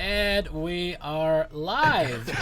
And we are live.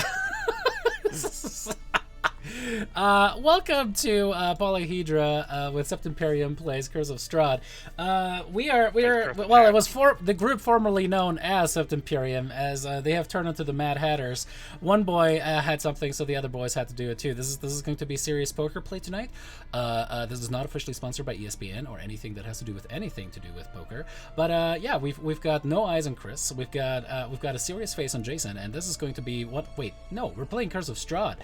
Welcome to Polyhedra with Sept Imperium plays Curse of Strahd. Well, it was the group formerly known as Sept Imperium, as they have turned into the Mad Hatters. One boy had something, so the other boys had to do it too. This is going to be serious poker play tonight. This is not officially sponsored by ESPN or anything that has to do with anything to do with poker. But yeah, we've got no eyes on Chris. We've got a serious face on Jason, and this is going to be what? Wait, no, we're playing Curse of Strahd.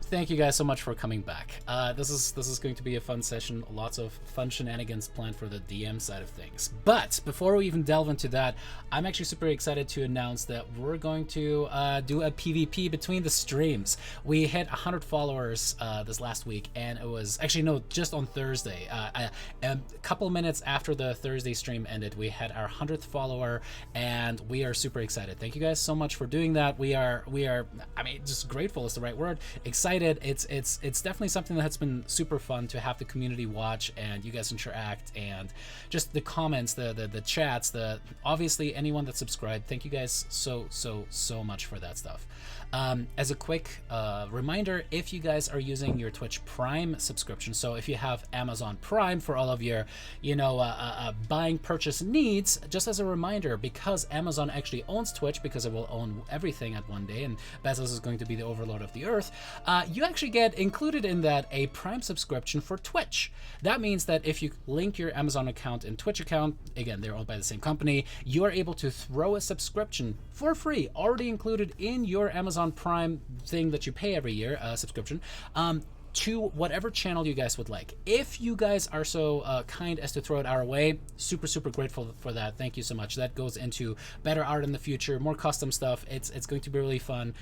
Thank you guys so much for coming back. This is going to be a fun session. Lots of fun shenanigans planned for the DM side of things. But before we even delve into that, I'm actually super excited to announce that we're going to do a PvP between the streams. We hit 100 followers this last week, and it was actually just on Thursday. A couple minutes after the Thursday stream ended, we had our 100th follower, and we are super excited. Thank you guys so much for doing that. We are. I mean, just grateful is the right word. Excited. It's definitely something that's been super fun to have the community watch and you guys interact, and just the comments, the chats, obviously anyone that subscribed. Thank you guys so much for that stuff. As a quick reminder, if you guys are using your Twitch Prime subscription, so if you have Amazon Prime for all of your buying purchase needs, just as a reminder, because Amazon actually owns Twitch, because it will own everything at one day, and Bezos is going to be the overlord of the earth, you actually get included in that a Prime subscription for Twitch. That means that if you link your Amazon account and Twitch account, again, they're owned by the same company, you are able to throw a subscription for free, already included in your Amazon Prime thing that you pay every year, subscription, to whatever channel you guys would like. If you guys are so kind as to throw it our way, super grateful for that. Thank you so much. That goes into better art in the future, more custom stuff. It's going to be really fun.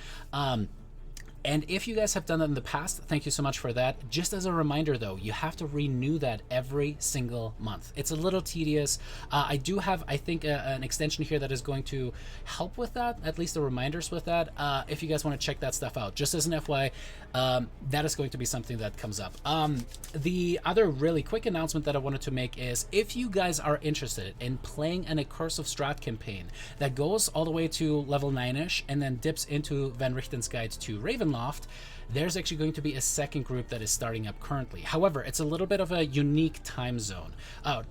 And if you guys have done that in the past, thank you so much for that. Just as a reminder, though, you have to renew that every single month. It's a little tedious. I do have, I think, an extension here that is going to help with that, at least the reminders with that. If you guys want to check that stuff out, just as an FYI, that is going to be something that comes up. The other really quick announcement that I wanted to make is, if you guys are interested in playing a Curse of Strahd campaign that goes all the way to level 9-ish and then dips into Van Richten's Guide to Ravenloft, there's actually going to be a second group that is starting up currently. However, it's a little bit of a unique time zone.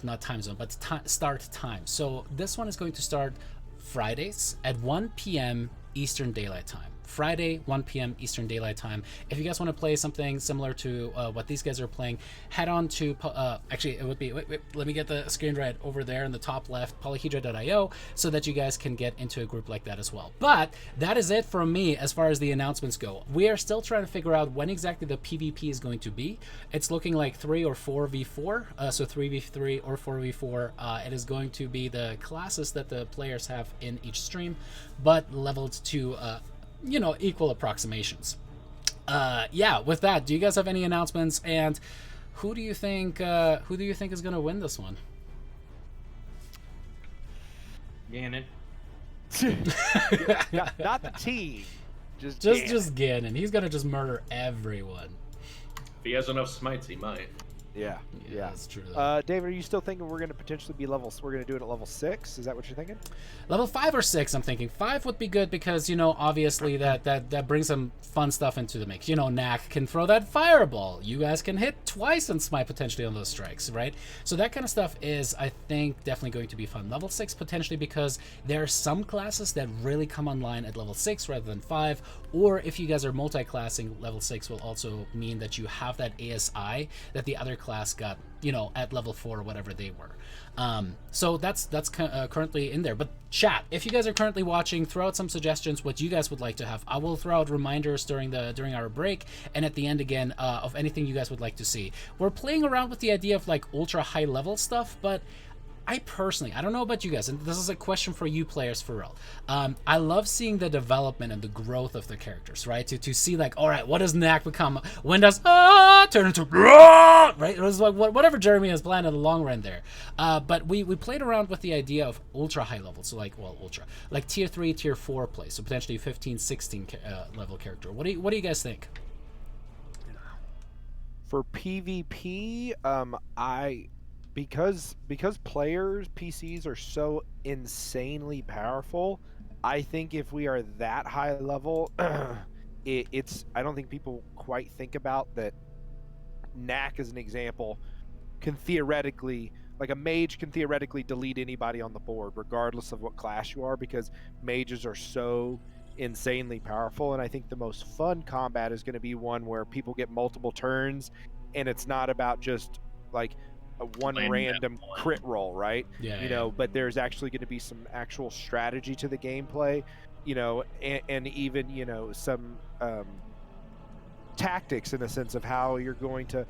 Not time zone, but start time. So this one is going to start Fridays at 1 p.m. Eastern Daylight Time. Friday, 1 p.m. Eastern Daylight Time. If you guys want to play something similar to what these guys are playing, head on to, actually it would be, wait, let me get the screen right over there in the top left, polyhedra.io, so that you guys can get into a group like that as well. But that is it from me as far as the announcements go. We are still trying to figure out when exactly the PvP is going to be. It's looking like 3 or 4v4, so 3v3 or 4v4. It is going to be the classes that the players have in each stream, but leveled to equal approximations. Yeah, with that, do you guys have any announcements, and who do you think is going to win this one? Ganon. not the team. Just Ganon. He's going to just murder everyone. If he has enough smites, he might. Yeah, that's true. Though. David, are you still thinking we're going to potentially be we're going to do it at level 6? Is that what you're thinking? Level 5 or 6, I'm thinking. 5 would be good because, obviously that brings some fun stuff into the mix. Knack can throw that fireball. You guys can hit twice and smite potentially on those strikes, right? So that kind of stuff is, I think, definitely going to be fun. Level 6 potentially because there are some classes that really come online at level 6 rather than 5, or if you guys are multi-classing, level 6 will also mean that you have that ASI that the other class got, at level 4 or whatever they were. So that's currently in there. But chat, if you guys are currently watching, throw out some suggestions what you guys would like to have. I will throw out reminders during our break, and at the end again of anything you guys would like to see. We're playing around with the idea of like ultra high level stuff, but I personally, I don't know about you guys, and this is a question for you players for real. I love seeing the development and the growth of the characters, right? To see like, all right, what does Knack become? When does turn into right? It was like whatever Jeremy has planned in the long run there. But we played around with the idea of ultra high levels, so like tier 3, tier 4 play, so potentially 15, 16 level character. What do you guys think? For PvP, because players PCs are so insanely powerful, I think if we are that high level, it's I don't think people quite think about that. Knack, as an example, can theoretically, like a mage can theoretically delete anybody on the board, regardless of what class you are, because mages are so insanely powerful. And I think the most fun combat is going to be one where people get multiple turns, and it's not about just like a one Landing random that one. crit roll, right? Yeah, You yeah. know, but there's actually going to be some actual strategy to the gameplay, you know, and even, you know, some tactics in a sense of how you're going to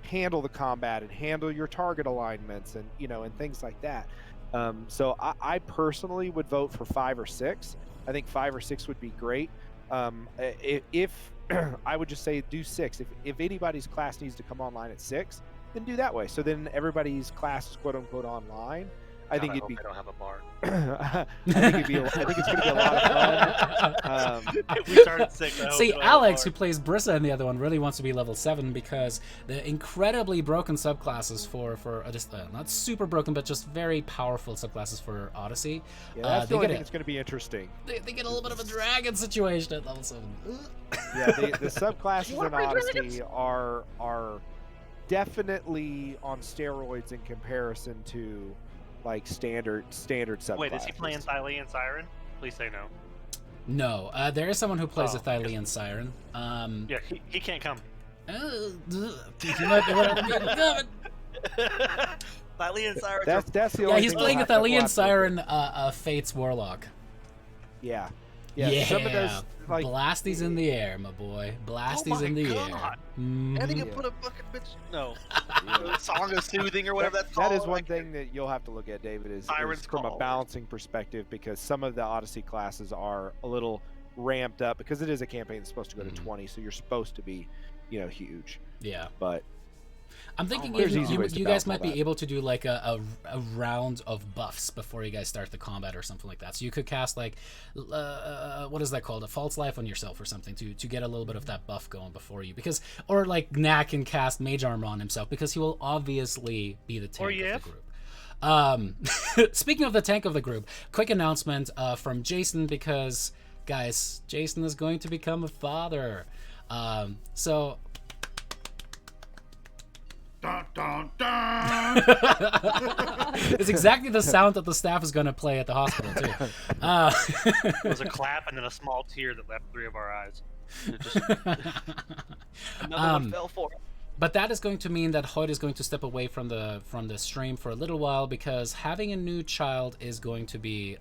handle the combat and handle your target alignments, and you know, and things like that. So I personally would vote for 5 or 6. I think 5 or 6 would be great. If I would just say do 6. If anybody's class needs to come online at 6, then do that way. So then everybody's class is quote unquote online. I think it'd be. I don't have a bar. I think it's going to be a lot of fun. If we start at 6, I hope See, we don't have a Alex, bar. who plays Brissa in the other one, really wants to be level 7 because the incredibly broken subclasses for just not super broken, but just very powerful subclasses for Odyssey. Yeah, that's they the only get thing that's going to be interesting. they get a little bit of a dragon situation at level 7. Yeah, the subclasses in Odyssey are definitely on steroids in comparison to like standard subclasses. Wait, is he playing Thylean Siren? Please say no. No, there is someone who plays a Oh, Thylean Siren. Yeah, he can't come. He might be one of the people coming. Thylean Siren. That's the Yeah, only he's thing playing a we'll have Thylean to- Siren Fates Warlock. Yeah. Yeah, Some of those, like, Blasties in the air, my boy. Blasties my in the air. God. Mhm. And he can Yeah. put a fucking bitch. No. Song of Soothing or whatever that's that called. is one thing that you'll have to look at, David, is Siren's from a Call. balancing perspective, because some of the Odyssey classes are a little ramped up because it is a campaign that's supposed to go to 20, so you're supposed to be, you know, huge. Yeah. But I'm thinking There's even easy ways to you guys balance might all be that. able to do like a round of buffs before you guys start the combat or something like that. So you could cast like, what is that called? A false life on yourself or something to get a little bit of that buff going before you. Because, or like Knack can cast mage armor on himself because he will obviously be the tank of the group. Speaking of the tank of the group, quick announcement from Jason, because guys, Jason is going to become a father. So Dun, dun, dun. it's exactly the sound that the staff is going to play at the hospital too. It was a clap and then a small tear that left 3 of our eyes. It just, another one fell for it. But that is going to mean that Hoyt is going to step away from the stream for a little while, because having a new child is going to be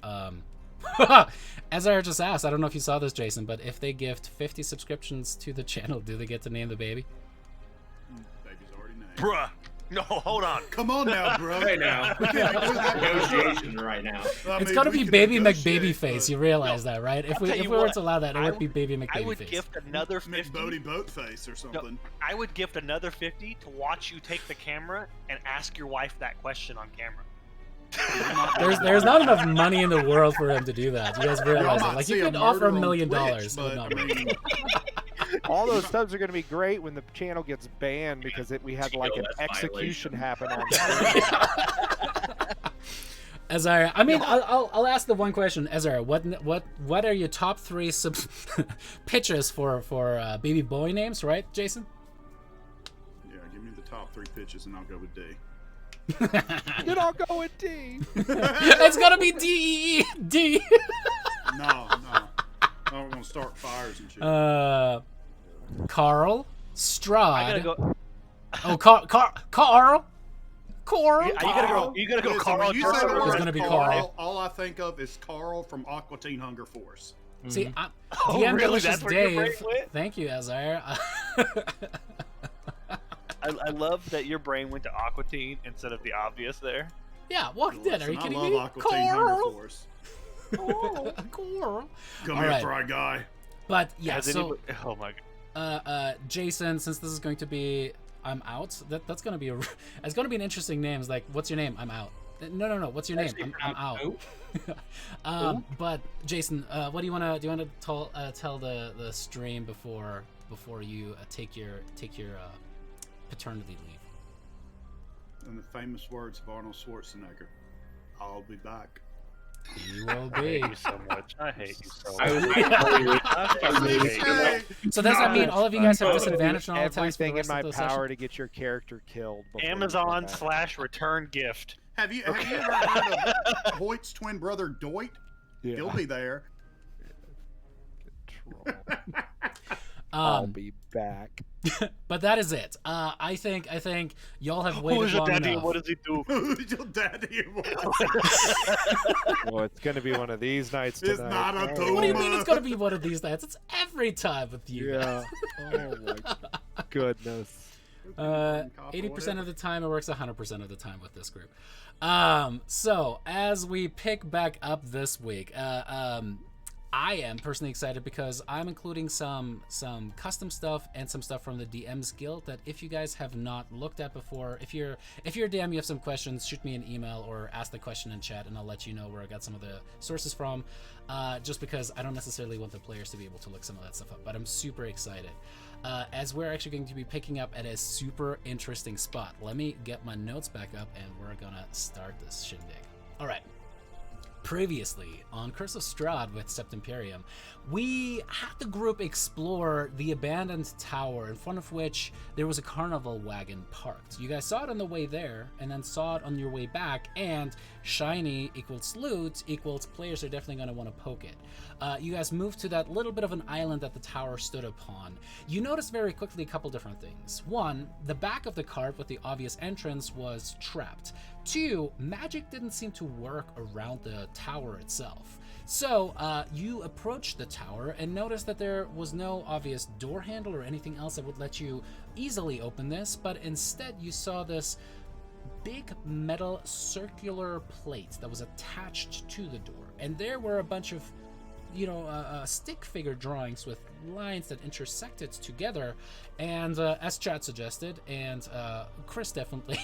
as I just asked, I don't know if you saw this, Jason, but if they gift 50 subscriptions to the channel, do they get to name the baby? Baby's already named. Bruh. No, hold on. Come on now, bro. Right now. We can't do that. Negotiation right now. I It's mean, gonna we be can Baby negotiate, McBabyface. but You realize that, right? If we tell if you we were what, to allow that, it I would be Baby I would McBabyface. gift another 50. McBodie Boatface or something. I would gift another 50 to watch you take the camera and ask your wife that question on camera. There's not enough money in the world for him to do that. You guys Y'all realize might that? Like, see you a could offer murder $1 on million. Twitch, It would but, not I mean, all those subs are going to be great when the channel gets banned because we had like an TOS execution violation. happen on Ezra, I mean, I'll ask the one question, Ezra. What are your top 3 pitches for baby boy names, right, Jason? yeah, give me the top 3 pitches and I'll go with D. Then I'll go with D. It's gonna be D. No. I don't want to start fires and shit. Carl, I Strahd. gotta go. Oh, Carl. You gotta go. You gotta go. Listen, Carl. when you say the Carl. It's word gonna be Carl, Carl. all I think of is Carl from Aqua Teen Hunger Force. See, I'm, Oh, DM really? Delicious That's where your brain Dave. went? Thank you, Ezra. I love that your brain went to Aqua Teen instead of the obvious there. Yeah, walk dead. Are you Listen, kidding I love me? Aqua Teen Hunger Force. Carl. Come All here, right. fry guy. But yeah, Has so anybody- oh my god. Jason, since this is going to be I'm out. That's gonna be it's gonna be an interesting name. It's like, what's your name? I'm out. No. What's your name? I'm out. But Jason, what do you wanna tell the stream before you take your paternity leave? In the famous words of Arnold Schwarzenegger, I'll be back. He will I be. hate you so much. I hate you so I much. was waiting for you. I fucking hate you. Hey, So does that mean all of you guys have I'm gonna do disadvantage on all attacks for the everything in rest my of the power session? to get your character killed. before you come back. Amazon/return gift. have you ever heard of Hoyt's twin brother Doit? Yeah. He'll be there. Troll. I'll Um, be back. but that is it. I think y'all have waited Who's your long daddy? enough. What does he do? Who's your daddy? Well, it's gonna be one of these nights tonight. It's not a Oh, What do you mean it's gonna be one of these nights? It's every time with you. Yeah. Oh my goodness. 80% of the time it works 100% of the time with this group. So as we pick back up this week, I am personally excited because I'm including some custom stuff and some stuff from the DM's Guild that if you guys have not looked at before, if you're a DM, you have some questions, shoot me an email or ask the question in chat and I'll let you know where I got some of the sources from, just because I don't necessarily want the players to be able to look some of that stuff up, but I'm super excited. As we're actually going to be picking up at a super interesting spot. Let me get my notes back up and we're gonna start this shindig. All right. Previously on Curse of Strahd with Sept Imperium, we had the group explore the abandoned tower in front of which there was a carnival wagon parked. You guys saw it on the way there and then saw it on your way back, and shiny equals loot equals players are definitely going to want to poke it. You guys moved to that little bit of an island that the tower stood upon. You noticed very quickly a couple different things. One, the back of the cart with the obvious entrance was trapped. Two, magic didn't seem to work around the tower itself. So you approached the tower and noticed that there was no obvious door handle or anything else that would let you easily open this, but instead you saw this big metal circular plate that was attached to the door, and there were a bunch of stick figure drawings with lines that intersected together, and as chat suggested, and Chris definitely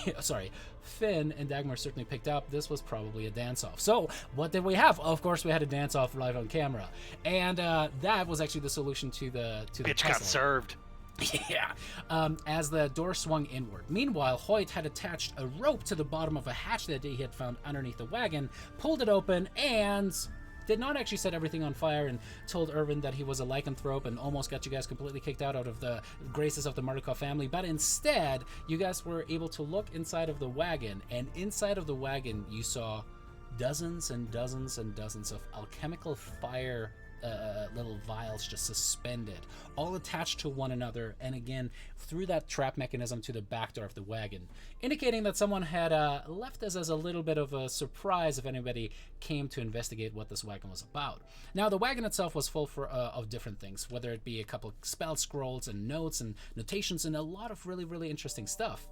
Finn and Dagmar certainly picked up, this was probably a dance-off. So what did we have? Of course we had a dance-off live on camera, and that was actually the solution to the Bitch got puzzle. served. Yeah, as the door swung inward. Meanwhile, Hoyt had attached a rope to the bottom of a hatch that he had found underneath the wagon, pulled it open, and did not actually set everything on fire and told Irvin that he was a lycanthrope and almost got you guys completely kicked out of the graces of the Murdoch family, but instead you guys were able to look inside of the wagon, and inside of the wagon you saw dozens and dozens and dozens of alchemical fire little vials just suspended, all attached to one another, and again through that trap mechanism to the back door of the wagon, indicating that someone had left this as a little bit of a surprise if anybody came to investigate what this wagon was about. Now the wagon itself was full of different things, whether it be a couple spell scrolls and notes and notations and a lot of really, really interesting stuff.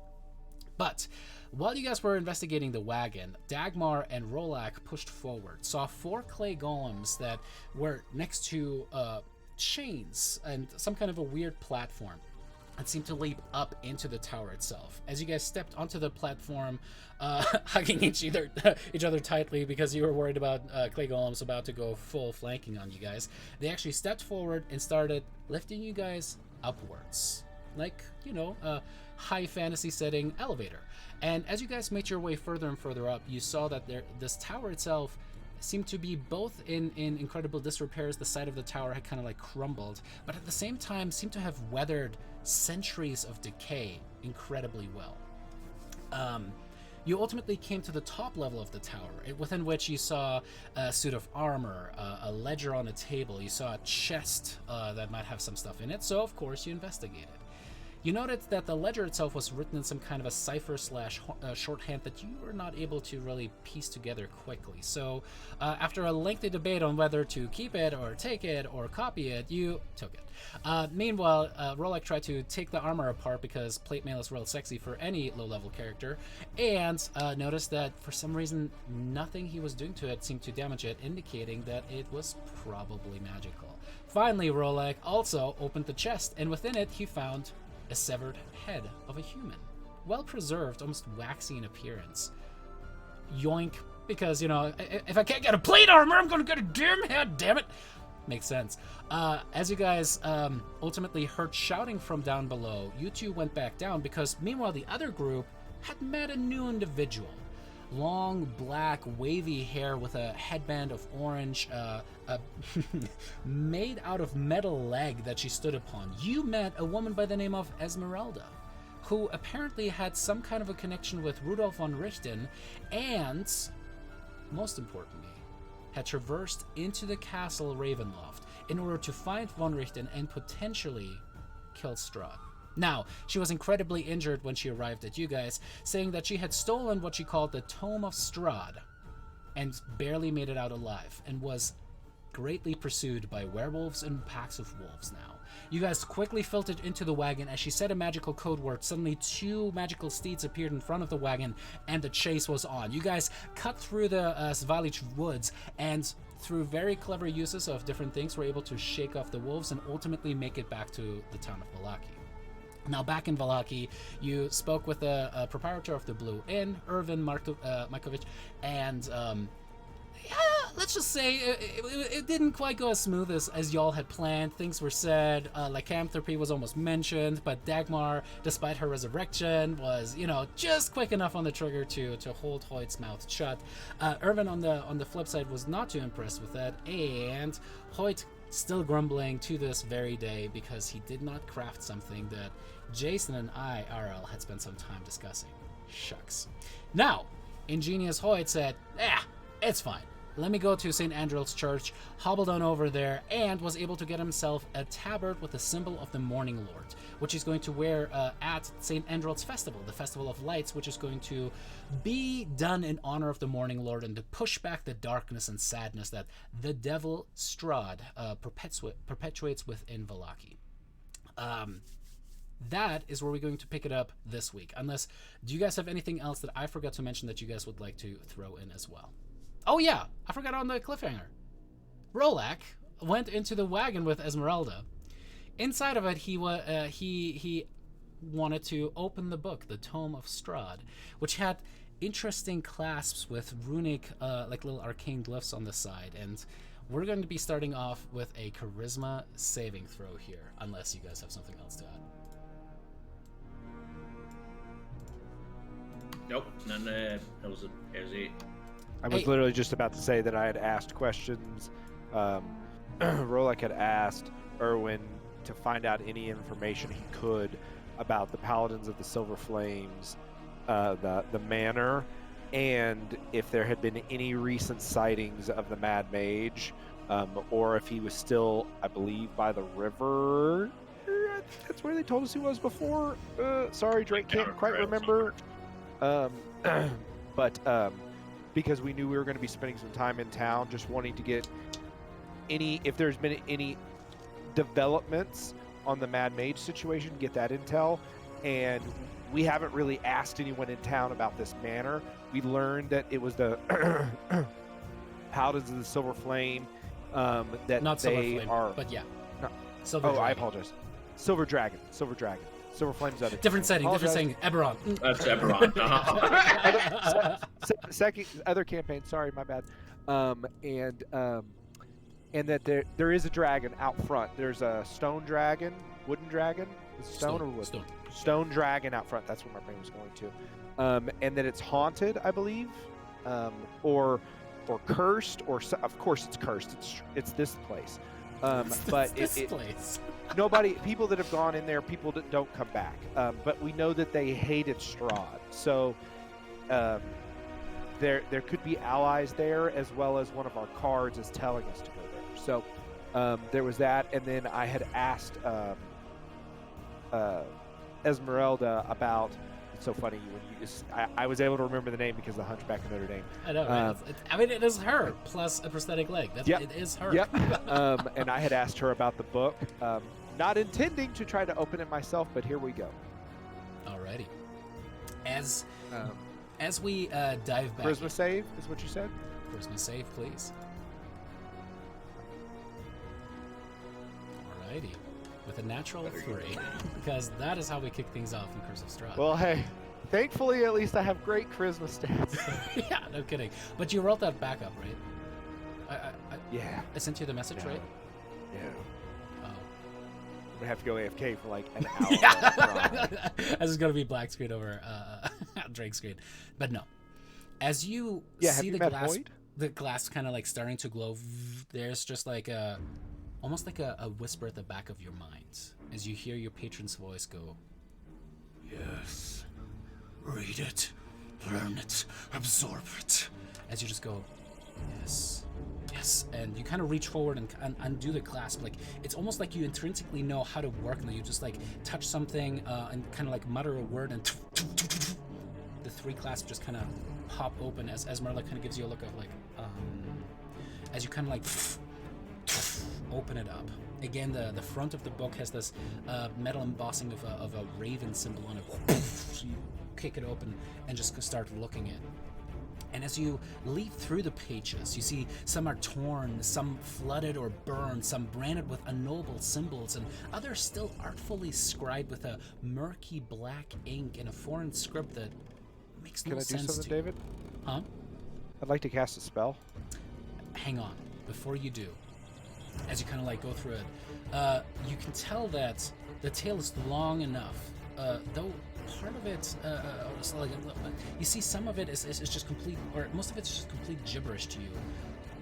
But while you guys were investigating the wagon, Dagmar and Rolak pushed forward, saw 4 clay golems that were next to chains and some kind of a weird platform and seemed to leap up into the tower itself. As you guys stepped onto the platform, hugging each other tightly because you were worried about clay golems about to go full flanking on you guys, they actually stepped forward and started lifting you guys upwards, like, a high fantasy setting elevator. And as you guys made your way further and further up, you saw that this tower itself seemed to be both in incredible disrepair. The side of the tower had kind of like crumbled, but at the same time seemed to have weathered centuries of decay incredibly well. You ultimately came to the top level of the tower, within which you saw a suit of armor, a ledger on a table. You saw a chest that might have some stuff in it, so of course you investigated. You noted that the ledger itself was written in some kind of a cipher / shorthand that you were not able to really piece together quickly. So after a lengthy debate on whether to keep it or take it or copy it, you took it. Meanwhile, Rolak tried to take the armor apart because plate mail is real sexy for any low-level character, and noticed that for some reason nothing he was doing to it seemed to damage it, indicating that it was probably magical. Finally, Rolak also opened the chest, and within it he found a severed head of a human. Well preserved, almost waxy in appearance. Yoink, because, if I can't get a plate armor, I'm gonna get a damn head, damn it! Makes sense. As you guys ultimately heard shouting from down below, you two went back down because meanwhile the other group had met a new individual. long, black, wavy hair with a headband of orange, made out of metal leg that she stood upon. You met a woman by the name of Esmeralda, who apparently had some kind of a connection with Rudolf von Richten, and, most importantly, had traversed into the castle Ravenloft in order to find von Richten and potentially kill Strahd. Now, she was incredibly injured when she arrived at you guys, saying that she had stolen what she called the Tome of Strahd and barely made it out alive, and was greatly pursued by werewolves and packs of wolves now. You guys quickly filtered into the wagon. As she said a magical code word, suddenly 2 magical steeds appeared in front of the wagon, and the chase was on. You guys cut through the Svalich woods, and through very clever uses of different things, were able to shake off the wolves and ultimately make it back to the town of Vallaki. Now, back in Vallaki, you spoke with the proprietor of the Blue Inn, Irvin Markovic, and let's just say it didn't quite go as smooth as y'all had planned. Things were said, lycanthropy was almost mentioned, but Dagmar, despite her resurrection, was, just quick enough on the trigger to hold Hoyt's mouth shut. Irvin, on the flip side, was not too impressed with that, and Hoyt still grumbling to this very day because he did not craft something that Jason and I, RL, had spent some time discussing. Shucks. Now, ingenious Hoyt said, it's fine. Let me go to St. Andrew's Church, hobbled on over there, and was able to get himself a tabard with the symbol of the Morning Lord, which he's going to wear at St. Andrew's Festival, the Festival of Lights, which is going to be done in honor of the Morning Lord and to push back the darkness and sadness that the devil Strahd perpetuates within Vallaki. That is where we're going to pick it up this week. Unless, do you guys have anything else that I forgot to mention that you guys would like to throw in as well? Oh yeah, I forgot on the cliffhanger. Rolak went into the wagon with Esmeralda. Inside of it, he wanted to open the book, the Tome of Strahd, which had interesting clasps with runic, like little arcane glyphs on the side. And we're going to be starting off with a charisma saving throw here, unless you guys have something else to add. Nope, none. That was it. I was literally just about to say that I had asked questions. Rolek had asked Erwin to find out any information he could about the Paladins of the Silver Flames, the manor, and if there had been any recent sightings of the Mad Mage, or if he was still, I believe, by the river. I think that's where they told us he was before. Sorry, Drake can't quite remember. Because we knew we were going to be spending some time in town, just wanting to get if there's been any developments on the Mad Mage situation, get that intel. And we haven't really asked anyone in town about this manor. We learned that it was the Paladins of the Silver Flame, that Not they Silver Flame, are. but yeah. No. Silver Oh, Dragon. I apologize. Silver Dragon. Silver Flame's other. Different setting, Eberron. That's Eberron. Second other campaign. Sorry, my bad. And that there is a dragon out front. There's a stone dragon, wooden dragon. Is it stone or wood? Stone dragon out front. That's where my brain was going to. And that it's haunted, I believe, or cursed, or of course it's cursed. It's this place. But this place. People that have gone in there, people that don't come back. But we know that they hated Strahd. So there could be allies there, as well as one of our cards is telling us to go there. So there was that, and then I had asked Esmeralda about. It's so funny when I was able to remember the name because of the Hunchback of Notre Dame. I know. Right? It is her plus a prosthetic leg. It is her. Yep. And I had asked her about the book, not intending to try to open it myself, but here we go. Alrighty. As we dive back. Charisma save is what you said. Charisma save, please. Alrighty. With a natural 3, because that is how we kick things off in Curse of Strahd. Well, hey, thankfully at least I have great charisma stats. Yeah, no kidding. But you rolled that back up, right? Yeah. I sent you the message, right? Yeah. Oh. I'm gonna have to go AFK for like an hour. Yeah. This is gonna be black screen over Drake screen, but no. As you Yeah, have see you the met glass, Hoyt? the glass kind of like starting to glow, there's just like almost like a whisper at the back of your mind as you hear your patron's voice go, "Yes, read it, learn it, absorb it." As you just go, "Yes, yes," and you kind of reach forward and undo the clasp. Like it's almost like you intrinsically know how to work, and you just like touch something and kind of like mutter a word, and the 3 clasps just kind of pop open as Esmeralda kind of gives you a look of like, as you kind of like open it up. Again, the front of the book has this metal embossing of a raven symbol on it. So you kick it open and just start looking at it. And as you leaf through the pages, you see some are torn, some flooded or burned, some branded with unknowable symbols, and others still artfully scribed with a murky black ink in a foreign script that makes no Can I do sense something, to you. David? Huh? I'd like to cast a spell. Hang on. Before you do, as you kind of like go through it, you can tell that the tale is long enough, though part of it, you see some of it is just complete, or most of it's just complete gibberish to you.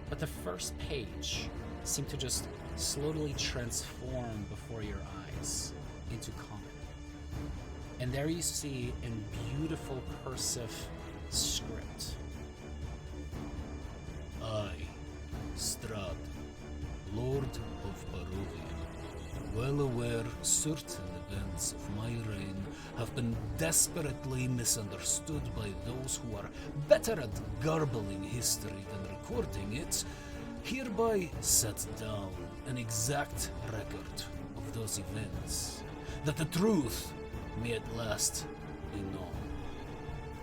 But the first page seemed to just slowly transform before your eyes into comic. And there you see in beautiful cursive script, I, Strahd, Lord of Barovia, well aware certain events of my reign have been desperately misunderstood by those who are better at garbling history than recording it, hereby set down an exact record of those events, that the truth may at last be known.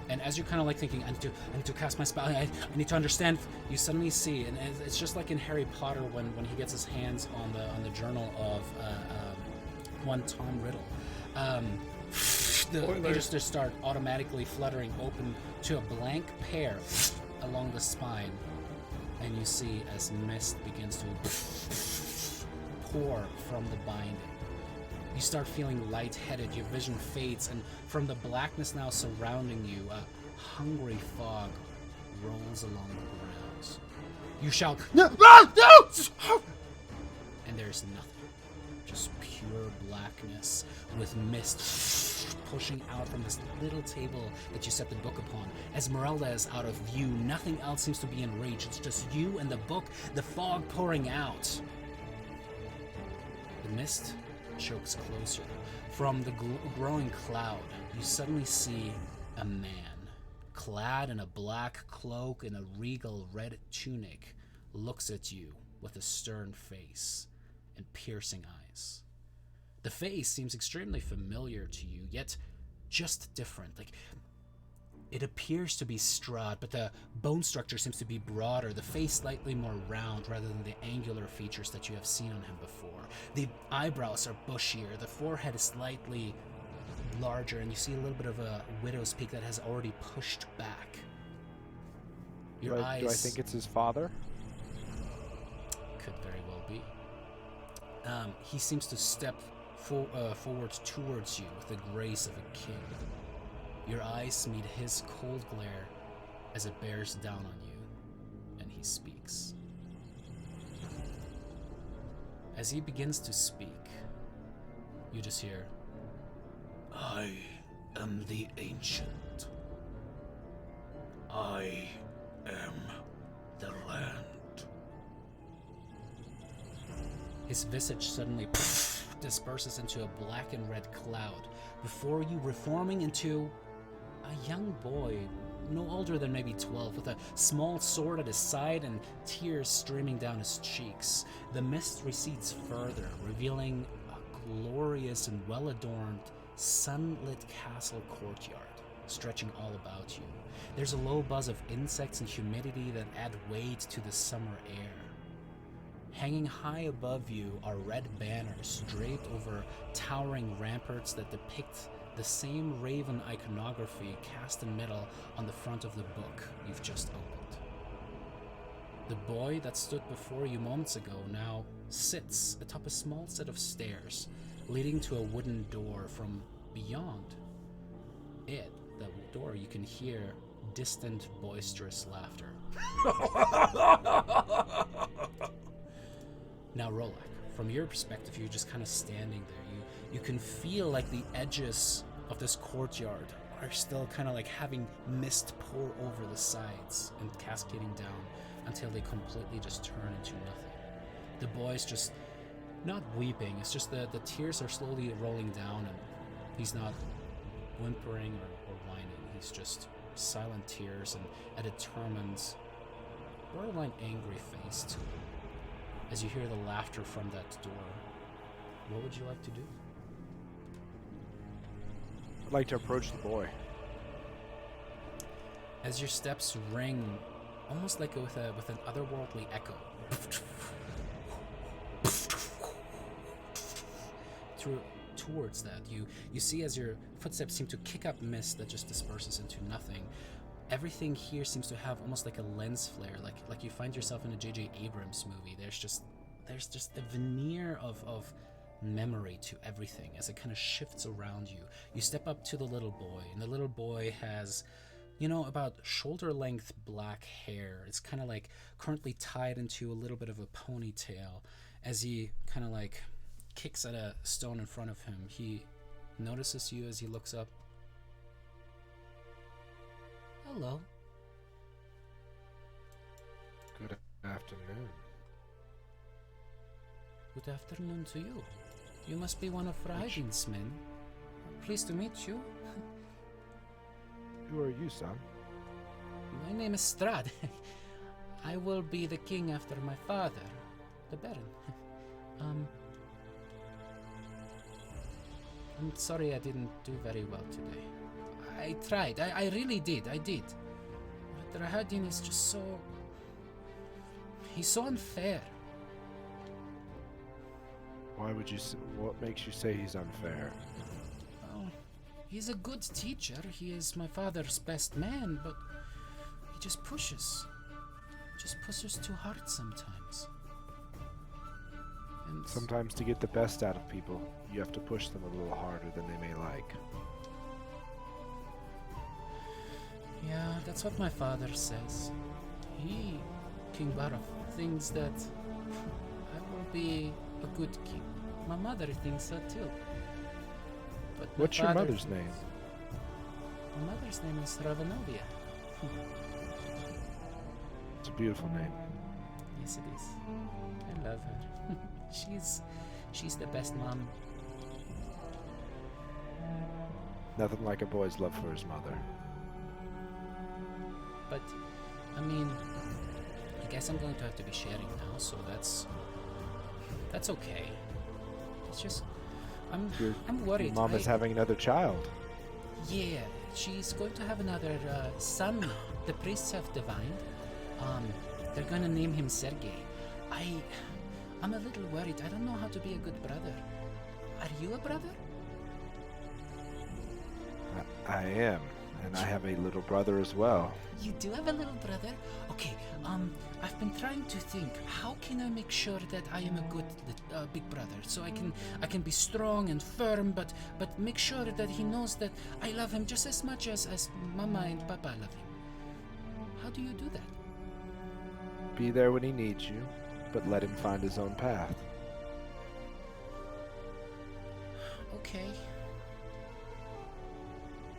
And as you're kind of like thinking, I need to cast my spell, I need to understand, you suddenly see, and it's just like in Harry Potter when he gets his hands on the journal of one Tom Riddle. The pages just start automatically fluttering open to a blank pair along the spine, and you see as mist begins to pour from the binding. You start feeling lightheaded, your vision fades, and from the blackness now surrounding you, a hungry fog rolls along the grounds. You shout, "No! No!" And there's nothing. Just pure blackness with mist pushing out from this little table that you set the book upon. Esmeralda is out of view. Nothing else seems to be in reach. It's just you and the book, the fog pouring out. The mist chokes closer. From the growing cloud, you suddenly see a man, clad in a black cloak and a regal red tunic, looks at you with a stern face and piercing eyes. The face seems extremely familiar to you, yet just different. Like, it appears to be Strahd, but the bone structure seems to be broader, the face slightly more round rather than the angular features that you have seen on him before. The eyebrows are bushier, the forehead is slightly larger, and you see a little bit of a widow's peak that has already pushed back. Your eyes... Do I think it's his father? Could very well be. He seems to step forward towards you with the grace of a king. Your eyes meet his cold glare as it bears down on you, and he speaks. As he begins to speak, you just hear, I am the Ancient. I am the land. His visage suddenly disperses into a black and red cloud, before you reforming into a young boy, no older than maybe 12, with a small sword at his side and tears streaming down his cheeks. The mist recedes further, revealing a glorious and well-adorned, sunlit castle courtyard stretching all about you. There's a low buzz of insects and humidity that add weight to the summer air. Hanging high above you are red banners draped over towering ramparts that depict the same raven iconography cast in metal on the front of the book you've just opened. The boy that stood before you moments ago now sits atop a small set of stairs leading to a wooden door. From beyond it, the door, you can hear distant, boisterous laughter. Now, Rolak, from your perspective, you're just kind of standing there. You can feel like the edges of this courtyard are still kind of like having mist pour over the sides and cascading down until they completely just turn into nothing. The boy's just not weeping, it's just the tears are slowly rolling down, and he's not whimpering or whining. He's just silent tears and a determined, borderline angry face too. As you hear the laughter from that door, what would you like to do? I'd like to approach the boy. As your steps ring, almost like with an otherworldly echo, towards that, you see as your footsteps seem to kick up mist that just disperses into nothing. Everything here seems to have almost like a lens flare, like you find yourself in a J.J. Abrams movie. There's just a veneer of memory to everything as it kind of shifts around you. You step up to the little boy, and the little boy has, about shoulder-length black hair. It's kind of like currently tied into a little bit of a ponytail. As he kind of like kicks at a stone in front of him, he notices you as he looks up. Hello. Good afternoon. Good afternoon to you. You must be one of Raidin's men. Pleased to meet you. Who are you, son? My name is Strahd. I will be the king after my father, the Baron. I'm sorry I didn't do very well today. I tried. I really did. I did. But Rahadin is just so... He's so unfair. Why would you? What makes you say he's unfair? Oh, he's a good teacher. He is my father's best man, but he just pushes. Just pushes too hard sometimes. And Sometimes to get the best out of people, you have to push them a little harder than they may like. yeah, that's what my father says. He, King Barov, thinks that I will be a good king. My mother thinks so too. But my What's your father mother's thinks- name? My mother's name is Ravanovia. It's a beautiful name. Yes, it is. I love her. she's the best mom. Nothing like a boy's love for his mother. But, I mean, I guess I'm going to have to be sharing now, so that's okay. It's just, I'm worried. Your mom is having another child. Yeah, she's going to have another son. The priests have divined. They're gonna name him Sergei. I'm a little worried. I don't know how to be a good brother. Are you a brother? I am, and I have a little brother as well. You do have a little brother? Okay, I've been trying to think, how can I make sure that I am a good big brother? So I can be strong and firm, but make sure that he knows that I love him just as much as Mama and Papa love him. How do you do that? Be there when he needs you, but let him find his own path. Okay.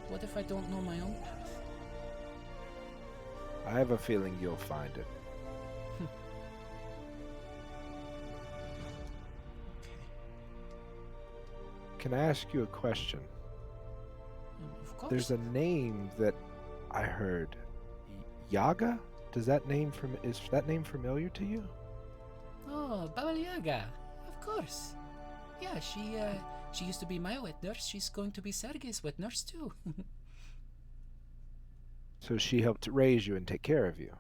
What if I don't know my own path? I have a feeling you'll find it. Okay. Can I ask you a question? Of course. There's a name that I heard. Yaga? Is that name familiar to you? Oh, Baba Yaga. Of course. Yeah, she used to be my wet nurse. She's going to be Sergei's wet nurse too. So she helped raise you and take care of you.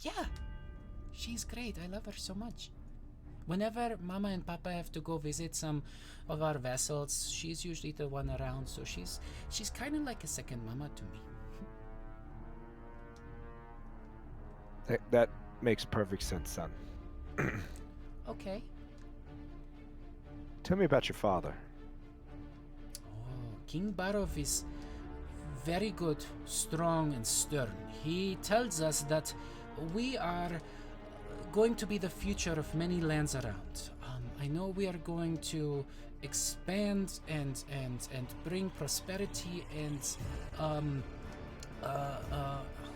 Yeah. She's great. I love her so much. Whenever Mama and Papa have to go visit some of our vessels, she's usually the one around, so she's kind of like a second mama to me. That makes perfect sense, son. Okay. Tell me about your father. Oh, King Barov is very good, strong, and stern. He tells us that we are going to be the future of many lands around. I know we are going to expand and bring prosperity and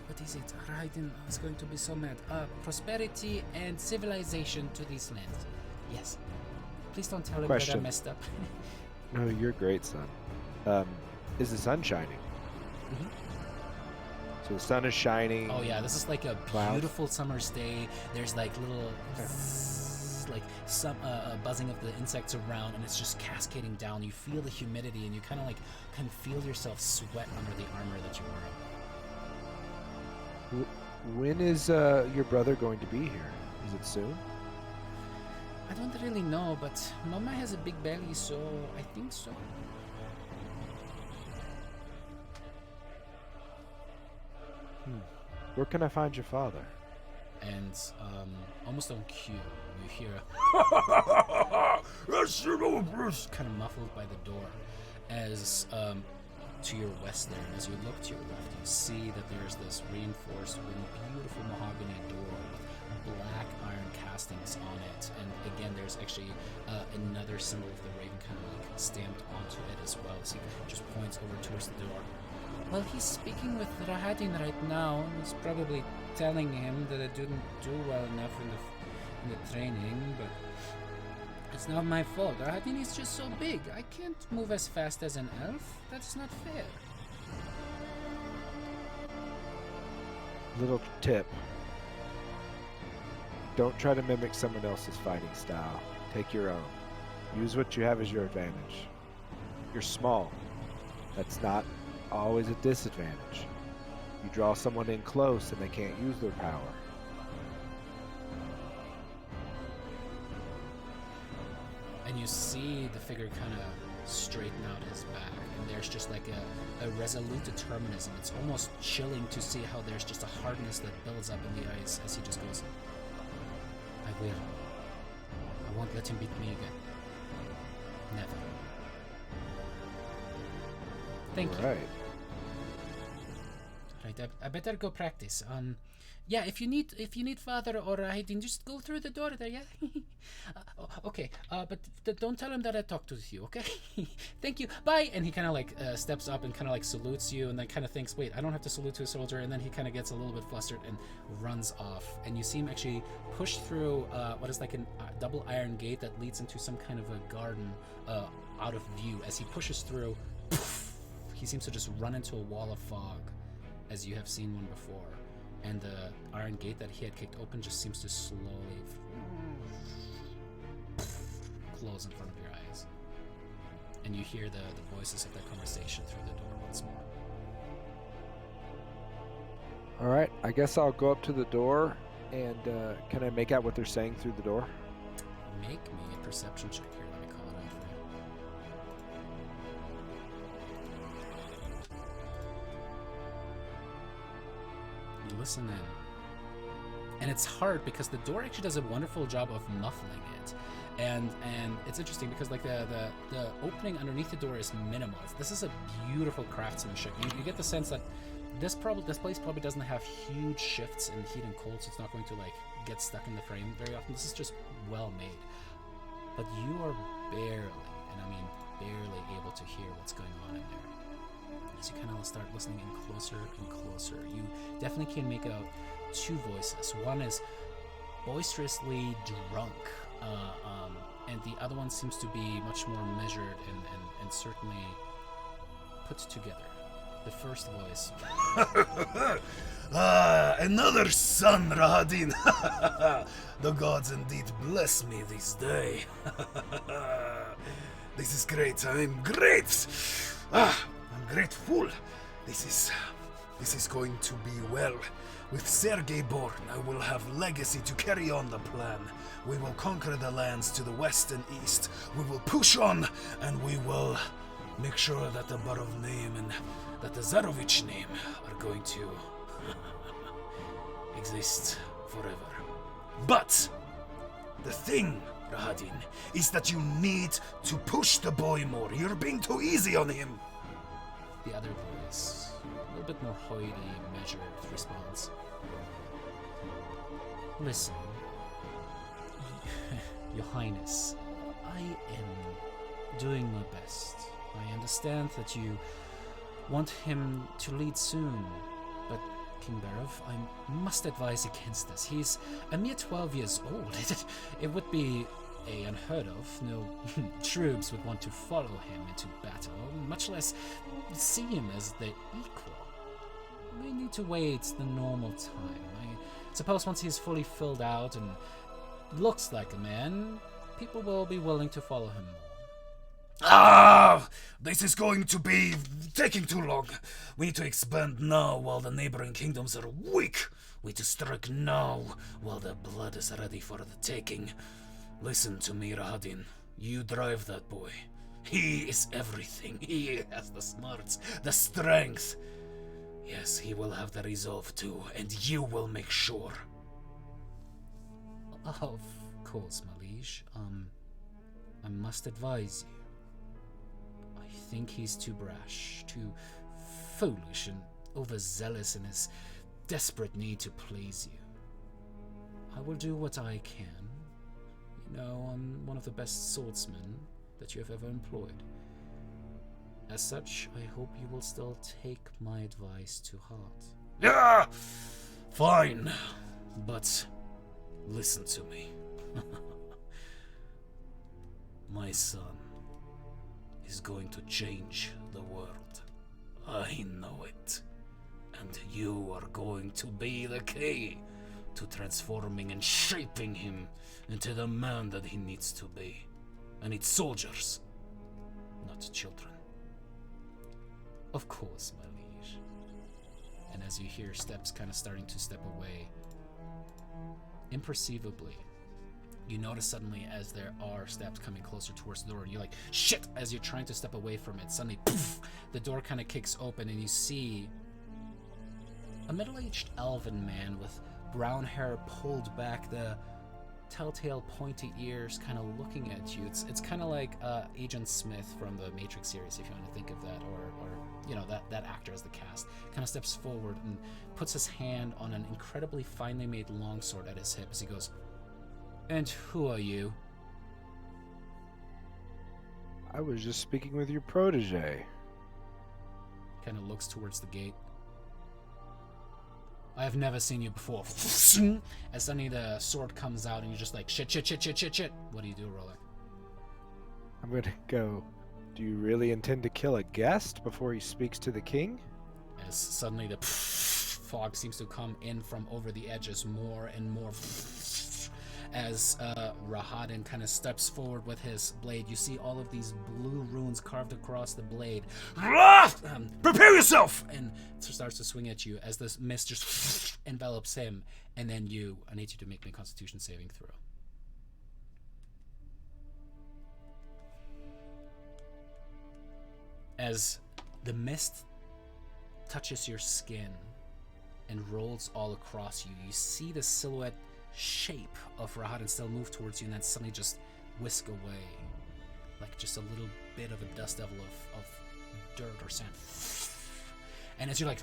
what is it? Raiden is going to be so mad. Prosperity and civilization to these lands. Yes. Please don't tell him that I Question. messed up. No, you're great, son. Is the sun shining? Mhm. So the sun is shining. Oh yeah, this is like a Clouds. beautiful summer's day. There's like little like some buzzing of the insects around, and it's just cascading down. You feel the humidity, and you kind of like can feel yourself sweat under the armor that you're wearing. When is your brother going to be here? Is it soon? I don't really know, but Mama has a big belly, so I think so. Where can I find your father? And almost on cue, you hear kind of muffled by the door as to your west there. And as you look to your left, you see that there's this reinforced wooden, beautiful mahogany door with black iron castings on it. And again, there's actually another symbol of the raven kind of like stamped onto it as well. So he just points over towards the door. Well, he's speaking with Rahadin right now. He's probably telling him that I didn't do well enough in the training, but it's not my fault. Rahadin is just so big. I can't move as fast as an elf. That's not fair. Little tip. Don't try to mimic someone else's fighting style. Take your own. Use what you have as your advantage. You're small. That's not always a disadvantage. You draw someone in close and they can't use their power. And you see the figure kind of straighten out his back, and there's just like a resolute determinism. It's almost chilling to see how there's just a hardness that builds up in the eyes as he just goes, I will. I won't let him beat me again. Never. Thank you. Right. Right, I better go practice. Yeah, if you need father or Raiden, just go through the door there, yeah? Okay, but don't tell him that I talked with you, okay? Thank you, bye! And he kind of like steps up and kind of like salutes you, and then kind of thinks, wait, I don't have to salute to a soldier, and then he kind of gets a little bit flustered and runs off. And you see him actually push through what is like a double iron gate that leads into some kind of a garden out of view. As he pushes through, he seems to just run into a wall of fog, as you have seen one before. And the iron gate that he had kicked open just seems to slowly close in front of your eyes. And you hear the voices of that conversation through the door once more. Alright, I guess I'll go up to the door and can I make out what they're saying through the door? Make me a perception check here. Let me call it out for you. You listen in. And it's hard because the door actually does a wonderful job of muffling it. And it's interesting because like the opening underneath the door is minimal. This is a beautiful craftsmanship. You get the sense that this place probably doesn't have huge shifts in heat and cold, so it's not going to like get stuck in the frame very often. This is just well made. But you are barely, and I mean barely, able to hear what's going on in there. As you kind of start listening in closer and closer, you definitely can make out two voices. One is boisterously drunk, and the other one seems to be much more measured and certainly put together. The first voice. Another son, Rahadin. The gods indeed bless me this day. This is great. I'm great. I'm grateful. This is going to be well. With Sergei born, I will have legacy to carry on the plan. We will conquer the lands to the west and east. We will push on, and we will make sure that the Barov name and that the Zarovich name are going to exist forever. But the thing, Rahadin, is that you need to push the boy more. You're being too easy on him. The other voice. little bit more hoity, measured response. Listen, Your Highness, I am doing my best. I understand that you want him to lead soon, but King Barov, I must advise against this. He's a mere 12 years old. It would be unheard of. No troops would want to follow him into battle, much less see him as their equal. We need to wait the normal time. I suppose once he's fully filled out and looks like a man, people will be willing to follow him more. Ah! This is going to be taking too long. We need to expand now while the neighboring kingdoms are weak. We need to strike now while the blood is ready for the taking. Listen to me, Rahadin. You drive that boy. He is everything. He has the smarts, the strength. Yes, he will have the resolve too, and you will make sure. Of course, my liege. I must advise you. I think he's too brash, too foolish and overzealous in his desperate need to please you. I will do what I can. You know, I'm one of the best swordsmen that you have ever employed. As such, I hope you will still take my advice to heart. Yeah! Fine. But listen to me. My son is going to change the world. I know it. And you are going to be the key to transforming and shaping him into the man that he needs to be. I need soldiers, not children. Of course, my liege. And as you hear steps kind of starting to step away, imperceivably, you notice suddenly as there are steps coming closer towards the door, and you're like, shit! As you're trying to step away from it, suddenly, poof, the door kind of kicks open, and you see a middle-aged elven man with brown hair pulled back, the telltale pointy ears kind of looking at you. It's kind of like Agent Smith from the Matrix series, if you want to think of that, or you know, that actor as the cast, kind of steps forward and puts his hand on an incredibly finely made longsword at his hip as he goes, "And who are you?" I was just speaking with your protege. Kind of looks towards the gate. "I have never seen you before." As suddenly the sword comes out and you're just like, shit. What do you do, Roller? I'm going to go, do you really intend to kill a guest before he speaks to the king? As suddenly the fog seems to come in from over the edges more and more. As Rahadin kind of steps forward with his blade, you see all of these blue runes carved across the blade. Prepare yourself! And starts to swing at you as this mist just envelops him. And then I need you to make me a Constitution saving throw. As the mist touches your skin and rolls all across you, you see the silhouette shape of Rahadin still move towards you and then suddenly just whisk away, like just a little bit of a dust devil of dirt or sand. And as you're like,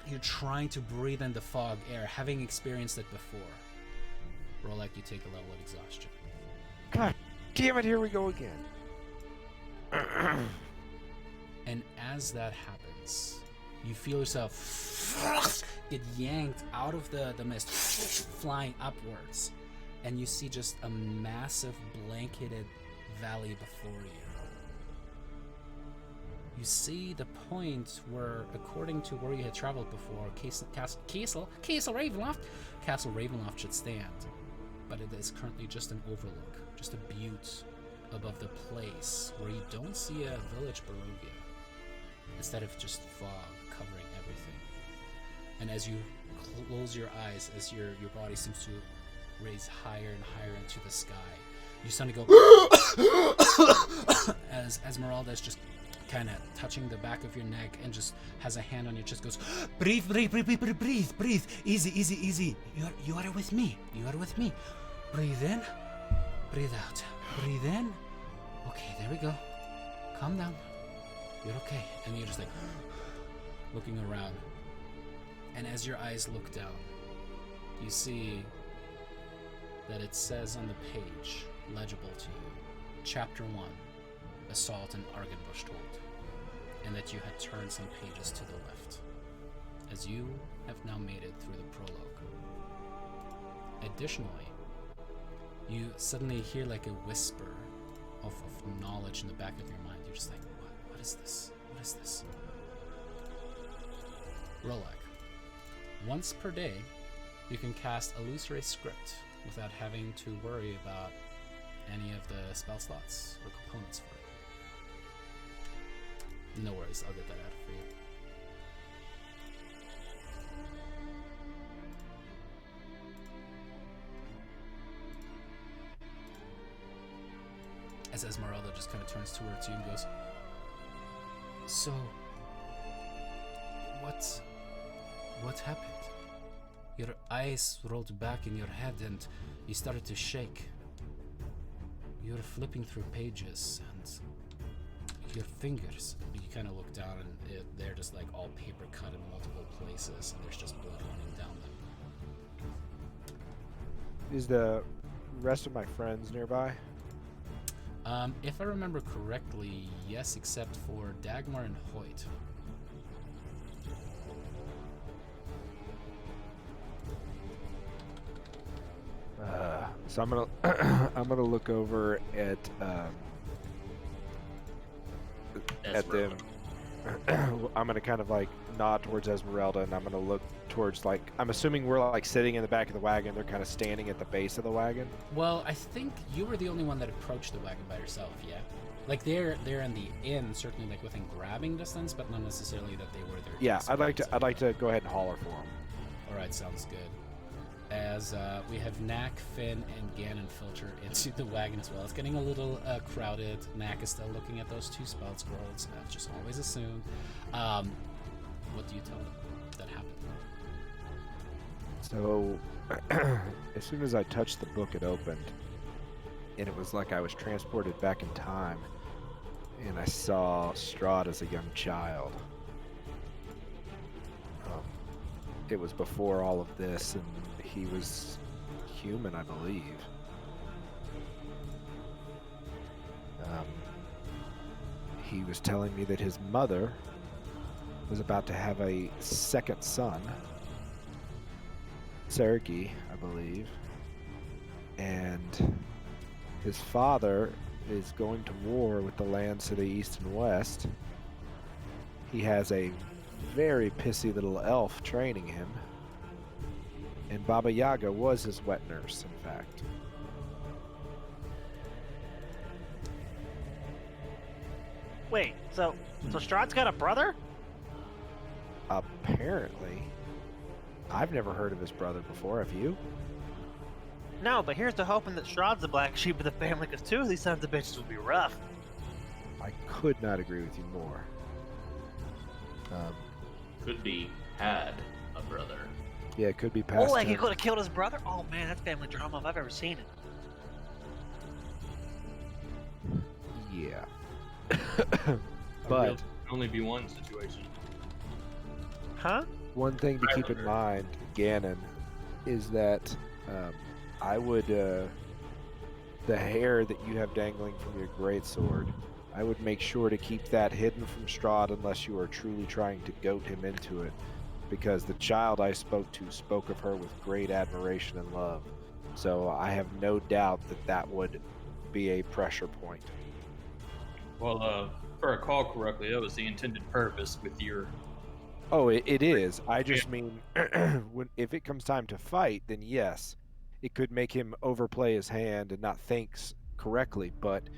you're trying to breathe in the fog air, having experienced it before, roll like you take a level of exhaustion. God damn it, here we go again. And as that happens, you feel yourself get yanked out of the mist, flying upwards, and you see just a massive blanketed valley before you. You see the point where, according to where you had traveled before, Castle Ravenloft should stand, but it is currently just an overlook, just a butte above the place where you don't see a village Barovia, instead of just fog covering everything. And as you close your eyes, as your body seems to raise higher and higher into the sky, you suddenly go as Esmeralda is just kind of touching the back of your neck and just has a hand on your chest, goes, breathe, easy. You are with me. Breathe in, breathe out. Breathe in. Okay, there we go. Calm down. You're okay. And you're just like, looking around. And as your eyes look down, you see that it says on the page, legible to you, Chapter 1, Assault in Argenbush-Told, and that you had turned some pages to the left, as you have now made it through the prologue. Additionally, you suddenly hear like a whisper of knowledge in the back of your mind. You're just like, what is this? What is this? Rolak. Once per day, you can cast illusory script without having to worry about any of the spell slots or components for it. No worries, I'll get that out for you. As Esmeralda just kind of turns towards you and goes, "So, what happened? Your eyes rolled back in your head and you started to shake. You were flipping through pages and your fingers." You kind of look down and they're just like all paper cut in multiple places and there's just blood running down them. Is the rest of my friends nearby? If I remember correctly, yes, except for Dagmar and Hoyt. So I'm gonna I'm gonna look over at them. I'm gonna kind of like nod towards Esmeralda, and I'm gonna look towards like I'm assuming we're like sitting in the back of the wagon. They're kind of standing at the base of the wagon. Well, I think you were the only one that approached the wagon by yourself, yeah? Like they're in the inn, certainly like within grabbing distance, but not necessarily that they were there. Yeah, I'd like to go ahead and holler for them. All right, sounds good. As we have Knack, Finn, and Ganon filter into the wagon as well. It's getting a little crowded. Knack is still looking at those 2 spell scrolls. I've just always assumed. What do you tell them that happened? So, as soon as I touched the book, it opened, and it was like I was transported back in time, and I saw Strahd as a young child. It was before all of this, and he was human, I believe. He was telling me that his mother was about to have a second son, Sergei, I believe, and his father is going to war with the lands to the east and west. He has a very pissy little elf training him, and Baba Yaga was his wet nurse, in fact. Wait, so Strahd's got a brother? Apparently. I've never heard of his brother before, have you? No, but here's to hoping that Strahd's the black sheep of the family, because 2 of these sons of bitches would be rough. I could not agree with you more. Could be had a brother. Yeah, it could be past Oh, like he tense. could have killed his brother? Oh man, that's family drama if I've ever seen it. Yeah. But But only be one situation. Huh? one thing to keep in mind, Ganon, is that I would, the hair that you have dangling from your greatsword, I would make sure to keep that hidden from Strahd unless you are truly trying to goat him into it, because the child I spoke to spoke of her with great admiration and love. So I have no doubt that that would be a pressure point. Well, if I recall correctly, that was the intended purpose with your... Oh, it is. I just mean, if it comes time to fight, then yes, it could make him overplay his hand and not think correctly. But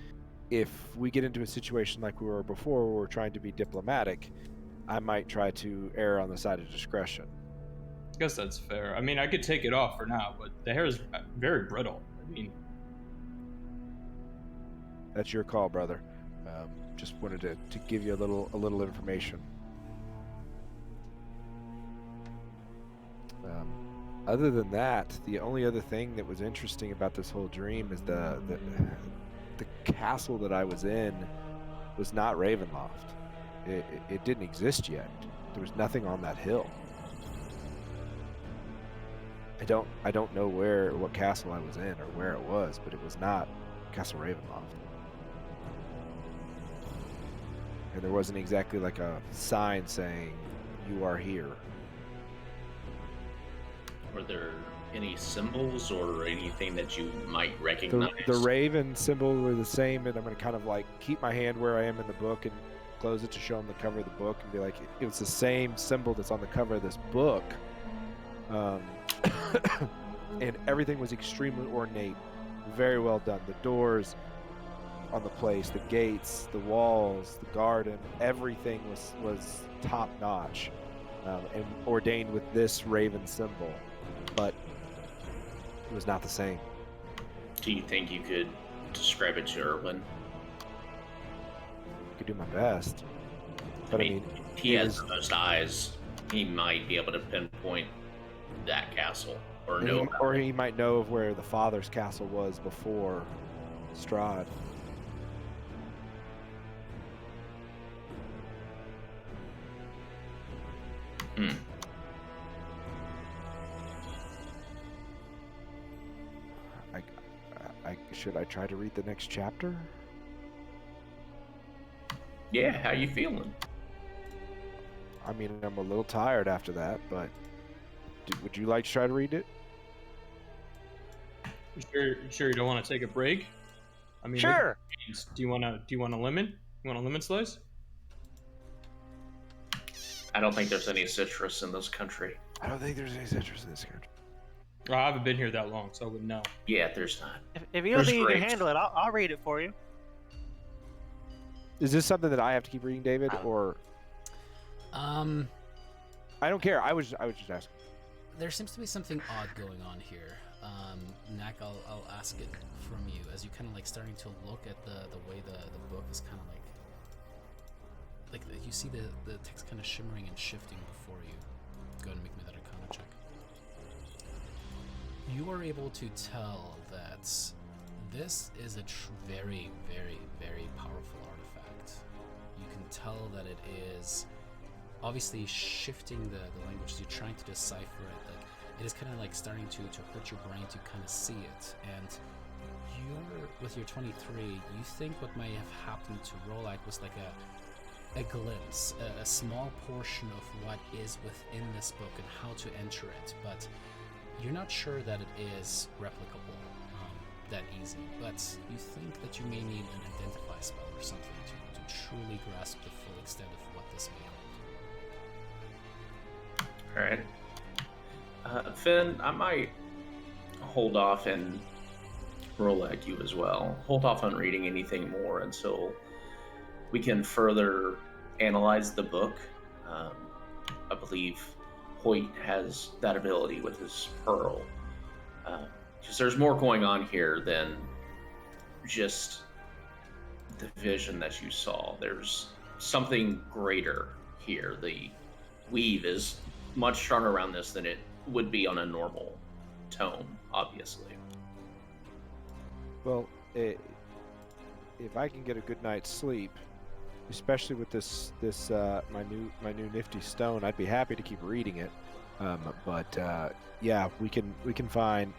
if we get into a situation like we were before, where we're trying to be diplomatic, I might try to err on the side of discretion. I guess that's fair. I mean, I could take it off for now, but the hair is very brittle. I mean, That's your call, brother. Just wanted to give you a little information. Other than that, the only other thing that was interesting about this whole dream is the castle that I was in was not Ravenloft. It didn't exist yet. There was nothing on that hill. I don't know what castle I was in or where it was, but it was not Castle Ravenloft. And there wasn't exactly like a sign saying you are here. Were there any symbols or anything that you might recognize? The raven symbol were the same, and I'm going to kind of like keep my hand where I am in the book and close it to show them the cover of the book and be like, it was the same symbol that's on the cover of this book. And everything was extremely ornate, very well done. The doors on the place, the gates, the walls, the garden, everything was top notch, and ordained with this raven symbol, but it was not the same. Do you think you could describe it to Erwin? I could do my best, but I mean he has the most eyes. He might be able to pinpoint that castle, or know, or he might know of where the father's castle was before Strahd. Should I try to read the next chapter? Yeah, how you feeling? I mean, I'm a little tired after that, but would you like to try to read it? You sure you don't want to take a break? I mean, Sure. Do you want a lemon? You want a lemon slice? I don't think there's any citrus in this country. I don't think there's any citrus in this country. I haven't been here that long, so I wouldn't know. Yeah, there's not. If you don't There's think you can grapes. handle it, I'll read it for you. Is this something that I have to keep reading, David, or Um, I don't care. I was just asking. there seems to be something odd going on here. Nak, I'll ask it from you as you kind of like starting to look at the way the book is kind of like you see the text kind of shimmering and shifting before you. Go ahead and make me that Arcana check. You are able to tell that this is a very, very, very powerful artifact. You can tell that it is obviously shifting the language as you're trying to decipher it. Like it is kind of like starting to hurt your brain to kind of see it. And with your 23, you think what may have happened to Rolak was like a glimpse, a small portion of what is within this book and how to enter it, but you're not sure that it is replicable that easy, but you think that you may need an identify spell or something to truly grasp the full extent of what this may hold. Alright. Finn, I might hold off and roll at you as well. Hold off on reading anything more until we can further analyze the book. I believe Hoyt has that ability with his pearl. Because there's more going on here than just the vision that you saw. There's something greater here. The weave is much stronger around this than it would be on a normal tome, obviously. Well, if I can get a good night's sleep, especially with this my new nifty stone, I'd be happy to keep reading it. But yeah, we can find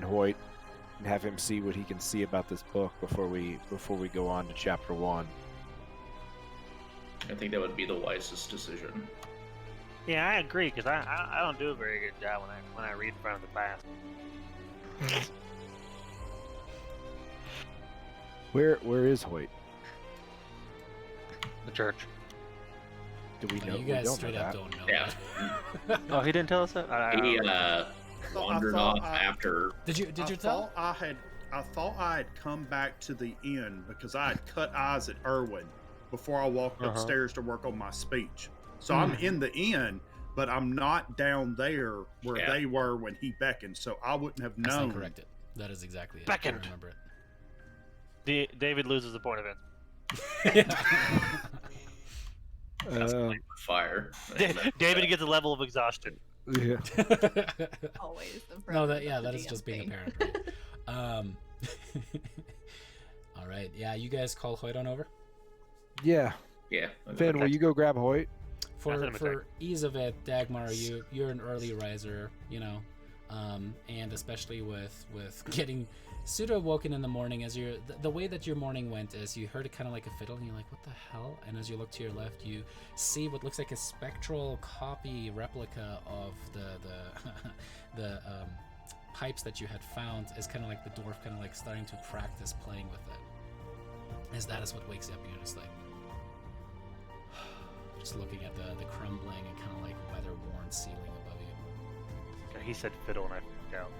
Hoyt and have him see what he can see about this book before we go on to chapter 1. I think that would be the wisest decision. Yeah, I agree, because I don't do a very good job when I read in front of the class. Where is Hoyt? The church. Do we know? You We guys don't straight know up that. don't know Yeah. that. Oh, he didn't tell us that? He I wandered thought off I- after. Did you tell? I thought I had come back to the inn because I had cut eyes at Erwin before I walked upstairs to work on my speech. So I'm in the inn, but I'm not down there where Yeah. they were when he beckoned. So I wouldn't have That's known. not corrected. That is exactly it. Beckoned. I remember it. David loses the point of it. Fire. David gets a level of exhaustion. Yeah. Always. No, that is just being a parent. Right? All right. Yeah, you guys call Hoyt on over. Yeah. Yeah. Finn, will you go grab Hoyt? for ease of it, Dagmar, you're an early riser, you know, and especially with getting pseudo woken in the morning, as the way that your morning went is you heard it kind of like a fiddle, and you're like, what the hell? And as you look to your left, you see what looks like a spectral copy replica of the pipes that you had found, is kind of like the dwarf kind of like starting to practice playing with it. As that is what wakes you up, and you're just like, just looking at the crumbling and kind of like weather-worn ceiling above you. He said fiddle and I freaked out.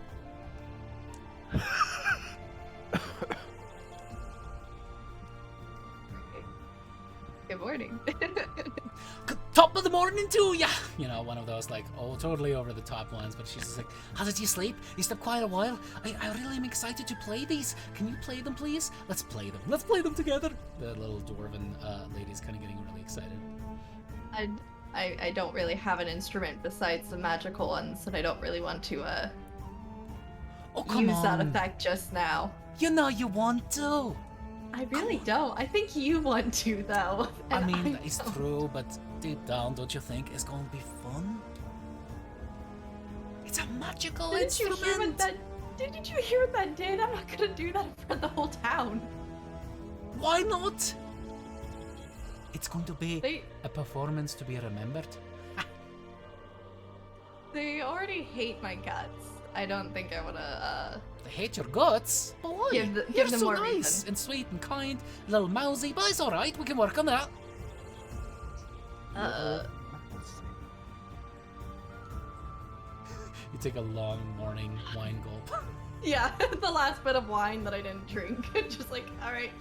Good morning. Top of the morning to ya! You know, one of those like, oh, totally over the top ones, but she's just like, how did you sleep? You slept quite a while. I really am excited to play these. Can you play them, please? Let's play them. Let's play them together. The little dwarven lady's kind of getting really excited. I don't really have an instrument besides the magical ones, and I don't really want to use that effect just now. You know you want to. I really don't. I think you want to, though. I mean, that is true, but deep down, don't you think it's going to be fun? It's a magical instrument. Didn't you hear what that did? I'm not gonna do that in front of the whole town. Why not? It's going to be a performance to be remembered. They already hate my guts. I don't think I wanna, They hate your guts? But why? Give You're them so more nice reason. and sweet and kind, a little mousy, but it's alright, we can work on that. You take a long morning wine gulp. Yeah, the last bit of wine that I didn't drink. Just like, alright.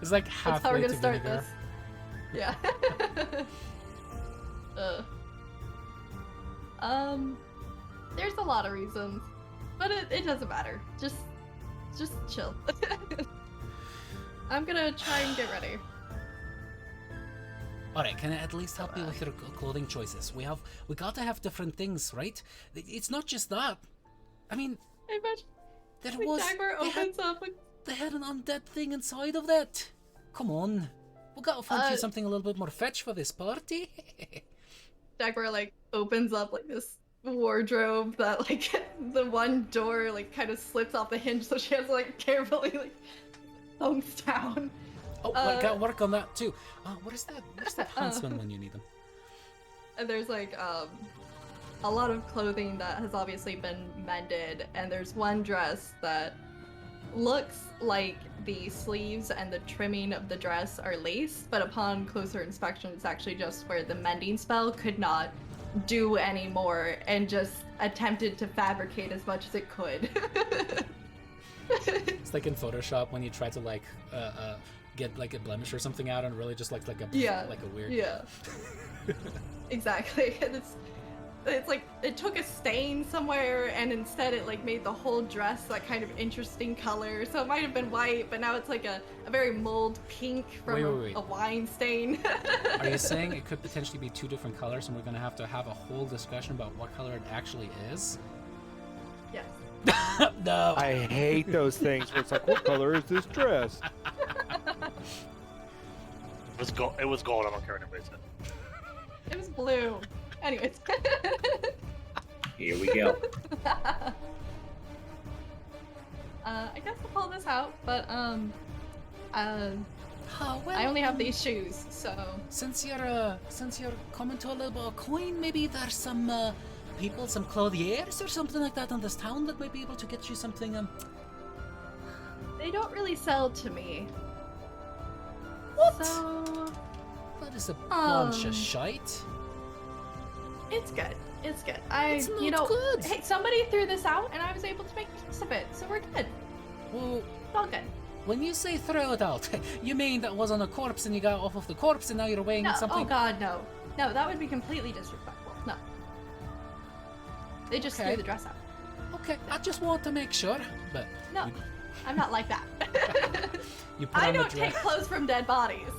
It's like That's how halfway we're to gonna start vinegar. this. Yeah. There's a lot of reasons, but it doesn't matter. Just chill. I'm gonna try and get ready. Alright, can I at least help you with your clothing choices? We got to have different things, right? It's not just that. I mean, I bet there when was Dagmar opens up with... they had an undead thing inside of that. Come on. We gotta find you something a little bit more fetch for this party. Dagmar like opens up like this wardrobe that like the one door like kind of slips off the hinge, so she has to like carefully like thumps down. Oh, I gotta work on that too. Where's that huntsman when you need them? And there's like a lot of clothing that has obviously been mended, and there's one dress that looks like the sleeves and the trimming of the dress are lace, but upon closer inspection it's actually just where the mending spell could not do any more and just attempted to fabricate as much as it could. It's like in Photoshop when you try to like get like a blemish or something out and really just like a weird. Yeah. Exactly. And it's like it took a stain somewhere and instead it like made the whole dress that kind of interesting color. So it might have been white, but now it's like a very mulled pink from Wait. a wine stain. Are you saying it could potentially be two different colors and we're gonna have to have a whole discussion about what color it actually is? Yes. No. I hate those things where it's like, what color is this dress? It was gold. I don't care what anybody said. It was blue. Anyways. Here we go. I guess I'll pull this out, but well, I only have these shoes, so Since you're coming to a little bit of coin, maybe there's some people, some clothiers or something like that in this town that might be able to get you something. they don't really sell to me. What? So That is a bunch of shite. it's good. It's good. It's not good. Hey, somebody threw this out, and I was able to make use of it, so we're good. Well, It's all good. when you say throw it out, you mean that was on a corpse and you got off of the corpse and now you're weighing No, something? oh God, no. No, that would be completely disrespectful. No. They just Okay. threw the dress out. Okay, I just want to make sure, but No, I'm not like that. you put I on the don't take dress. clothes from dead bodies.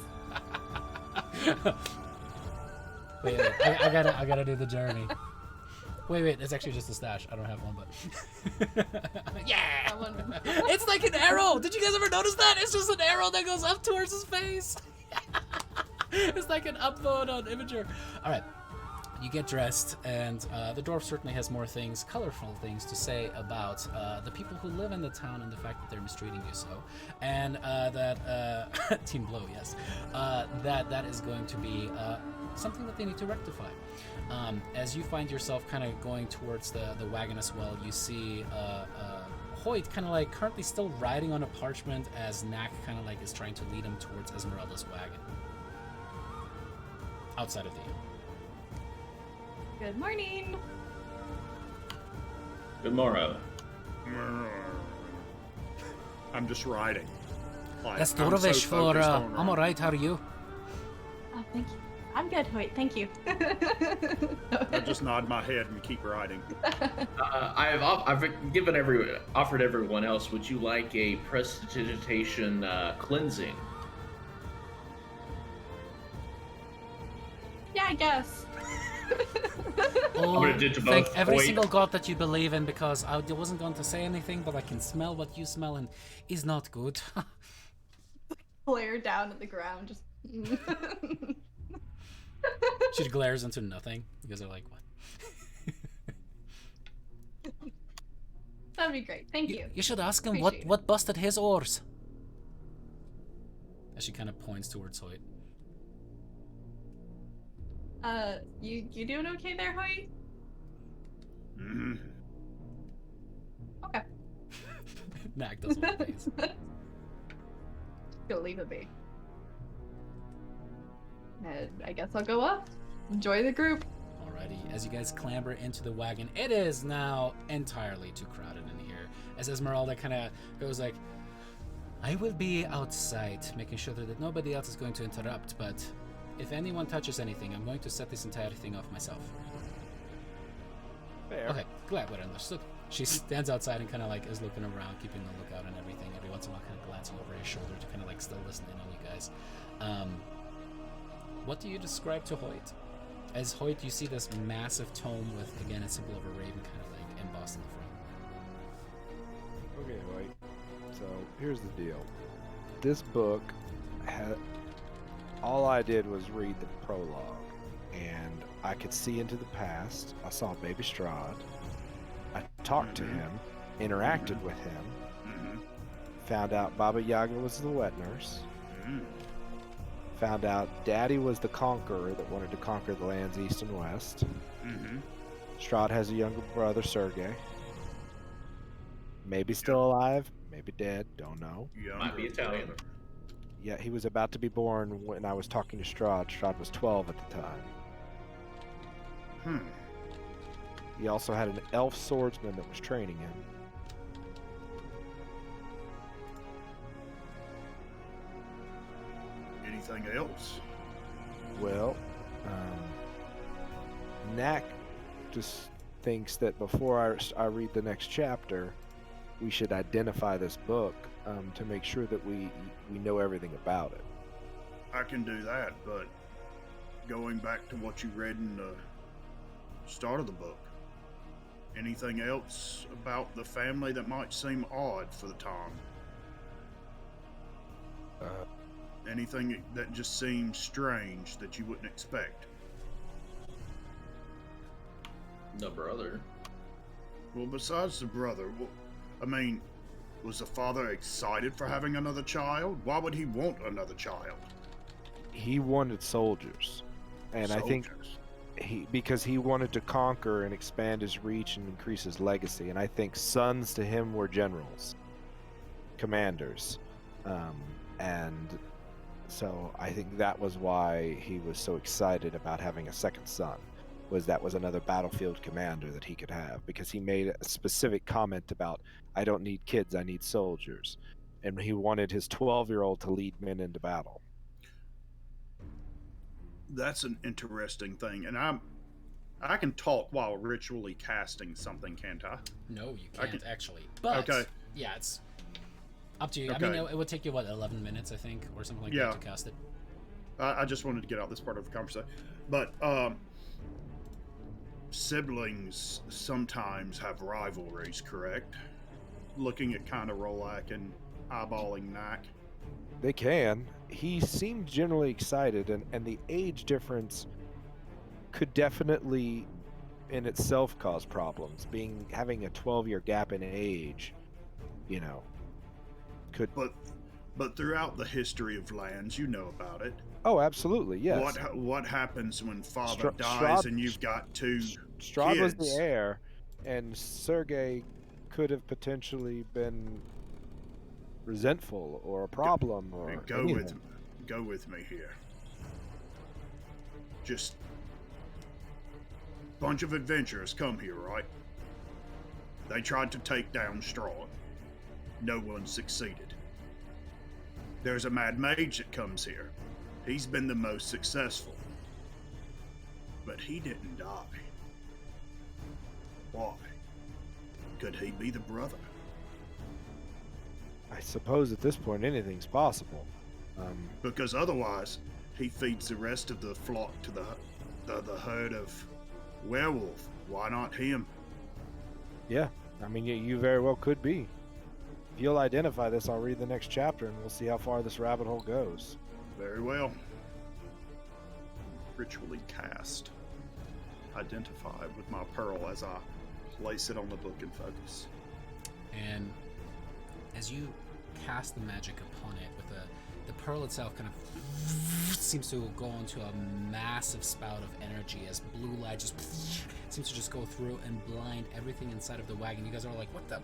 Wait, I gotta do the journey. Wait, it's actually just a stash. I don't have one, but yeah, That one- it's like an arrow. Did you guys ever notice that? It's just an arrow that goes up towards his face. It's like an upvote on Imager. All right, You get dressed, and the dwarf certainly has more things, colorful things, to say about the people who live in the town and the fact that they're mistreating you so, and that Team Blow, yes, that is going to be something that they need to rectify. As you find yourself kind of going towards the wagon as well, you see Hoyt kind of like currently still riding on a parchment as Knack kind of like is trying to lead him towards Esmeralda's wagon outside of the inn. Good morning. Good morrow. I'm just riding. Like, That's I'm so Dorvish for, focused on I'm riding. alright, how are you? Oh, thank you. I'm good, Hoyt. Thank you. I just nod my head and keep riding. I've offered everyone else. Would you like a prestidigitation cleansing? Yeah, I guess. Oh, gonna do to thank both. every Wait. single god that you believe in, because I wasn't going to say anything, but I can smell what you smell and is not good. Glare down at the ground, just. She glares into nothing. You guys are like, what? That'd be great. Thank you. You should ask him Appreciate it. what busted his oars. As she kind of points towards Hoyt. You doing okay there, Hoyt? Mm-hmm. Okay. Knack doesn't want to please. Go leave it be. And I guess I'll go up. Enjoy the group. Alrighty, as you guys clamber into the wagon, it is now entirely too crowded in here. As Esmeralda kind of goes like, I will be outside, making sure that nobody else is going to interrupt, but if anyone touches anything, I'm going to set this entire thing off myself. Fair. Okay, glad we're understood. She stands outside and kind of like is looking around, keeping the lookout and everything. Every once in a while, kind of glancing over his shoulder to kind of like still listen in on you guys. What do you describe to Hoyt? As Hoyt, you see this massive tome with, again, a symbol of a raven kind of like embossed in the front. Okay, wait. So here's the deal. This book had. All I did was read the prologue, and I could see into the past. I saw baby Strahd. I talked to him, interacted with him, found out Baba Yaga was the wet nurse, found out Daddy was the conqueror that wanted to conquer the lands east and west. Strahd has a younger brother, Sergei. Maybe still alive, maybe dead, don't know. Might be Italian. Yeah, he was about to be born when I was talking to Strahd. Strahd was 12 at the time. He also had an elf swordsman that was training him. Anything else? Well, Knack just thinks that before I read the next chapter, we should identify this book to make sure that we know everything about it. I can do that, but going back to what you read in the start of the book, anything else about the family that might seem odd for the time? Anything that just seems strange that you wouldn't expect? The brother. Well, besides the brother, I mean, was the father excited for having another child? Why would he want another child? He wanted soldiers, and I think because he wanted to conquer and expand his reach and increase his legacy, and I think sons to him were generals, commanders, and so I think that was why he was so excited about having a second son. That was another battlefield commander that he could have, because he made a specific comment about, I don't need kids, I need soldiers, and he wanted his 12-year-old to lead men into battle. That's an interesting thing, and I can talk while ritually casting something, can't I? No, you can't actually. But yeah, it's up to you. Okay. I mean, it would take you what, 11 minutes, I think, or something like that to cast it. I just wanted to get out this part of the conversation, but siblings sometimes have rivalries, correct? Looking at kind of Rolak and eyeballing Knack. They can. He seemed generally excited, and the age difference could definitely in itself cause problems. Having a 12-year gap in age, you know, could. But throughout the history of lands, you know about it. Oh, absolutely, yes. What happens when father dies Strahd, and you've got two Strahd was kids? the heir, and Sergei could have potentially been resentful or a problem or Go with me here. Just bunch of adventurers come here, right? They tried to take down Strahd. No one succeeded. There's a mad mage that comes here. He's been the most successful. But he didn't die. Why? Could he be the brother? I suppose at this point anything's possible. Because otherwise, he feeds the rest of the flock to the herd of werewolf. Why not him? Yeah, I mean, you very well could be. If you'll identify this, I'll read the next chapter and we'll see how far this rabbit hole goes. Very well. Ritually cast. Identify with my pearl as I place it on the book in focus. And as you cast the magic upon it, with the pearl itself kind of seems to go into a massive spout of energy as blue light just seems to just go through and blind everything inside of the wagon. You guys are like, what the?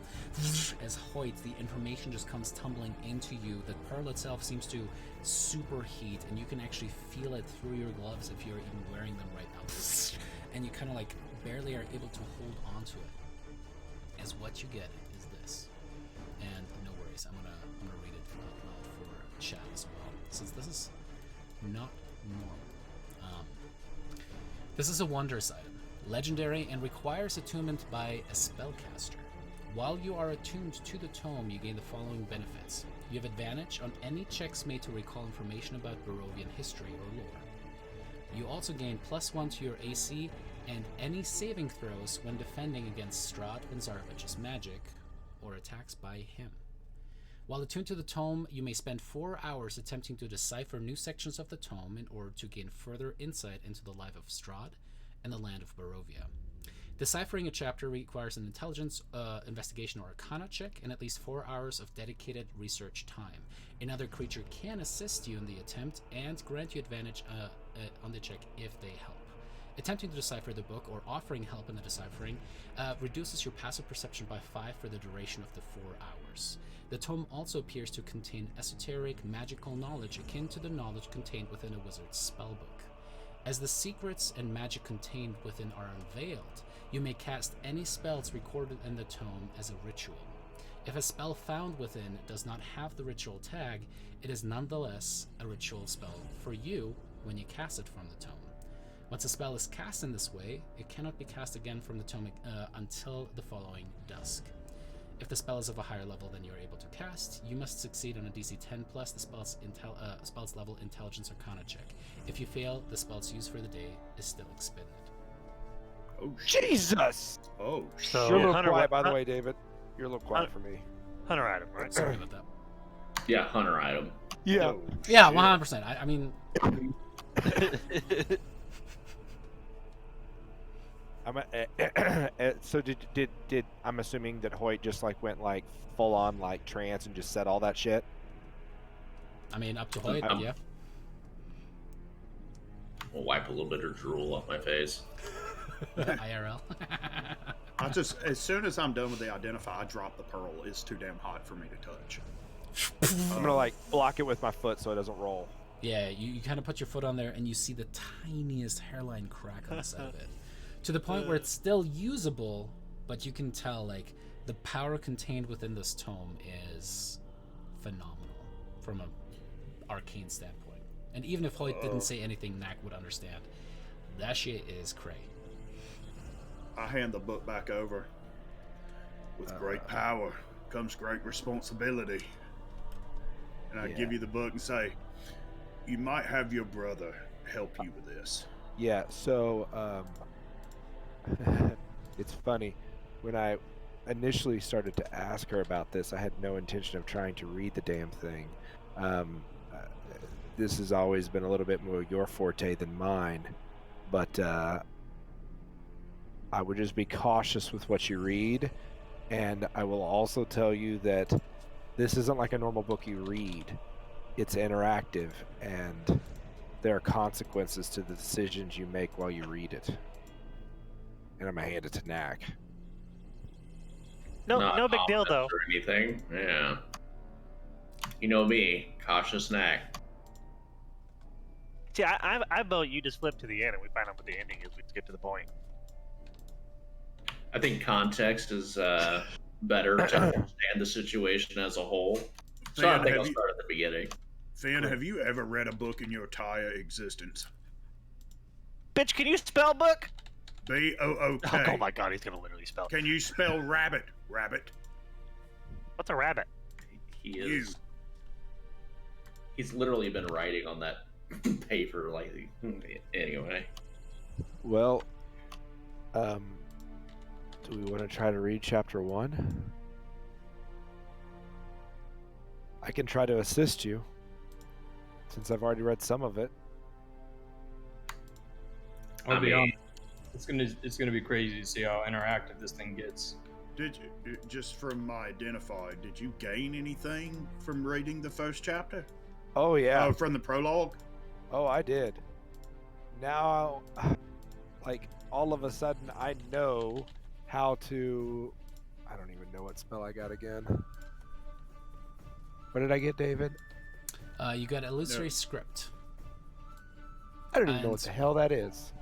As Hoyt, the information just comes tumbling into you. The pearl itself seems to superheat, and you can actually feel it through your gloves if you're even wearing them right now. And you kind of like barely are able to hold on to it. As what you get is this. And no worries, I'm gonna read it out loud for chat as well, since this is not normal. This is a wondrous item, legendary, and requires attunement by a spellcaster. While you are attuned to the tome, you gain the following benefits. You have advantage on any checks made to recall information about Barovian history or lore. You also gain +1 to your AC and any saving throws when defending against Strahd and Zarvich's magic or attacks by him. While attuned to the tome, you may spend 4 hours attempting to decipher new sections of the tome in order to gain further insight into the life of Strahd and the land of Barovia. Deciphering a chapter requires an intelligence, investigation, or arcana check and at least 4 hours of dedicated research time. Another creature can assist you in the attempt and grant you advantage on the check if they help. Attempting to decipher the book or offering help in the deciphering reduces your passive perception by 5 for the duration of the 4 hours. The tome also appears to contain esoteric, magical knowledge akin to the knowledge contained within a wizard's spellbook. As the secrets and magic contained within are unveiled, you may cast any spells recorded in the tome as a ritual. If a spell found within does not have the ritual tag, it is nonetheless a ritual spell for you when you cast it from the tome. Once a spell is cast in this way, it cannot be cast again from the tome until the following dusk. If the spell is of a higher level than you are able to cast, you must succeed on a DC 10 plus the spell's level intelligence arcana check. If you fail, the spell's use for the day is still expended. Oh, Jesus! Oh, So, You're a little Hunter, quiet, by the way, David. You're a little quiet for me. Hunter item, right? Sorry about that. Yeah, hunter item. Yeah. Oh, Yeah, shit. 100%. I mean, So did I'm assuming that Hoyt just like went like full on like trance and just said all that shit? up to Hoyt, yeah. I'll wipe a little bit of drool off my face. IRL. I just, as soon as I'm done with the identify, I drop the pearl. It's too damn hot for me to touch. I'm gonna like block it with my foot so it doesn't roll. Yeah, you kind of put your foot on there and you see the tiniest hairline crack on the side of it. To the point where it's still usable, but you can tell like the power contained within this tome is phenomenal from an arcane standpoint. And even if Hoyt didn't say anything, Knack would understand. That shit is cray. I hand the book back over. With great power comes great responsibility. And I give you the book and say, you might have your brother help you with this. Yeah, so it's funny. When I initially started to ask her about this, I had no intention of trying to read the damn thing. This has always been a little bit more your forte than mine, but I would just be cautious with what you read, and I will also tell you that this isn't like a normal book you read. It's interactive, and there are consequences to the decisions you make while you read it. And I'm gonna hand it to Knack. No big deal though. Or anything. Yeah. You know me, cautious Knack. See, I vote you just flip to the end and we find out what the ending is. We just get to the point. I think context is better to understand the situation as a whole. So I think I'll start at the beginning. Finn, have you ever read a book in your entire existence? Bitch, can you spell book? B-O-O-K. Oh my god, he's gonna literally spell. Can you spell rabbit? Rabbit. What's a rabbit? He is. He's literally been writing on that paper lately. Anyway. Well, do we want to try to read chapter 1? I can try to assist you, since I've already read some of it. I'll be honest. It's gonna be crazy to see how interactive this thing gets. Did you, just from my identified, did you gain anything from reading the first chapter? Oh, yeah. Oh, from the prologue? Oh, I did. Now, like, all of a sudden, I know how to... I don't even know what spell I got again. What did I get, David? You got illusory script. I don't even know what the hell that is.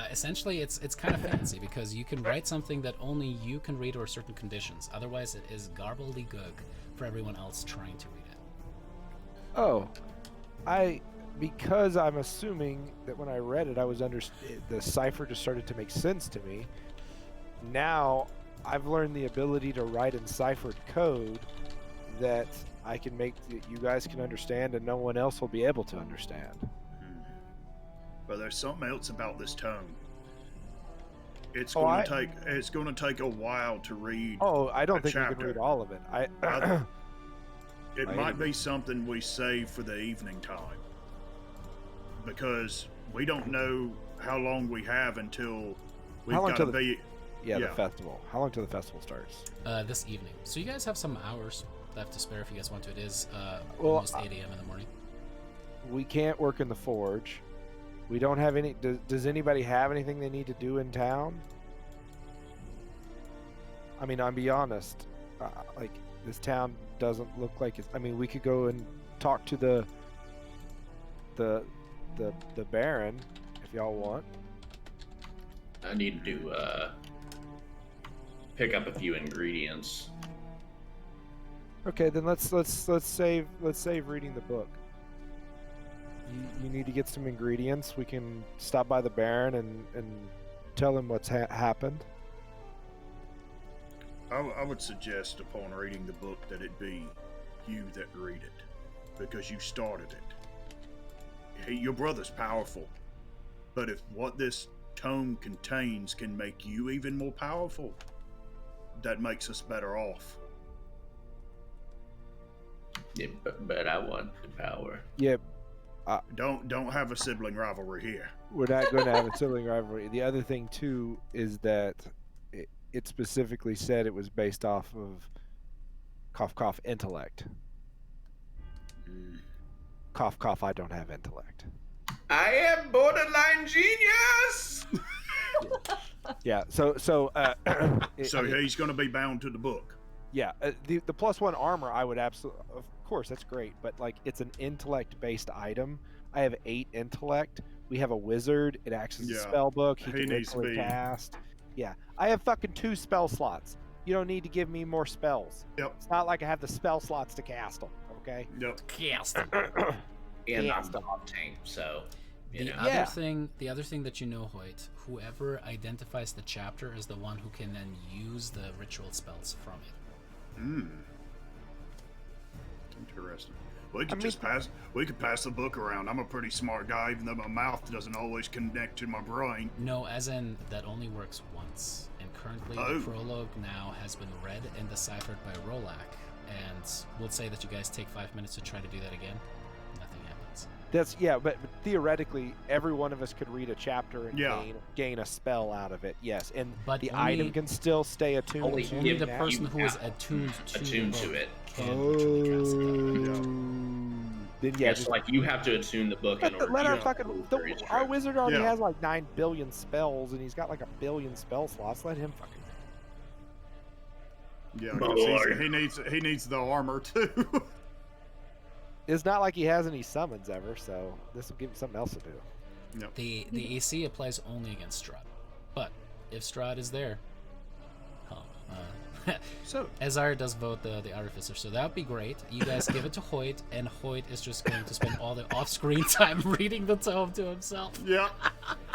Essentially, it's kind of fancy because you can write something that only you can read or certain conditions. Otherwise, it is gobbledygook for everyone else trying to read it. Oh, because I'm assuming that when I read it, the cipher just started to make sense to me. Now, I've learned the ability to write in ciphered code that I can make that you guys can understand and no one else will be able to understand. But there's something else about this tome. It's going to take a while to read. Oh, I don't think you can read all of it. It might be something we save for the evening time, because we don't know how long we have until we've got to be. Yeah, the festival. How long till the festival starts? This evening. So you guys have some hours left to spare if you guys want to. It is almost 8 a.m. in the morning. We can't work in the forge. We don't have any... Does anybody have anything they need to do in town? I mean, I'll be honest. Like, this town doesn't look like it's... I mean, we could go and talk to the Baron, if y'all want. I need to pick up a few ingredients. Okay, then let's save reading the book. You need to get some ingredients. We can stop by the Baron and tell him what's happened. I would suggest upon reading the book that it be you that read it, because you started it. Your brother's powerful, but if what this tome contains can make you even more powerful, that makes us better off. Yeah, but I want the power. Yeah. Don't have a sibling rivalry here. We're not going to have a sibling rivalry. The other thing too is that it specifically said it was based off of cough intellect. Cough, I don't have intellect. I am borderline genius. Yeah. So he's going to be bound to the book. Yeah. The +1 armor, I would absolutely. Of course, that's great, but like it's an intellect-based item. I have 8 intellect. We have a wizard. It acts as a spell book. He can mentally cast. Yeah, I have fucking 2 spell slots. You don't need to give me more spells. Yep. It's not like I have the spell slots to cast them. Okay. Yep. Cast them. And I'm the tank, so. The other thing that you know, Hoyt, whoever identifies the chapter is the one who can then use the ritual spells from it. Interesting. We could pass the book around. I'm a pretty smart guy, even though my mouth doesn't always connect to my brain. No, as in that only works once. And currently the prologue now has been read and deciphered by Rolak. And we'll say that you guys take 5 minutes to try to do that again. Nothing happens. That's but theoretically, every one of us could read a chapter and Yeah. gain a spell out of it. Yes, and But the only- item can still stay attuned. Only to Only if the that. person you who is have attuned to attuned the to book it. can literally cast it. Then Yeah, just so like you have to attune the book in order let to our use fucking it for his our trip. wizard already Yeah. has like 9 billion spells, and he's got like 1 billion spell slots. Let him fucking. Yeah, My 'cause lord. he needs the armor too. It's not like he has any summons ever, so this will give him something else to do. The AC applies only against Strahd, but if Strahd is there, So Azar does vote the Artificer, so that would be great. You guys give it to Hoyt, and Hoyt is just going to spend all the off-screen time reading the tome to himself. yeah,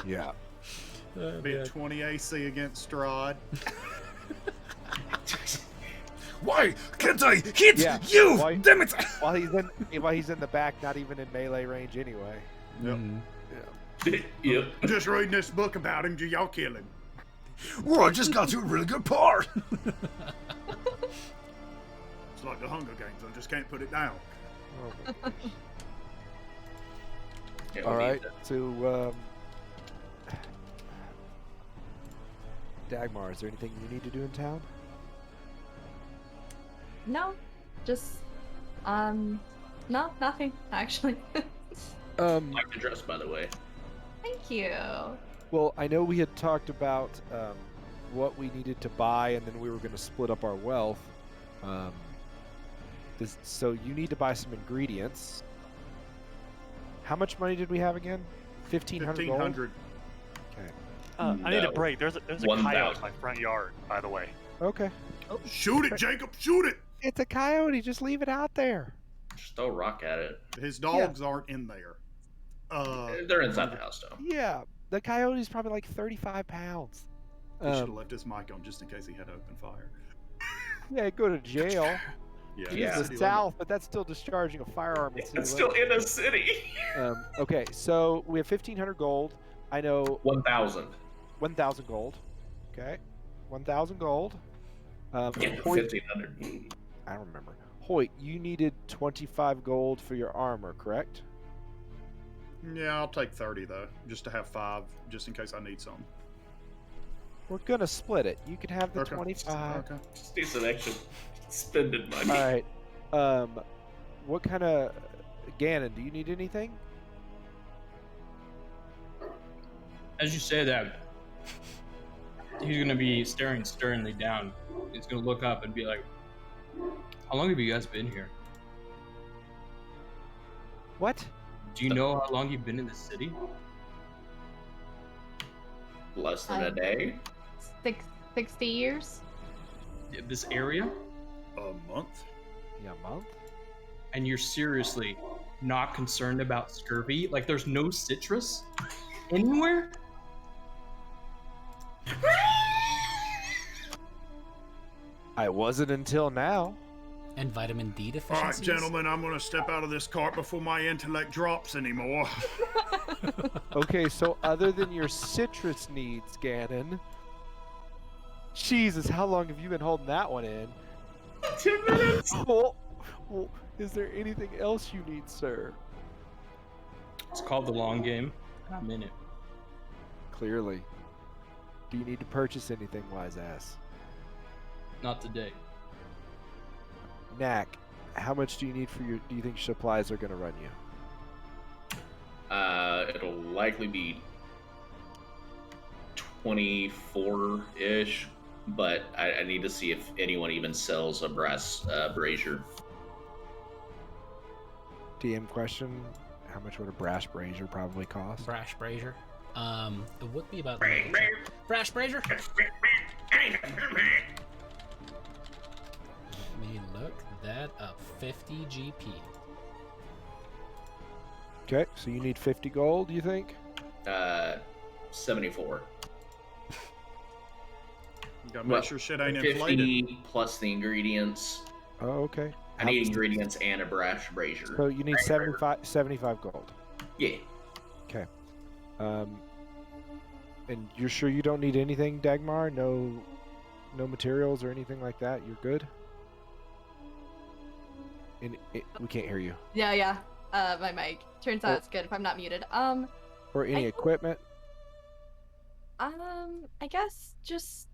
Yeah. be it 20 AC against Strahd. Why can't I hit Yeah, you? why- Damn it! While he's in the back, not even in melee range anyway. Yep. Yep. Just reading this book about him. Do y'all kill him? Oh, I just got to a really good part. It's like the Hunger Games. I just can't put it down. Oh my gosh. Yeah, All we need right, that. so Dagmar, is there anything you need to do in town? No, just no, nothing actually. Like the dress, by the way. Thank you. Well, I know we had talked about what we needed to buy, and then we were going to split up our wealth. So you need to buy some ingredients. How much money did we have again? 1,500 gold? 1,500. Okay. I need No. a break. There's a 1,000. coyote in my front yard, by the way. Okay. Shoot it, Jacob! Shoot it! It's a coyote. Just leave it out there. Just throw a rock at it. His dogs aren't in there. They're inside the house, though. Yeah. The coyote's probably like 35 pounds. He should have left his mic on just in case he had to open fire. Yeah, go to jail. Yeah, He's Yeah. the city south, but that's still discharging a firearm. in city It's still limits. in a city. Okay, so we have 1,500 gold. I know 1,000. 1,000 gold. Okay, 1,000 gold. Yeah, Hoyt, 1,500. I don't remember. Hoyt, you needed 25 gold for your armor, correct? Yeah, I'll take 30 though, just to have 5, just in case I need some. We're gonna split it. You can have the Okay. 25. Okay. Just need some extra spending money. All right. What kind of Ganon? Do you need anything? As you say that, he's gonna be staring sternly down. He's gonna look up and be like, "How long have you guys been here? What? Do you know how long you've been in the city?" Less than a day. 60 years. This area, A month? Yeah, a month. and you're seriously not concerned about scurvy? Like, there's no citrus anywhere? I wasn't until now. And vitamin D All right, deficiencies. gentlemen, I'm going to step out of this cart before my intellect drops anymore. Okay, so other than your citrus needs, Ganon. Jesus, how long have you been holding that one in? 2 minutes. Well, is there anything else you need, sir? It's called the long game, and I'm in it. Clearly. Do you need to purchase anything, wise ass? Not today. Knack, how much do you need for your? Do you think supplies are going to run you? It'll likely be 24-ish, but I need to see if anyone even sells a brass brazier. DM question: how much would a brass brazier probably cost? Brash brazier. It would be about brash brazier. Let me look that up. 50 GP. Okay, so you need 50 gold. Do you think? 74. You gotta make sure shit ain't inflated. 50 plus the ingredients. Oh, okay. I need ingredients and a brass brazier. So you need 75 gold. Yeah. Okay. And you're sure you don't need anything, Dagmar? No materials or anything like that. You're good. We can't hear you. Yeah. my mic. Turns out it's good if I'm not muted. Or any equipment? I guess just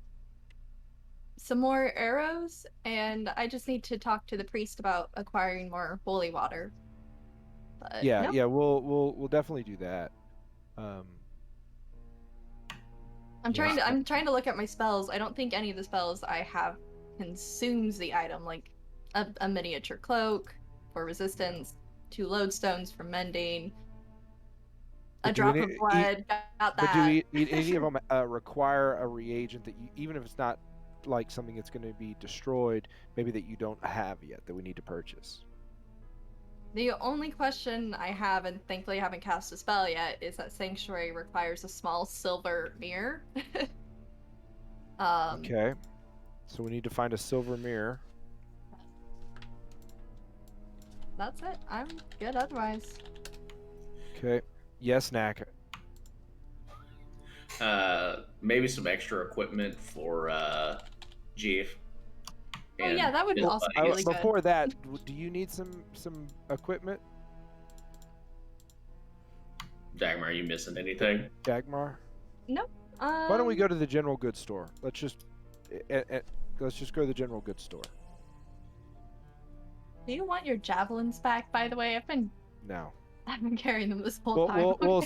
some more arrows, and I just need to talk to the priest about acquiring more holy water. But Yeah, no. yeah, we'll definitely do that. I'm trying to look at my spells. I don't think any of the spells I have consumes the item, like a miniature cloak for resistance, 2 lodestones for mending, a drop of blood. Got But do that. any of them require a reagent that you, even if it's not like something that's going to be destroyed, maybe that you don't have yet that we need to purchase? The only question I have, and thankfully I haven't cast a spell yet, is that Sanctuary requires a small silver mirror. Okay. So we need to find a silver mirror. That's it. I'm good otherwise. Okay. Yes, Knack. Maybe some extra equipment for Jeff. Oh yeah, that would also be really good. Before that, do you need some equipment? Dagmar, are you missing anything? Dagmar? Nope. Why don't we go to the general goods store? Let's just go to the general goods store. Do you want your javelins back, by the way? I've been carrying them this whole time. We'll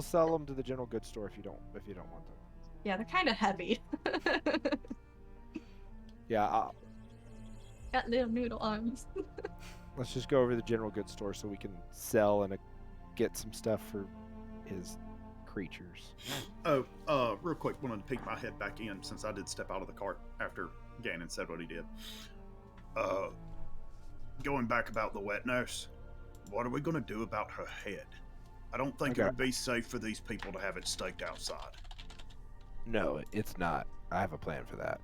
sell them to the general goods store if you don't want them. Yeah, they're kind of heavy. Yeah. Got little noodle arms. Let's just go over to the general goods store so we can sell and get some stuff for his creatures. Oh, real quick, wanted to peek my head back in since I did step out of the cart after Ganon said what he did. Going back about the wet nurse, what are we going to do about her head? I don't think it would be safe for these people to have it staked outside. No, it's not. I have a plan for that.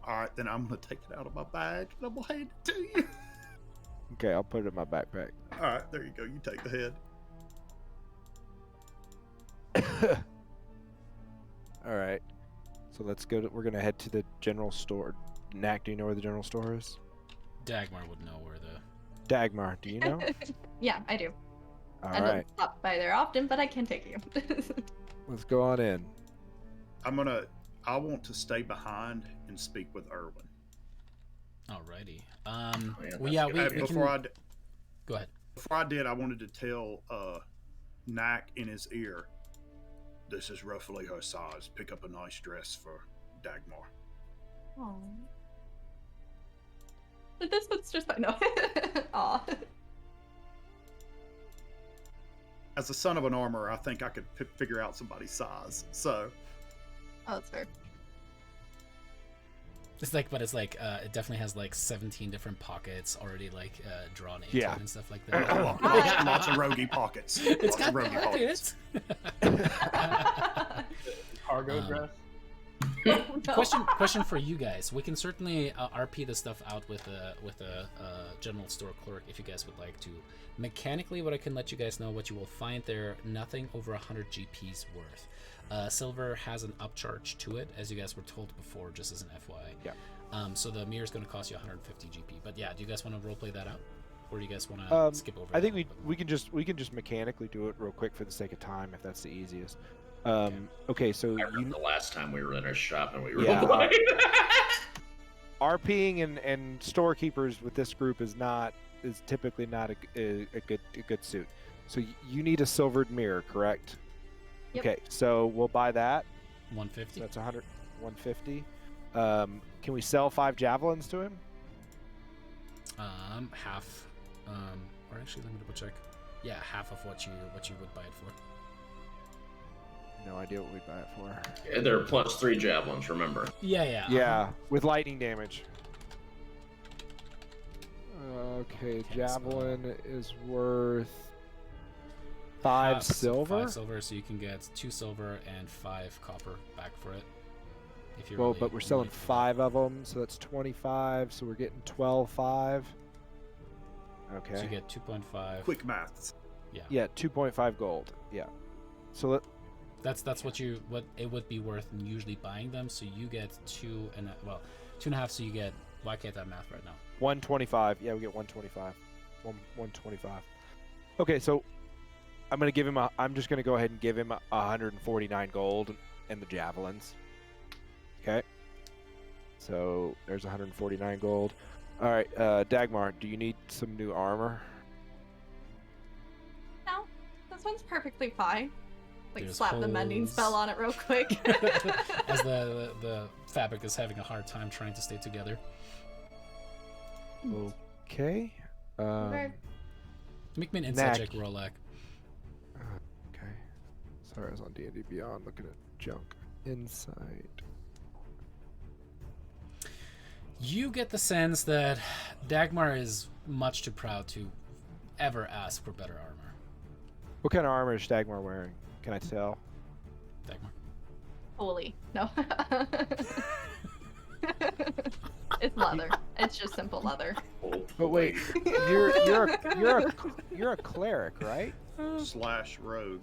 All right, then I'm going to take it out of my bag and I'm going to hand it to you. Okay, I'll put it in my backpack. All right, there you go. You take the head. All right. So let's go. We're going to head to the general store. Knack, do you know where the general store is? Dagmar would know where the... Dagmar, do you know? Yeah, I do. All I right. don't stop by there often, but I can take you. Let's go on in. I want to stay behind and speak with Erwin. Alrighty. Go ahead. Before I did, I wanted to tell Knack in his ear, this is roughly her size. Pick up a nice dress for Dagmar. Aww. This one's just fine. No. Aw. As a son of an armorer, I think I could figure out somebody's size. So. Oh, that's fair. It definitely has like 17 different pockets already drawn into it and stuff like that. Lots of roguey pockets. It's lots of roguey pockets. Cargo dress. Question for you guys. We can certainly RP the stuff out with a general store clerk if you guys would like to. Mechanically, what I can let you guys know, what you will find there, nothing over 100 GP's worth. Silver has an upcharge to it, as you guys were told before, just as an FYI. Yeah. So the mirror is going to cost you 150 GP. But yeah, do you guys want to roleplay that out, or do you guys want to skip over? I think we can just mechanically do it real quick for the sake of time, if that's the easiest. Okay, so I remember the last time we were in a shop and we were RPing and storekeepers with this group is typically not a good suit. So you need a silvered mirror, correct? Yep. Okay, so we'll buy that. 150. So that's 150. Can we sell 5 javelins to him? Half. Or actually, let me double check. Yeah, half of what you would buy it for. No idea what we'd buy it for. Yeah, they're +3 javelins, remember? Yeah. With lightning damage. Okay, javelin is worth 5 silver. 5 silver, so you can get 2 silver and 5 copper back for it. If you're but we're selling 5 of them, so that's 25. So we're getting 12.5. Okay. So you get 2.5. Quick maths. Yeah, 2.5 gold. Yeah. So that's what it would be worth in usually buying them. So you get 2.5. So you get. Why can't that math right now? 125. Yeah, we get 125. 125. Okay, so I'm gonna give him a. I'm just gonna go ahead and give him 149 gold and the javelins. Okay. So there's 149 gold. All right, Dagmar, do you need some new armor? No, this one's perfectly fine. Like There's slap the mending holes. spell on it real quick. As the fabric is having a hard time trying to stay together. Okay. Okay. Make me an insight Knack. check, Rolak. Okay. Sorry, I was on D&D Beyond looking at junk. Insight. You get the sense that Dagmar is much too proud to ever ask for better armor. What kind of armor is Dagmar wearing? Can I tell? Dagmar. Holy. No. It's leather. It's just simple leather. But wait, you're a cleric, right? / rogue.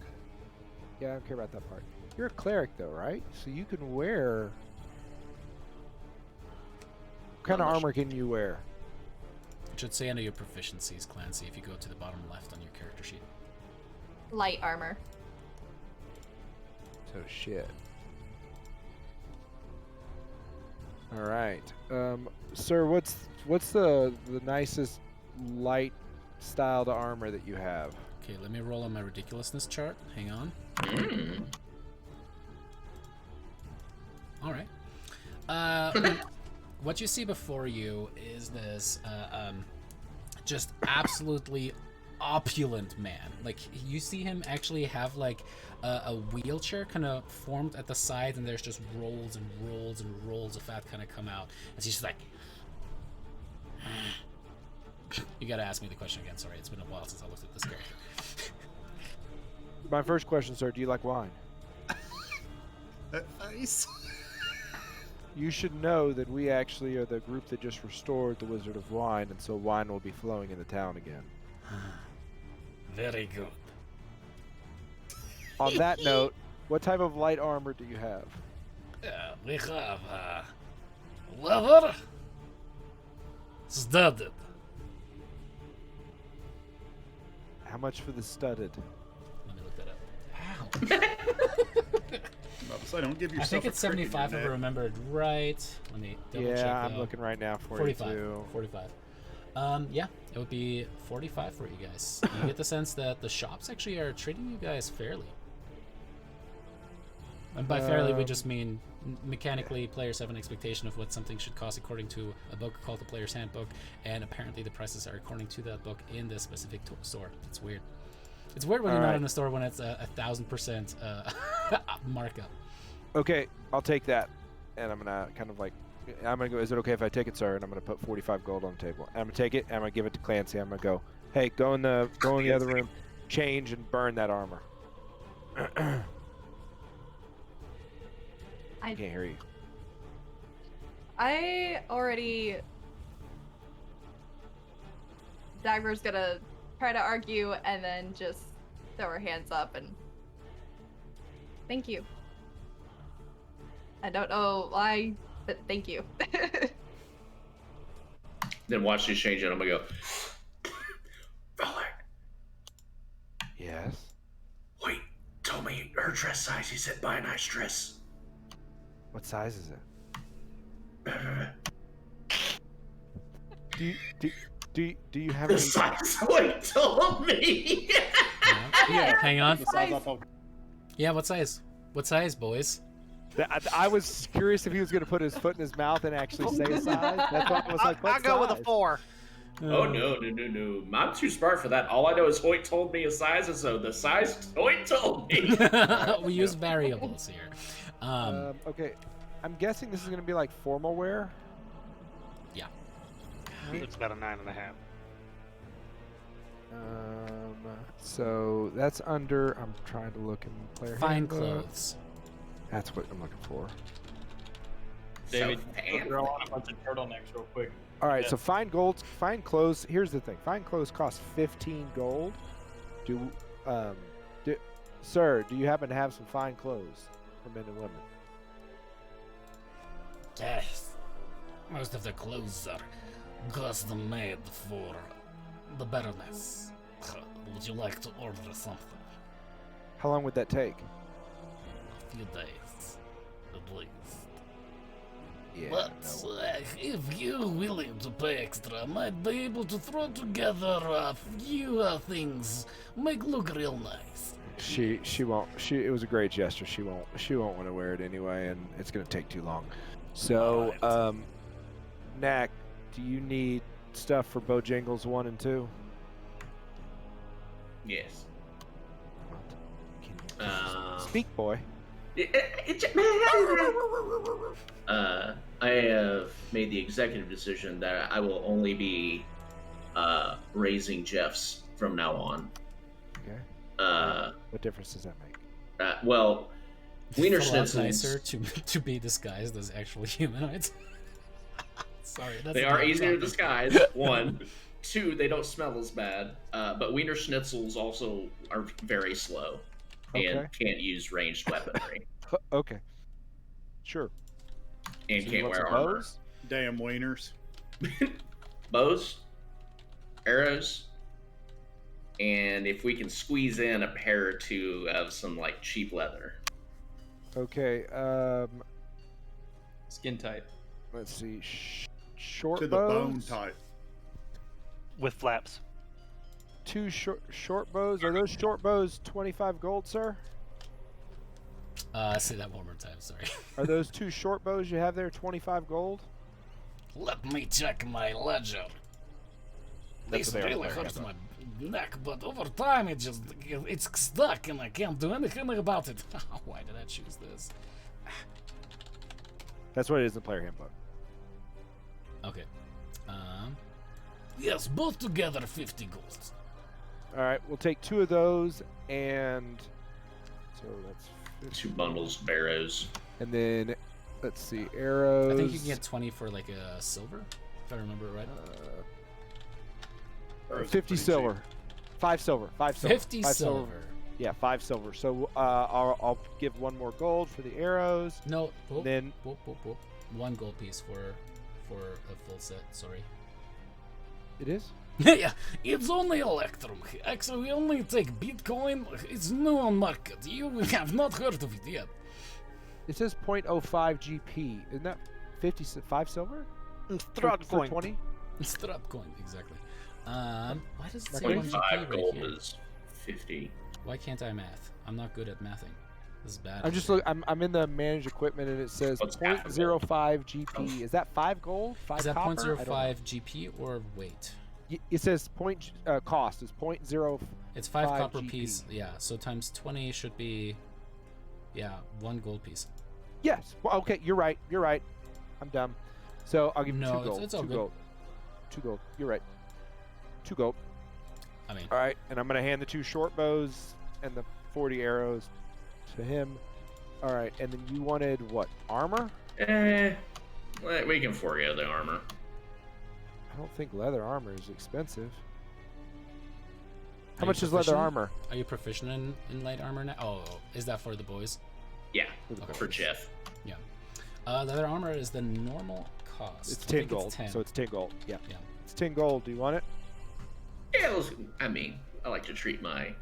Yeah, I don't care about that part. You're a cleric though, right? So you can wear. What kind of armor can you wear? It should say under your proficiencies, Clancy, if you go to the bottom left on your character sheet. Light armor. So shit. All right, sir. What's the nicest light styled armor that you have? Okay, let me roll on my ridiculousness chart. Hang on. All right. What you see before you is this just absolutely opulent man. Like, you see him actually have like a wheelchair kind of formed at the side, and there's just rolls and rolls and rolls of fat kind of come out, and he's just like you gotta ask me the question again. Sorry, it's been a while since I looked at this character. My first question, sir, do you like wine? That face. You should know that we actually are the group that just restored the Wizard of Wine, and so wine will be flowing in the town again. Very good. On that note, what type of light armor do you have? We have leather studded. How much for the studded? Let me look that up. I'm about to say, don't give I yourself think it's a crick in your 75 if I neck. remembered right. Let me double check. Yeah, I'm though. looking right now for 45. you too. 45. Yeah, it would be 45 for you guys. You get the sense that the shops actually are treating you guys fairly. And by fairly, we just mean mechanically players have an expectation of what something should cost according to a book called the Player's Handbook, and apparently the prices are according to that book in this specific store. It's weird. It's weird when you're not in a store when it's 1,000% markup. Okay, I'll take that, and I'm gonna kind of like, I'm gonna go. Is it okay if I take it, sir? And I'm gonna put 45 gold on the table. And I'm gonna take it, and I'm gonna give it to Clancy. I'm gonna go, hey, go in the other room, change and burn that armor. I can't hear you. I already. Dagmar's gonna try to argue and then just throw her hands up and. Thank you. I don't know why, but thank you. Then watch this change it. I'm gonna go. Fella, Yes. wait. Told me her dress size. He said buy a nice dress. What size is it? Do you have The any? size Wait told me. Yeah, hang on. The size off of Yeah, what size? What size, boys? I was curious if he was gonna put his foot in his mouth and actually say a size. That's why I was like, what I go with a size? 4. Oh no. I'm too smart for that. All I know is Hoyt told me a size, and so the size Hoyt told me. We use variables here. Okay, I'm guessing this is gonna be like formal wear. Yeah. It's about a 9.5. So that's under. I'm trying to look in player. Fine handbook. clothes. That's what I'm looking for. David, So throw on a bunch of turtlenecks real quick. All right, Yeah. so fine clothes. Here's the thing: fine clothes cost 15 gold. Sir, do you happen to have some fine clothes for men and women? Yes. Most of the clothes are custom made for the Baroness. Would you like to order something? How long would that take? A few days, at least. Yeah. But no. if you're willing to pay extra, I might be able to throw together a few things, make look real nice. She won't. It was a great gesture. She won't want to wear it anyway, and it's gonna take too long. So, Alright. Knack, do you need stuff for Bojangles 1 and 2? Yes. Can you speak, boy? I have made the executive decision that I will only be raising Jeffs from now on. Okay. What difference does that make? Well, Wiener It's a lot Schnitzels. nicer to be disguised as actual humanoids. Sorry, that's They a are bad easier to topic. disguise. 1, 2, they don't smell as bad. But Wiener Schnitzels also are very slow and Okay. can't use ranged weaponry Okay. Sure. and So you can't want wear some armor. bows? Damn wieners. Bows, arrows, and if we can squeeze in a pair or two of some like cheap leather. Okay. Skin tight. Let's see. Short To the bows. bone type. With flaps. 2 short bows. Are those short bows 25 gold, sir? Say that one more time, sorry. Are those 2 short bows you have there 25 gold? Let me check my ledger. That's This what they are really there, hurts yeah, my neck, but over time it's stuck and I can't do anything about it. Why did I choose this? That's what it is in the player handbook. Okay. Yes, both together 50 gold. All right, we'll take 2 of those, and so that's 2 bundles of arrows. and then let's see, arrows. I think you can get 20 for like a silver, if I remember it right. 50 silver, 5 silver, 5 silver, 50 5 silver. Yeah, 5 silver. So I'll give 1 more gold for the arrows. No, whoop, Then whoop, whoop, whoop. 1 gold piece for a full set. Sorry. it is. Yeah, it's only Electrum. Actually, we only take Bitcoin. It's new on market. You have not heard of it yet. It says 0.05 GP. Isn't that 5 silver? Strahd For coin. 20? It's Strahd coin, exactly. Why does it say 1 GP 25 right gold here? is 50. Why can't I math? I'm not good at mathing. This is bad. I'm just look. I'm in the managed equipment, and it says What's half a 0.05 GP. Is that 5 gold? 5 Is that copper? I don't know. 0.05 GP or weight? It says cost is 0.0. It's 5 5 copper GP. piece. Yeah, so times 20 should be, 1 gold piece. Yes. Well, okay, you're right. You're right. I'm dumb. So I'll give you No, 2 it's- gold. it's all 2 good. gold. 2 gold. You're right. 2 gold. I mean, All right, and I'm gonna hand the 2 short bows and the 40 arrows to him. All right, and then you wanted what? Armor? We can forego the armor. I don't think leather armor is expensive. Are How you much is leather proficient? armor? Are you proficient in light armor now? Oh, is that for the boys? Yeah, Okay. for Jeff. Yeah. Leather armor is the normal cost. It's I 10 think gold. 10. So it's 10 gold. Yeah. Yeah. It's 10 gold. Do you want it? Yeah, I mean, I like to treat my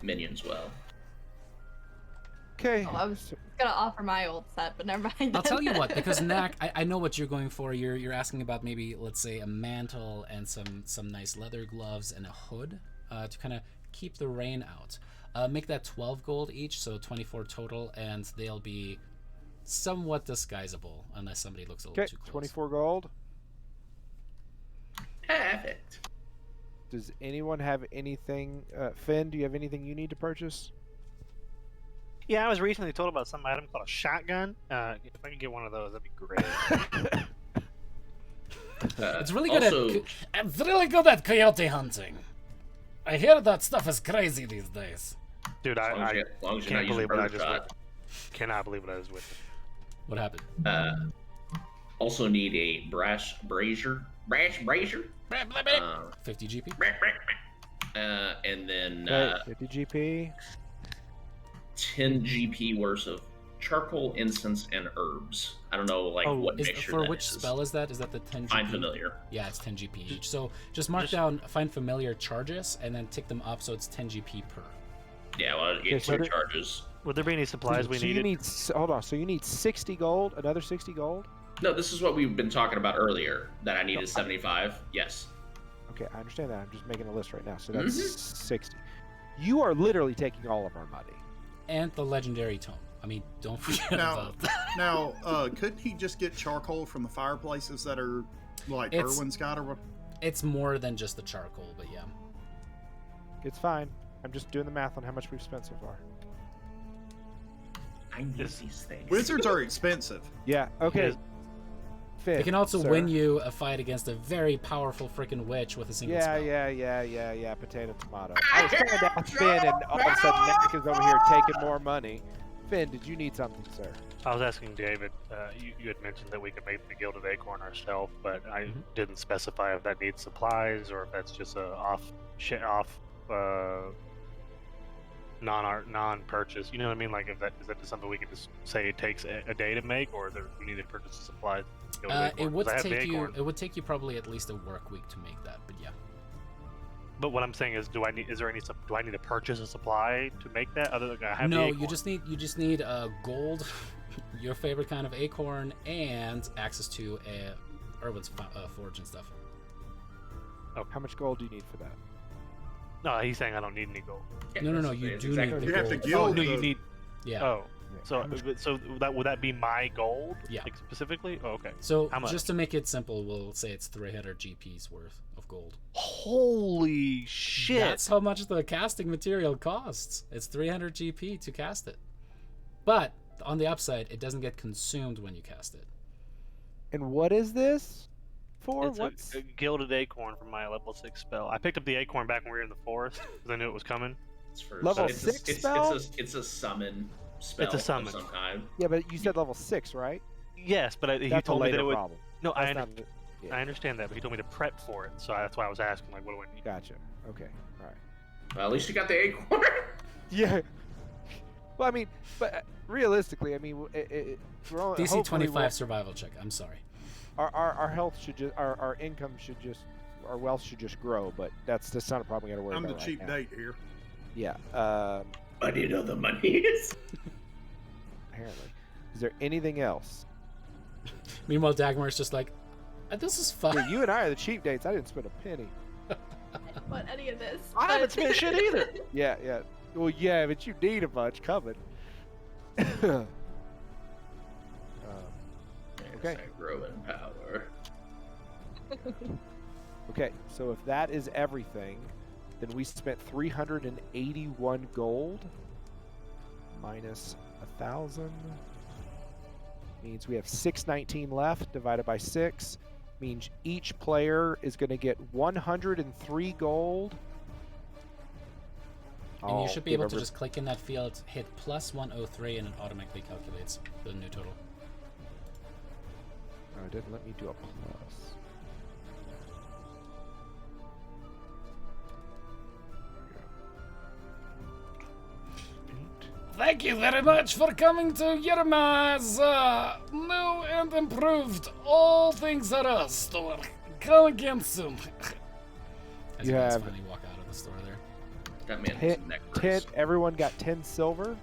minions well. Okay. Oh, I was gonna offer my old set, but never mind. I'll tell you what, because Knack, I know what you're going for. You're asking about maybe, let's say, a mantle and some nice leather gloves and a hood to kind of keep the rain out. Make that 12 gold each, so 24 total, and they'll be somewhat disguisable unless somebody looks a little Okay. too close. 24 gold. Perfect. Does anyone have anything? Finn, do you have anything you need to purchase? Yeah, I was recently told about some item called a shotgun. If I could get one of those, that'd be great. It's really good also, it's really good at coyote hunting. I hear that stuff is crazy these days. Dude, as I long as you're can't not using believe what I just birdshot. cannot believe what I just witnessed. What happened? Also need a brass brazier. 50 GP. And then Okay. 50 GP. 10 GP worth of charcoal, incense, and herbs. I don't know what mixture for that which is. spell is that? Is that the 10 GP? Find familiar. Yeah, it's 10 GP each. So just mark down find familiar charges and then tick them up so it's 10 GP per. Yeah, well, you get 2 charges. Would there be any supplies we needed? Hold on. So you need 60 gold, another 60 gold? No, this is what we've been talking about earlier. That I needed 75. Yes. Okay, I understand that. I'm just making a list right now. So that's 60. You are literally taking all of our money. And the legendary tome. I mean, don't forget about that. Now, couldn't he just get charcoal from the fireplaces that are like Erwin's got or what? It's more than just the charcoal, but yeah. It's fine. I'm just doing the math on how much we've spent so far. I need these things. Wizards are expensive. Yeah, okay. Finn, It can also sir. win you a fight against a very powerful freaking witch with a single spell. Yeah. Potato, tomato. I was trying to ask Finn, and all of a sudden Nick is over here taking more money. Finn, did you need something, sir? I was asking David. You had mentioned that we could make the Gilded Acorn ourselves, but I didn't specify if that needs supplies or if that's just a non-purchase. You know what I mean? Like, is that just something we can just say it takes a day to make, or we need to purchase the supplies? It would take you probably at least a work week to make that, but yeah. But what I'm saying is, do I need to purchase a supply to make that? Other than I have No, the you just need gold, your favorite kind of acorn, and access to Erwin's forge and stuff. Oh, how much gold do you need for that? No, he's saying I don't need any gold. No, you do need the You have to gold. gild. No, you need. Yeah. Oh, so would that be my gold? Yeah. Like, specifically. Oh, okay. So How much? just to make it simple, we'll say it's 300 GP's worth of gold. Holy shit! That's how much the casting material costs. It's 300 GP to cast it. But on the upside, it doesn't get consumed when you cast it. And what is this for? It's What's a Gilded Acorn from my level 6 spell. I picked up the acorn back when we were in the forest because I knew it was coming. It's for Level it's 6 spell? It's a summon spell. It's a summon. Of some kind. Yeah, but you said level 6, right? Yes, but he That's told a me that later it would. problem. No, That's not the- I understand that, but he told me to prep for it, so that's why I was asking, like, what do I need? Gotcha. Okay. All right. Well, at least you got the acorn. Yeah. Well, I mean, but realistically, I mean, we're only, DC hopefully 25 survival check. I'm sorry. our health should just, our income should just, our wealth should just grow. But that's not a problem we got to worry I'm about the cheap right now. date here. Yeah. I need know the money is. Apparently. Is there anything else? Meanwhile, Dagmar is just like, this is fun. Yeah, you and I are the cheap dates. I didn't spend a penny. Want any of this? I haven't but- spent shit either. Yeah. Well, yeah, but you need a bunch coming. Okay. I grow in power. Okay, so if that is everything, then we spent 381 gold minus 1,000 means we have 619 left. Divided by 6 means each player is going to get 103 gold. And you should be able to give just click in that field, hit plus 103, and it automatically calculates the new total. Oh, it didn't let me do a plus. Thank you very much for coming to Yerma's new and improved All Things Are Us store. Come again soon. As You you guys have- finally walk out of the store there. That man has 10, a neck 10, brace. everyone got 10 silver.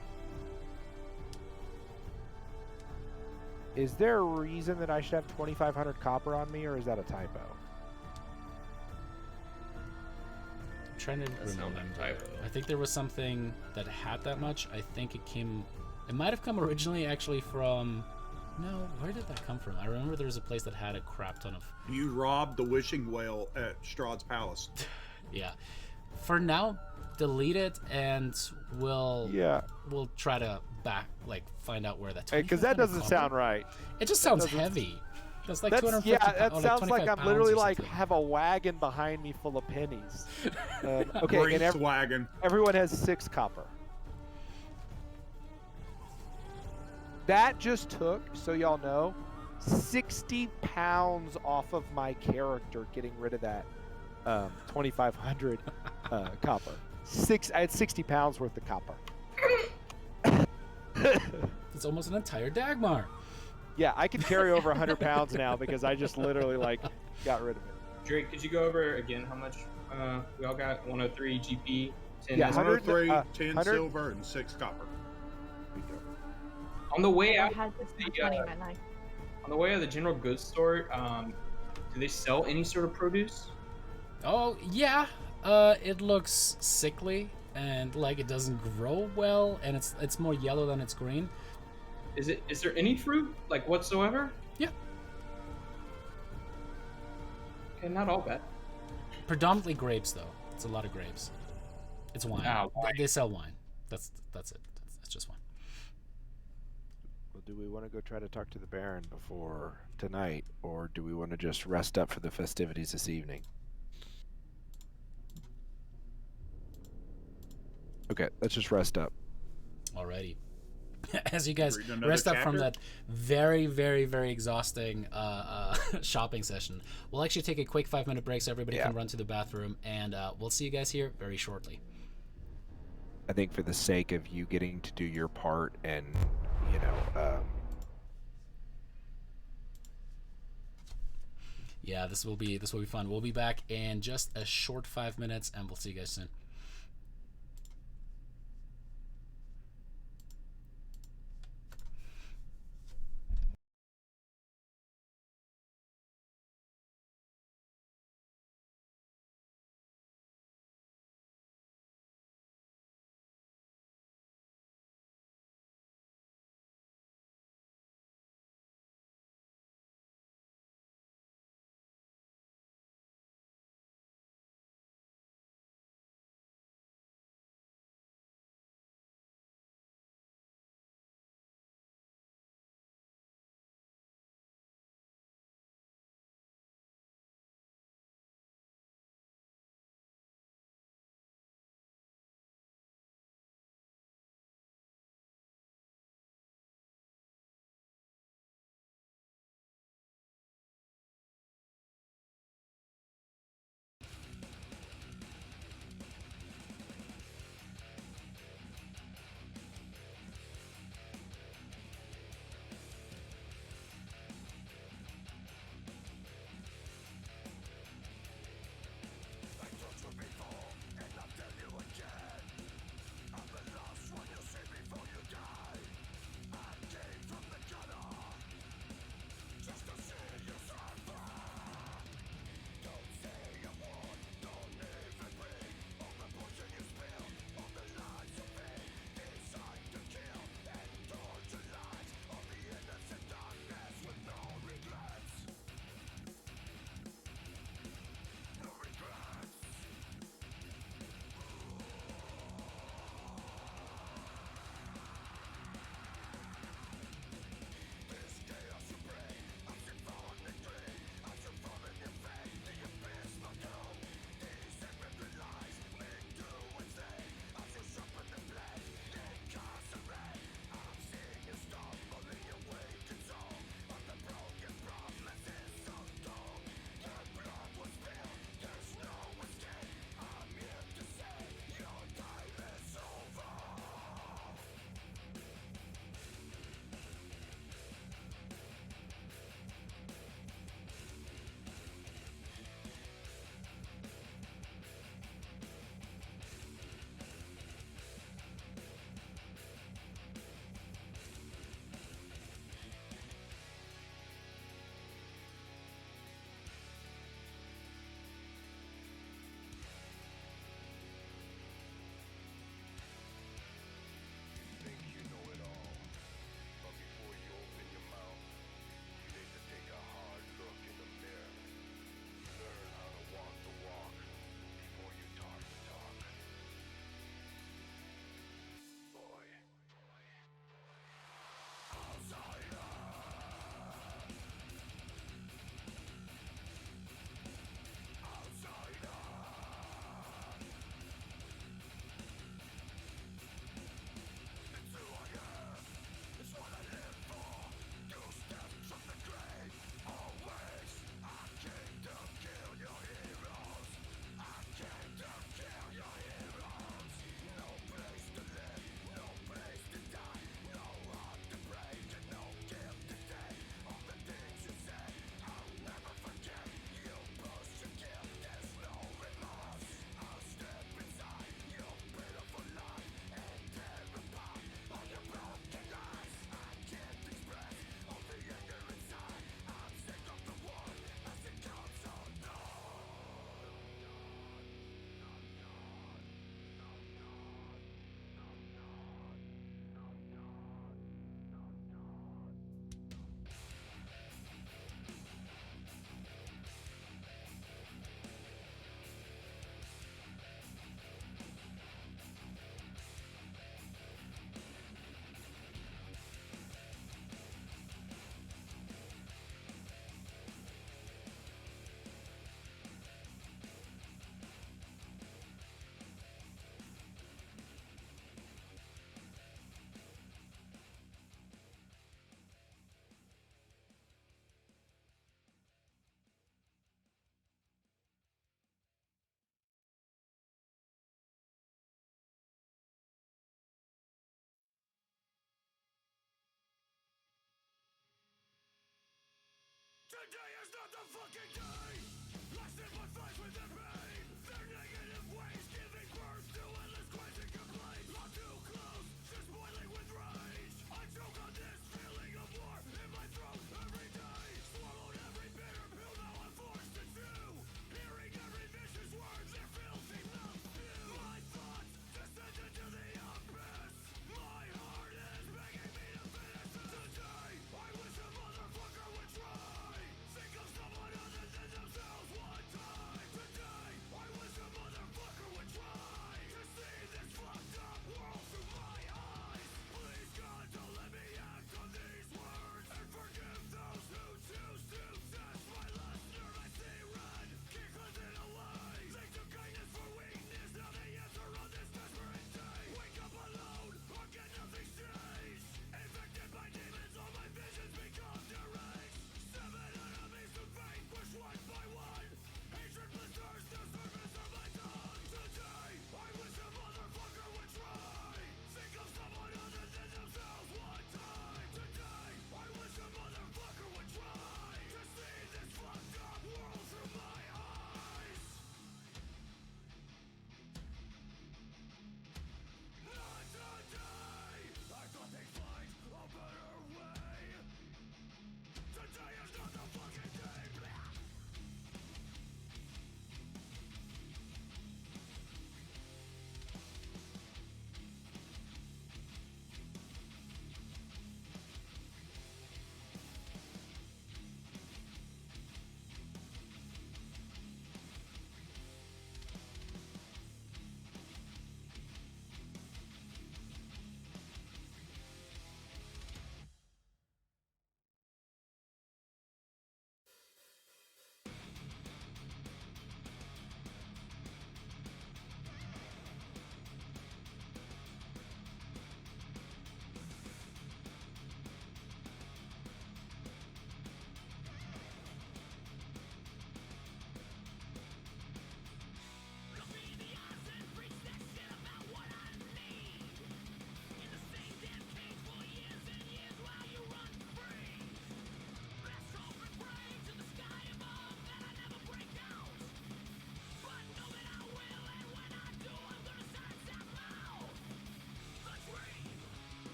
Is there a reason that I should have 2,500 copper on me, or is that a typo? I'm trying to That sounds remember. like a typo. I think there was something that had that much. I think it might have come originally actually from, no, where did that come from? I remember there was a place that had a crap ton of, You robbed the wishing well at Strahd's palace. yeah. For now, delete it and we'll try to find out where that. Because that doesn't sound right. It just sounds doesn't- heavy. That's like That's, 250 yeah, that like sounds like 25 I'm literally pounds or like something. have a wagon behind me full of pennies. Okay, Grease and wagon. everyone has 6 copper. That just took, so y'all know, 60 pounds off of my character getting rid of that 2,500 copper. I had 60 pounds worth of copper. It's almost an entire Dagmar. Yeah, I can carry over 100 pounds now because I just literally like got rid of it. Drake, could you go over again how much we all got? 103 GP, 10 Yeah, S- 103, 10 100 silver, and 6 copper. On the way I out, had this the, money in my life. on the way out of the general goods store, do they sell any sort of produce? Oh yeah, it looks sickly and like it doesn't grow well, and it's more yellow than it's green. Is there any fruit like whatsoever? Yeah, Okay, not all bad. predominantly grapes though. It's a lot of grapes. It's wine. Wine. They sell wine. That's it. That's just wine. Well, do we want to go try to talk to the Baron before tonight, or do we want to just rest up for the festivities this evening? Okay, let's just rest up. Alrighty. As you guys Reading another rest up from chapter? that very, very, very exhausting shopping session, we'll actually take a quick 5-minute break so everybody can run to the bathroom, and we'll see you guys here very shortly. I think for the sake of you getting to do your part and, Yeah, this will be fun. We'll be back in just a short 5 minutes, and we'll see you guys soon.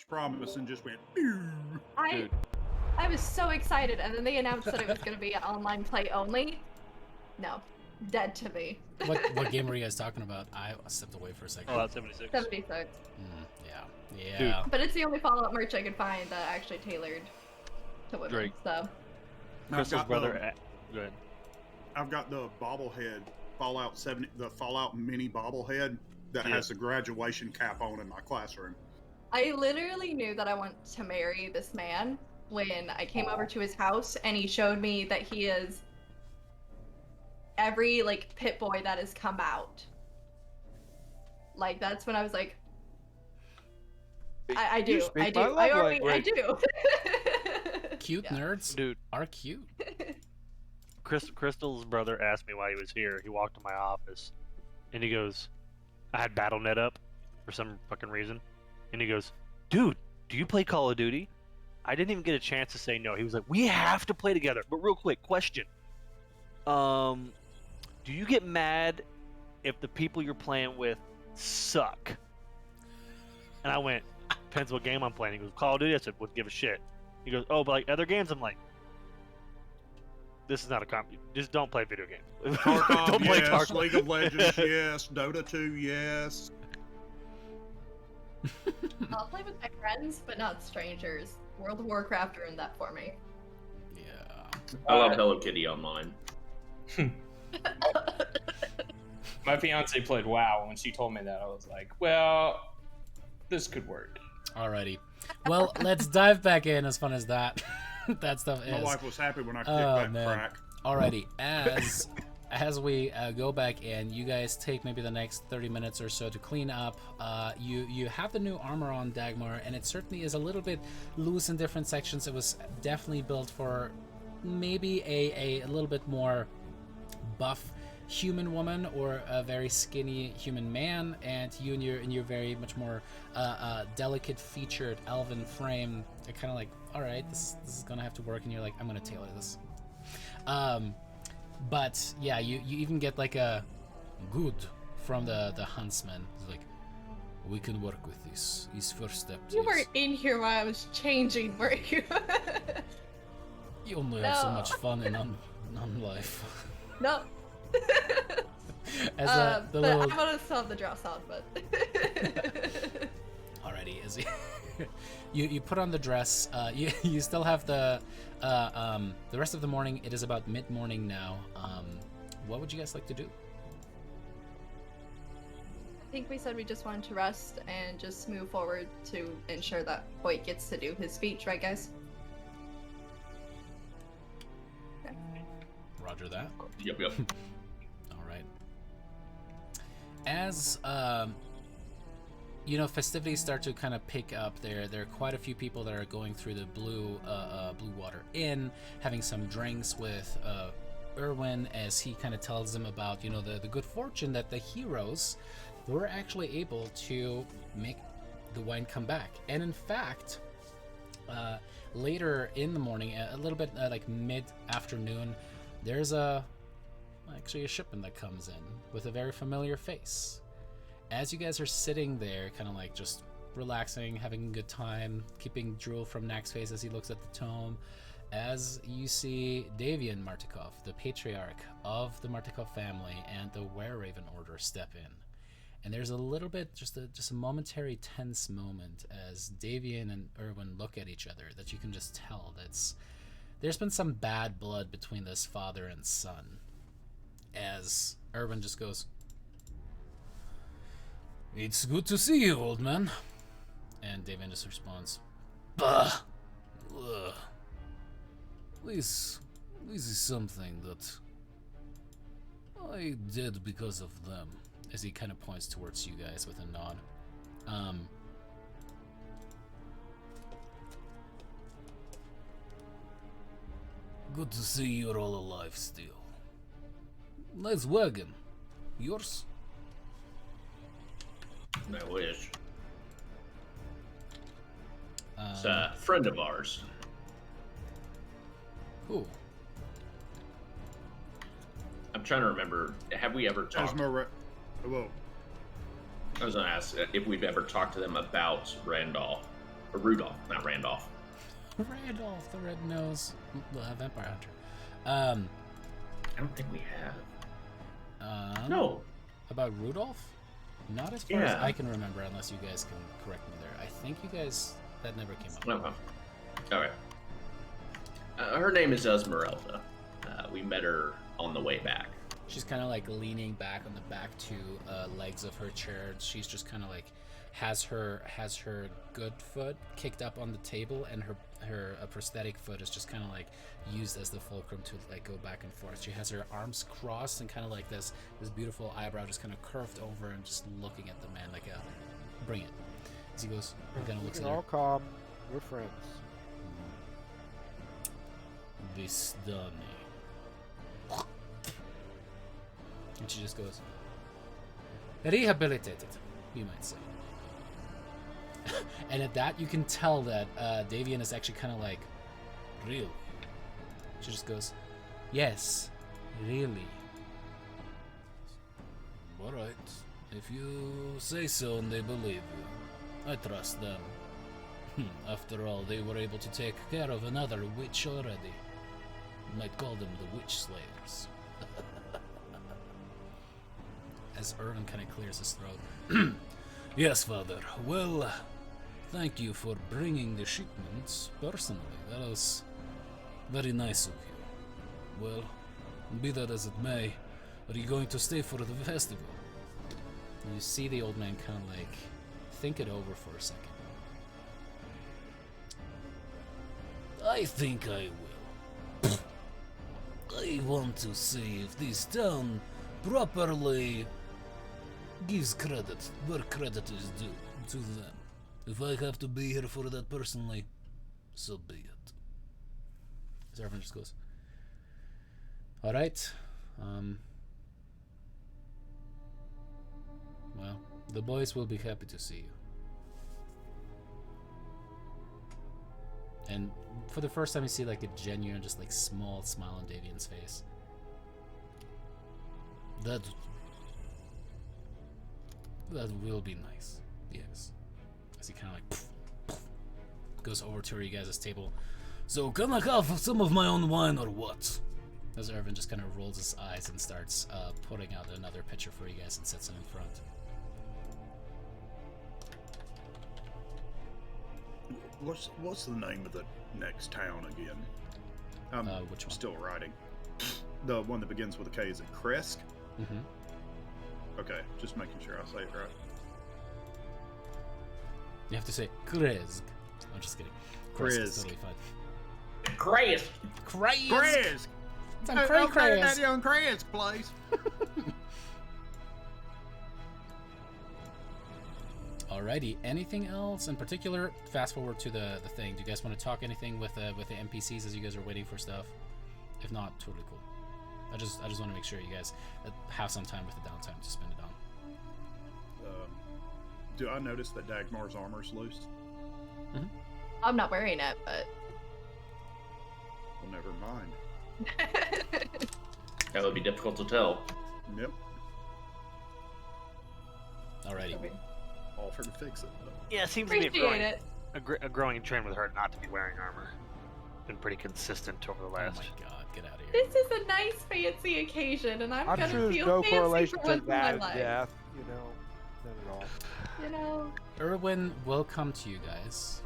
Promise and just went. Pew. I was so excited, and then they announced that it was going to be online play only. No, dead to me. What game were you guys talking about? I stepped away for a second. Oh, that's 76. 76. Yeah. Dude. But it's the only Fallout merch I could find that actually tailored to women. Drake. So. Crystal's brother. Go ahead. I've got the bobblehead Fallout 70, the Fallout mini bobblehead that has the graduation cap on in my classroom. I literally knew that I want to marry this man when I came over to his house and he showed me that he is every like pit boy that has come out. Like that's when I was like, I do. Cute nerds, dude, are cute. Crystal's brother asked me why he was here. He walked to my office, and he goes, "I had BattleNet up for some fucking reason," and he goes, "Dude, do you play Call of Duty?" I didn't even get a chance to say no. He was like, "We have to play together." But real quick, question: do you get mad if the people you're playing with suck? And I went, "Depends what game I'm playing." He goes, "Call of Duty." I said, "Wouldn't give a shit." He goes, "Oh, but like other games?" I'm like, "This is not a comp. Just don't play video games." Tarkov, Don't play yes. Tarkov. League of Legends, yes. Dota 2, yes. I'll play with my friends, but not strangers. World of Warcraft ruined that for me. Yeah. I love Hello Kitty online. My fiance played WoW. When she told me that, I was like, well, this could work. Alrighty. Well, let's dive back in, as fun as that that stuff is. My wife was happy when I kicked that man. crack. Alrighty. As as we go back and you guys take maybe the next 30 minutes or so to clean up, you have the new armor on Dagmar, and it certainly is a little bit loose in different sections. It was definitely built for maybe a little bit more buff human woman or a very skinny human man, and you in your very much more delicate featured elven frame are kind of like, all right, this is gonna have to work, and you're like, I'm gonna tailor this. But yeah, you even get like a good from the huntsman. It's like, we can work with this. His first step. You weren't in here while I was changing, were you? You only have so much fun in on life. No. As the but little... I'm gonna still have the dress on, but. Alrighty, as you put on the dress, you still have the rest of the morning. It is about mid-morning now. What would you guys like to do? I think we said we just wanted to rest and just move forward to ensure that Hoyt gets to do his speech, right, guys? Okay. Roger that. Yep. All right. As festivities start to kind of pick up. There are quite a few people that are going through the Blue Water Inn, having some drinks with Erwin, as he kind of tells them about the good fortune that the heroes were actually able to make the wine come back. And in fact, later in the morning, a little bit like mid-afternoon, there's actually a shipment that comes in with a very familiar face. As you guys are sitting there, kind of like just relaxing, having a good time, keeping drool from Nack's face as he looks at the tome, as you see Davian Martikov, the patriarch of the Martikov family and the Were-Raven Order, step in. And there's a little bit, just a momentary tense moment as Davian and Erwin look at each other, that you can just tell there's been some bad blood between this father and son. As Erwin just goes, "It's good to see you, old man." And Davian just responds, "Bah! Ugh. This is something that I did because of them." As he kind of points towards you guys with a nod. Good to see you're all alive still. Nice wagon. Yours? I wish. It's a friend of ours. Who? I'm trying to remember. Have we ever talked? Whoa. I was gonna ask if we've ever talked to them about Rudolph, not Randolph. Randolph, the red-nosed vampire hunter. I don't think we have. No. About Rudolph? Not as far as I can remember, unless you guys can correct me there. I think you guys, that never came up. All right. Her name is Esmeralda. We met her on the way back. She's kind of like leaning back on the back two legs of her chair. She's just kind of like has her good foot kicked up on the table, and her prosthetic foot is just kind of like used as the fulcrum to like go back and forth. She has her arms crossed and kind of like this beautiful eyebrow just kind of curved over and just looking at the man like bring it. As he goes, he kind of looks at her. All calm. We're friends. Visdani. And she just goes, rehabilitated, you might say. And at that, you can tell that Davian is actually kind of like, really? She just goes, yes, really. All right, if you say so and they believe you, I trust them. After all, they were able to take care of another witch already. You might call them the witch slayers. As Erwin kind of clears his throat. Yes, Father. Well, thank you for bringing the shipments personally. That was very nice of you. Well, be that as it may, are you going to stay for the festival? And you see the old man kind of like think it over for a second. I think I will. I want to see if this town properly gives credit where credit is due to them. If I have to be here for that personally, so be it. So everyone just goes, all right. Well, the boys will be happy to see you. And for the first time, you see like a genuine, just like small smile on Davian's face. That will be nice. Yes. As he kind of like goes over to you guys' table. So can I have some of my own wine or what? As Irvin just kind of rolls his eyes and starts putting out another pitcher for you guys and sets it in front. What's the name of the next town again? Which one? Still writing. The one that begins with a K. Is it Kresk? Mm-hmm. Okay, just making sure I say it right. You have to say Kresk. I'm just kidding. Kresk is totally fine. Kresk. Kresk. Kresk. It's on Kresk. Daddy on Kresk, please. Alrighty. Anything else in particular? Fast forward to the thing. Do you guys want to talk anything with the NPCs as you guys are waiting for stuff? If not, totally cool. I just want to make sure you guys have some time with the downtime to spend it on. Do I notice that Dagmar's armor's loose? Mm-hmm. I'm not wearing it, but. Well, never mind. That would be difficult to tell. Yep. Alrighty. Offer to fix it. Though. Yeah, it seems to be Appreciate it. a growing trend with her not to be wearing armor. Been pretty consistent over the last. Oh my god, get out of here. This is a nice, fancy occasion, and I'm gonna sure there's feel no fancy correlation for to once in my that life. death, you know, none at all. You know. Irwin will come to you guys,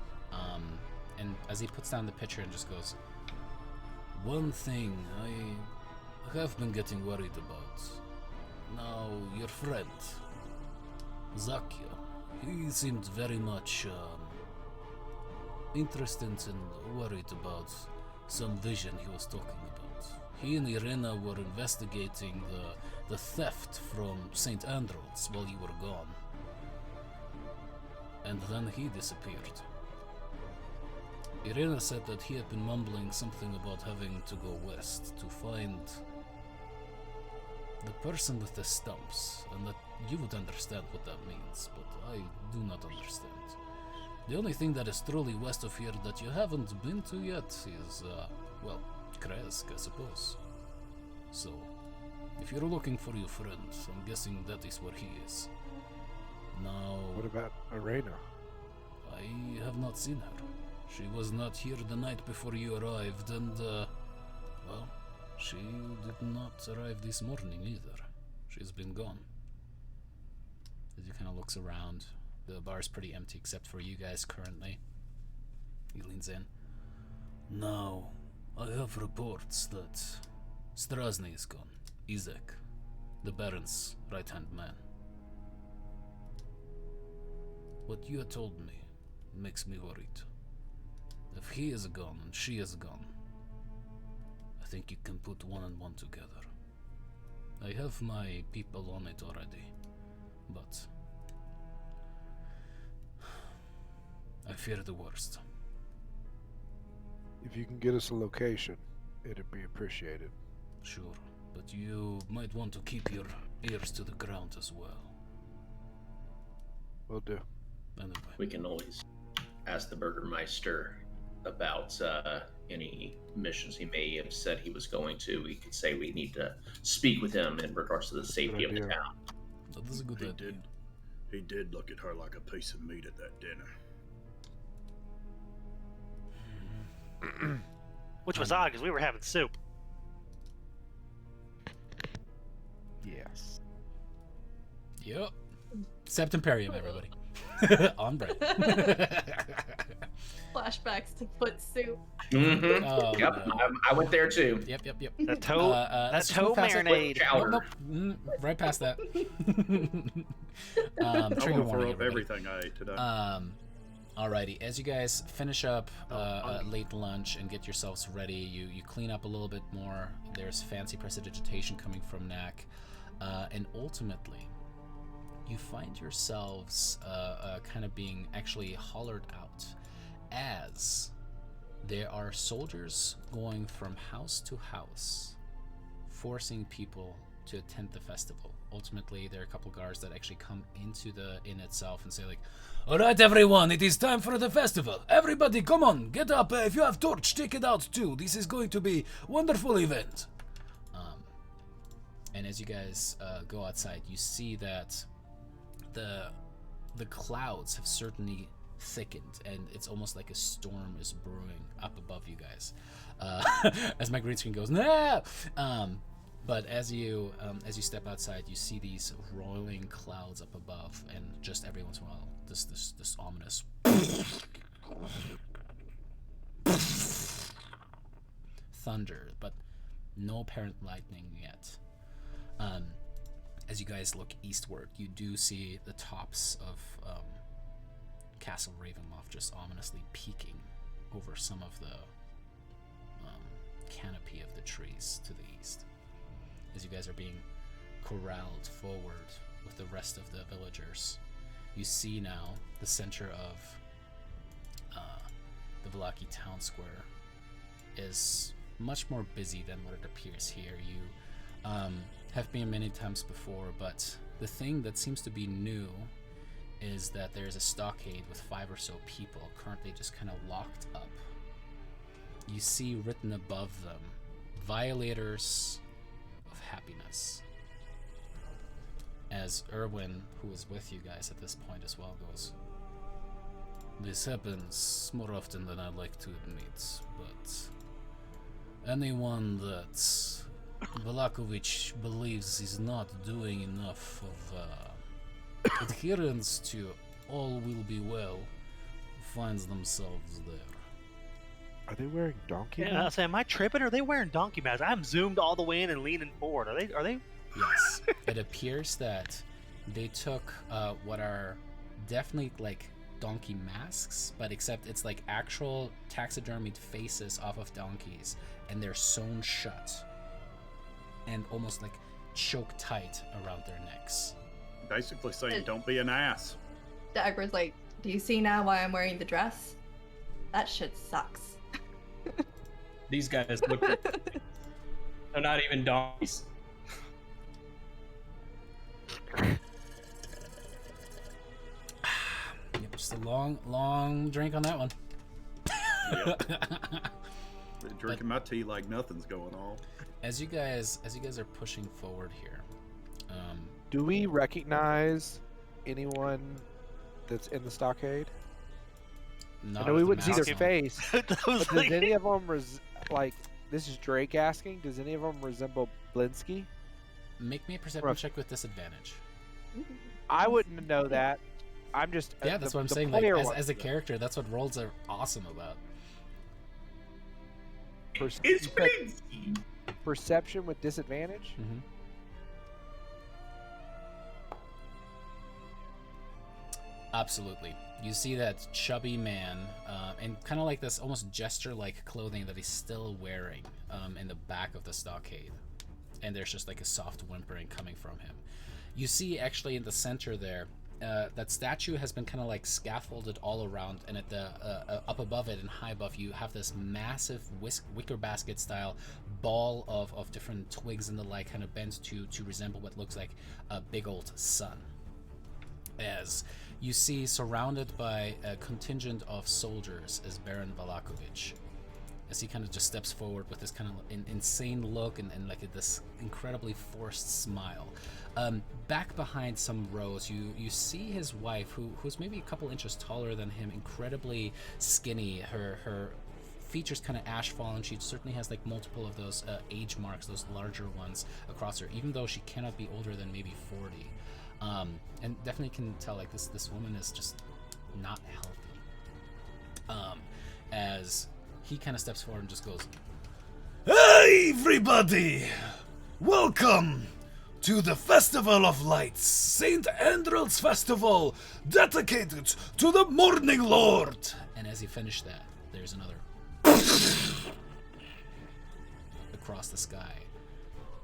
and as he puts down the pitcher and just goes, one thing I have been getting worried about. Now, your friend, Zakya, he seemed very much interested and worried about some vision he was talking about. He and Irina were investigating the theft from St. Andrew's while you were gone. And then he disappeared. Irina said that he had been mumbling something about having to go west to find the person with the stumps, and that you would understand what that means, but I do not understand. The only thing that is truly west of here that you haven't been to yet is, well, Kresk, I suppose. So, if you're looking for your friend, I'm guessing that is where he is. Now... What about Irina? I have not seen her. She was not here the night before you arrived, and, well, she did not arrive this morning either. She's been gone. as he kind of looks around. The bar's pretty empty except for you guys currently. He leans in. Now, I have reports that Strahd is gone. Izek, the Baron's right-hand man. What you told me makes me worried. If he is gone and she is gone, I think you can put one and one together. I have my people on it already, but I fear the worst. If you can get us a location, it'd be appreciated. Sure, but you might want to keep your ears to the ground as well. Will do. Anyway. We can always ask the Burgermeister about any missions he may have said he was going to. We could say we need to speak with him in regards to the safety of the town. That is a good idea. He did look at her like a piece of meat at that dinner. Which was odd, because we were having soup. Yes. Yep. Sept Imperium, everybody. On bread. Flashbacks to foot soup. Mm-hmm. Oh, yep, no. I went there too. Yep. The toe, that toe marinade. Chowder. Nope. Right past that. I'm Trigger gonna warning, throw up everybody. everything I ate today. Alrighty, as you guys finish up late lunch and get yourselves ready, you clean up a little bit more. There's fancy prestidigitation coming from Knack, and ultimately, you find yourselves kind of being actually hollered out as there are soldiers going from house to house, forcing people to attend the festival. Ultimately, there are a couple guards that actually come into the inn itself and say like, "All right, everyone, it is time for the festival. Everybody, come on, get up. If you have torch, take it out too. This is going to be a wonderful event." And as you guys go outside, you see that the clouds have certainly thickened, and it's almost like a storm is brewing up above you guys. As my green screen goes, "Nah!" But as you step outside, you see these rolling clouds up above, and just every once in a while, this ominous thunder, but no apparent lightning yet. As you guys look eastward, you do see the tops of Castle Ravenloft just ominously peeking over some of the canopy of the trees to the east. As you guys are being corralled forward with the rest of the villagers, you see now the center of the Vallaki town square is much more busy than what it appears here. You have been many times before, but the thing that seems to be new is that there's a stockade with 5 or so people currently just kind of locked up. You see written above them, "Violators of Happiness." As Erwin, who is with you guys at this point as well, goes, "This happens more often than I'd like to admit, but anyone that Vlakovic believes is not doing enough of adherence to all will be well finds themselves there." Are they wearing donkey Yeah, I masks? say, am I tripping? Are they wearing donkey masks? I'm zoomed all the way in and leaning forward. Are they? Yes. It appears that they took what are definitely like donkey masks, but except it's like actual taxidermied faces off of donkeys, and they're sewn shut and almost like choked tight around their necks. Basically saying, don't be an ass. Dagger's like, "Do you see now why I'm wearing the dress? That shit sucks." These guys look like they're not even donkeys. Yep, just a long drink on that one. Yep. Been drinking my tea like nothing's going on. As you guys are pushing forward here, Do we recognize anyone that's in the stockade? not I know we with the wouldn't see masks their on. face, That but was does like- any of them like? This is Drake asking. Does any of them resemble Blinsky? Make me a perception Rough. check with disadvantage. I wouldn't know that. I'm just Yeah, that's what I'm the saying. Like player as wants a to know. character, that's what rolls are awesome about. It's you said crazy. perception with disadvantage. Mm-hmm. Absolutely. You see that chubby man, and kind of like this almost jester-like clothing that he's still wearing in the back of the stockade. And there's just like a soft whimpering coming from him. You see actually in the center there, that statue has been kind of like scaffolded all around, and at the up above it and high above you have this massive wicker basket style ball of different twigs and the like, kind of bent to resemble what looks like a big old sun. As you see, surrounded by a contingent of soldiers, is Baron Valakovic. As he kind of just steps forward with this kind of insane look and like this incredibly forced smile. Back behind some rows, you see his wife, who's maybe a couple inches taller than him, incredibly skinny. Her features kind of ash fallen. She certainly has like multiple of those age marks, those larger ones across her, even though she cannot be older than maybe 40. And definitely can tell like this woman is just not healthy. As he kind of steps forward and just goes, Hey, everybody! Welcome to the Festival of Lights, St. Andrew's Festival, dedicated to the Morning Lord. And as he finished that, there's another across the sky,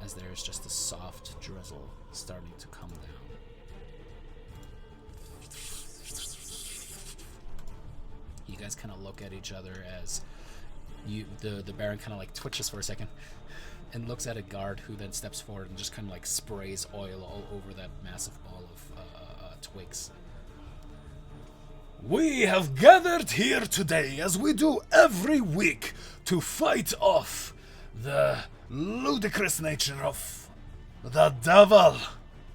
as there's just a soft drizzle starting to come down. You guys kind of look at each other as the Baron kind of like twitches for a second and looks at a guard who then steps forward and just kind of like sprays oil all over that massive ball of twigs. We have gathered here today, as we do every week, to fight off the ludicrous nature of the devil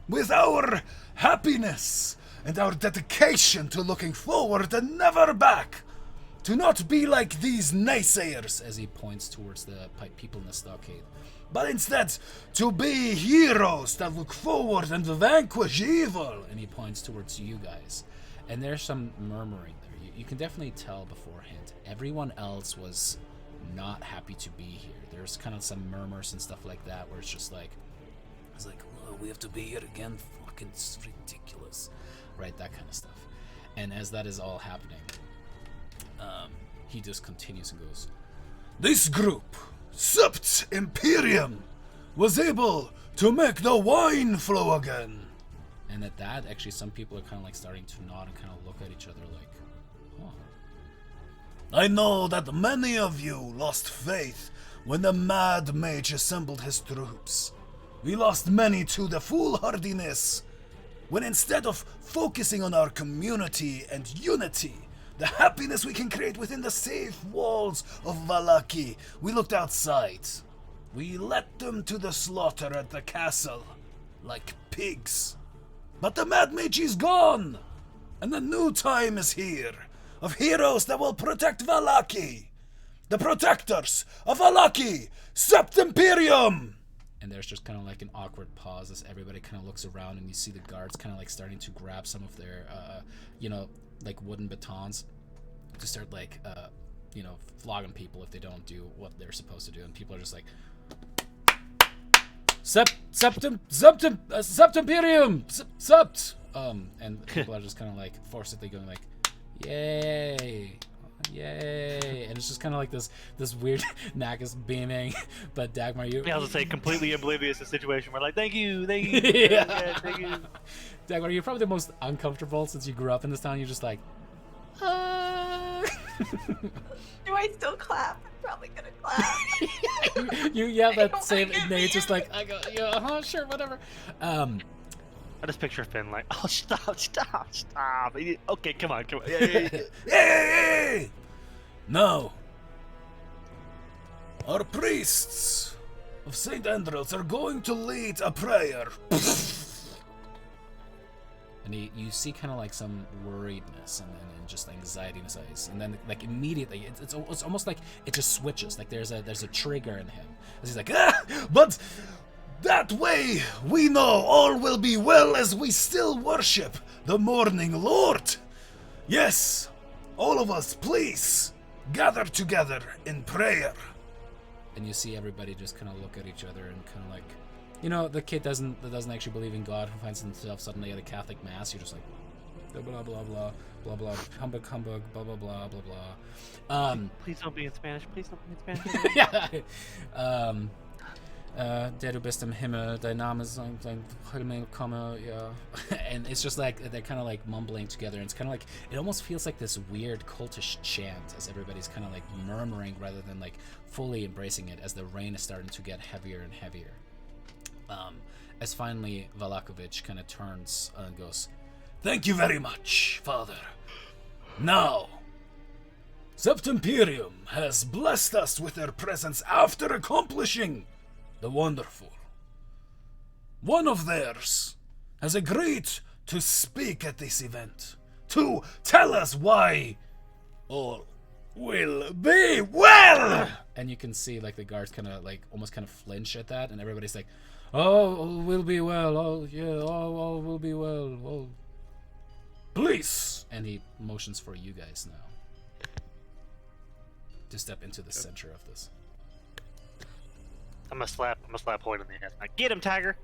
with our happiness and our dedication to looking forward and never back, to not be like these naysayers, As he points towards the people in the stockade. but instead to be heroes that look forward and vanquish evil. And he points towards you guys. And there's some murmuring there. You can definitely tell beforehand. Everyone else was not happy to be here. There's kind of some murmurs and stuff like that where it's just like, oh, we have to be here again. Fucking it's ridiculous. Right? That kind of stuff. And as that is all happening, he just continues and goes, This group, Sept Imperium, was able to make the wine flow again. and at that, actually, some people are kind of like starting to nod and kind of look at each other like, oh. I know that many of you lost faith when the Mad Mage assembled his troops. We lost many to the foolhardiness, when instead of focusing on our community and unity, the happiness we can create within the safe walls of Vallaki, we looked outside. We led them to the slaughter at the castle, like pigs. But the Mad Mage is gone, and a new time is here, of heroes that will protect Vallaki. The protectors of Vallaki, Sept Imperium! And there's just kind of like an awkward pause as everybody kind of looks around, and you see the guards kind of like starting to grab some of their, like wooden batons to start like, flogging people if they don't do what they're supposed to do. And people are just like, Sept Imperium! Sept! And people are just kind of like forcibly going like, yay! Yay! And it's just kind of like this weird Knack is beaming, but Dagmar, you... Yeah, I was gonna say completely oblivious to the situation. We're like, thank you. Yeah. Thank you. Dagmar, you're probably the most uncomfortable since you grew up in this town. You're just like, Do I still clap? I'm probably gonna clap. you have that Don't same look at innate, me. just like, I go, yeah, sure, whatever. I just picture Finn like, oh, stop. Okay, come on. Hey! Now, our priests of St. Andrews are going to lead a prayer. And you see kind of like some worriedness and just anxiety in his eyes, and then like immediately it's almost like it just switches. Like there's a trigger in him as he's like, But that way we know all will be well as we still worship the Morning Lord. Yes, all of us, please gather together in prayer. and you see everybody just kind of look at each other and kind of like, the kid that doesn't actually believe in God, who finds himself suddenly at a Catholic mass. You're just like, blah blah blah blah blah blah, humbug, blah blah blah blah blah. Please don't be in Spanish. Please don't be in Spanish. Yeah. Der du bist im Himmel, dein Name ist dein Himmel komme, yeah. And it's just like they're kind of like mumbling together, and it's kind of like it almost feels like this weird cultish chant as everybody's kind of like murmuring rather than like fully embracing it, as the rain is starting to get heavier and heavier. As finally Valakovich kind of turns and goes, Thank you very much, Father. Now, Sept Imperium has blessed us with their presence after accomplishing the wonderful. One of theirs has agreed to speak at this event, to tell us why all will be well. and you can see like the guards kind of like almost kind of flinch at that, and everybody's like, oh, we'll be well, oh yeah, all will be well, oh. Please. And he motions for you guys now to step into the center of this. I'm gonna slap Hoyt on the head. Like, get him, Tiger.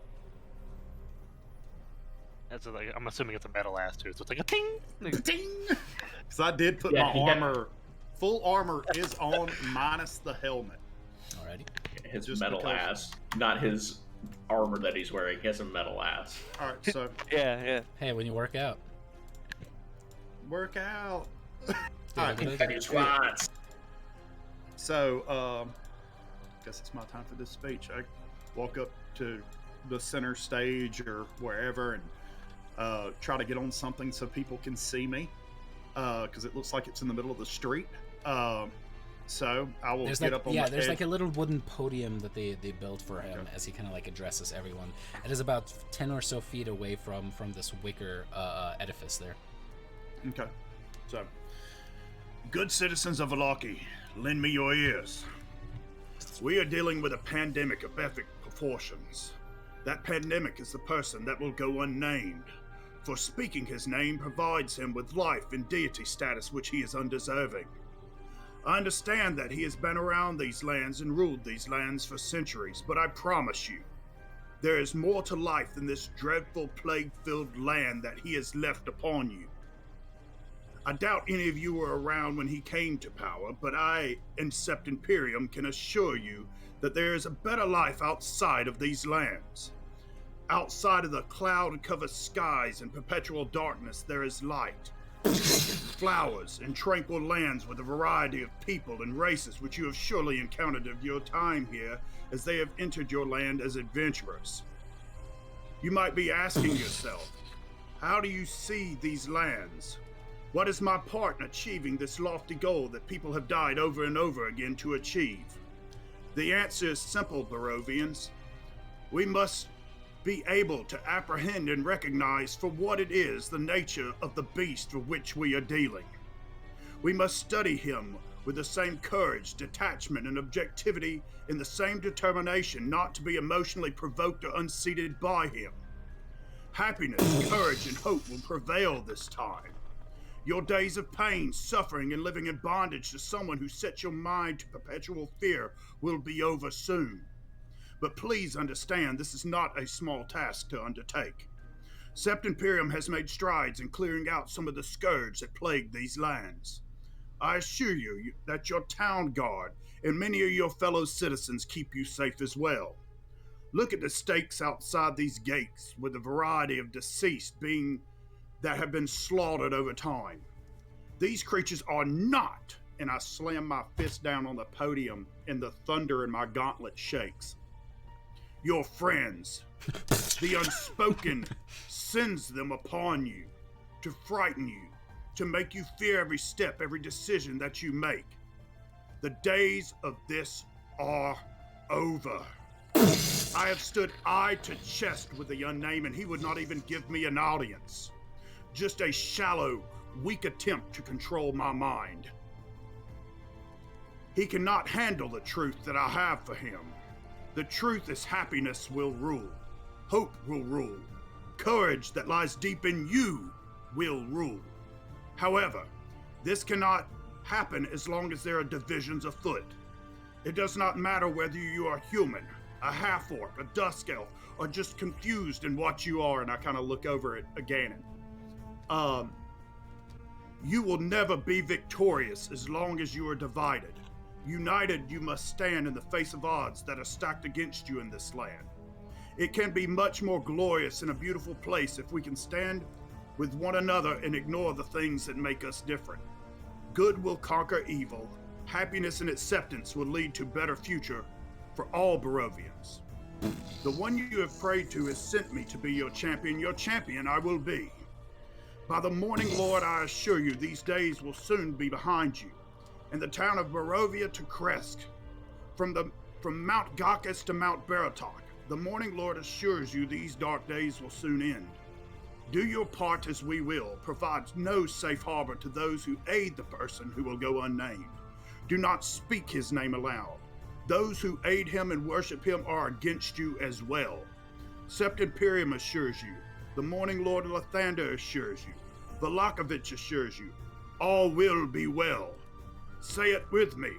That's like, I'm assuming it's a metal ass too, so it's like a ting. Ding! Because I did put my armor. Full armor is on minus the helmet. Alrighty. His Just metal because- ass, not his armor that he's wearing. He has a metal ass. All right, so Yeah. Hey, when you work out. work out. Yeah, Alright, but it- Heavy squats. So, guess it's my time for this speech. I walk up to the center stage or wherever and try to get on something so people can see me, because it looks like it's in the middle of the street. So I will There's get like, up on yeah, the there's edge. like a little wooden podium that they built for him as he kind of like addresses everyone. It is about 10 or so feet away from this wicker edifice there. Okay. So, good citizens of Valaki, lend me your ears. We are dealing with a pandemic of epic proportions. That pandemic is the person that will go unnamed, for speaking his name provides him with life and deity status which he is undeserving. I understand that he has been around these lands and ruled these lands for centuries, but I promise you, there is more to life than this dreadful plague-filled land that he has left upon you. I doubt any of you were around when he came to power, but I and Sept Imperium can assure you that there is a better life outside of these lands. Outside of the cloud-covered skies and perpetual darkness, there is light. Flowers and tranquil lands with a variety of people and races which you have surely encountered of your time here as they have entered your land as adventurers. You might be asking yourself, how do you see these lands? What is my part in achieving this lofty goal that people have died over and over again to achieve? The answer is simple, Barovians. We must be able to apprehend and recognize for what it is the nature of the beast for which we are dealing. We must study him with the same courage, detachment, and objectivity, in the same determination not to be emotionally provoked or unseated by him. Happiness, courage, and hope will prevail this time. Your days of pain, suffering, and living in bondage to someone who sets your mind to perpetual fear will be over soon. But please understand, this is not a small task to undertake. Sept Imperium has made strides in clearing out some of the scourge that plague these lands. I assure you that your town guard and many of your fellow citizens keep you safe as well. Look at the stakes outside these gates, with a variety of deceased that have been slaughtered over time. These creatures are not, and I slam my fist down on the podium and the thunder in my gauntlet shakes, your friends. The unspoken sends them upon you to frighten you, to make you fear every step, every decision that you make. The days of this are over. I have stood eye to chest with the unnamed, and he would not even give me an audience. Just a shallow, weak attempt to control my mind. He cannot handle the truth that I have for him. The truth is happiness will rule. Hope will rule. Courage that lies deep in you will rule. However, this cannot happen as long as there are divisions afoot. It does not matter whether you are human, a half-orc, a dusk elf, or just confused in what you are, and I kind of look over at Ganon. You will never be victorious as long as you are divided. United, you must stand in the face of odds that are stacked against you in this land. It can be much more glorious and a beautiful place if we can stand with one another and ignore the things that make us different. Good will conquer evil. Happiness and acceptance will lead to a better future for all Barovians. The one you have prayed to has sent me to be your champion. Your champion I will be. By the morning, Lord, I assure you, these days will soon be behind you. In the town of Barovia to Kresk, from Mount Gakis to Mount Baratok, the Morning Lord assures you these dark days will soon end. Do your part as we will, provides no safe harbor to those who aid the person who will go unnamed. Do not speak his name aloud. Those who aid him and worship him are against you as well. Sept Imperium assures you. The Morning Lord of Lathander assures you. Velakovich assures you. All will be well. Say it with me.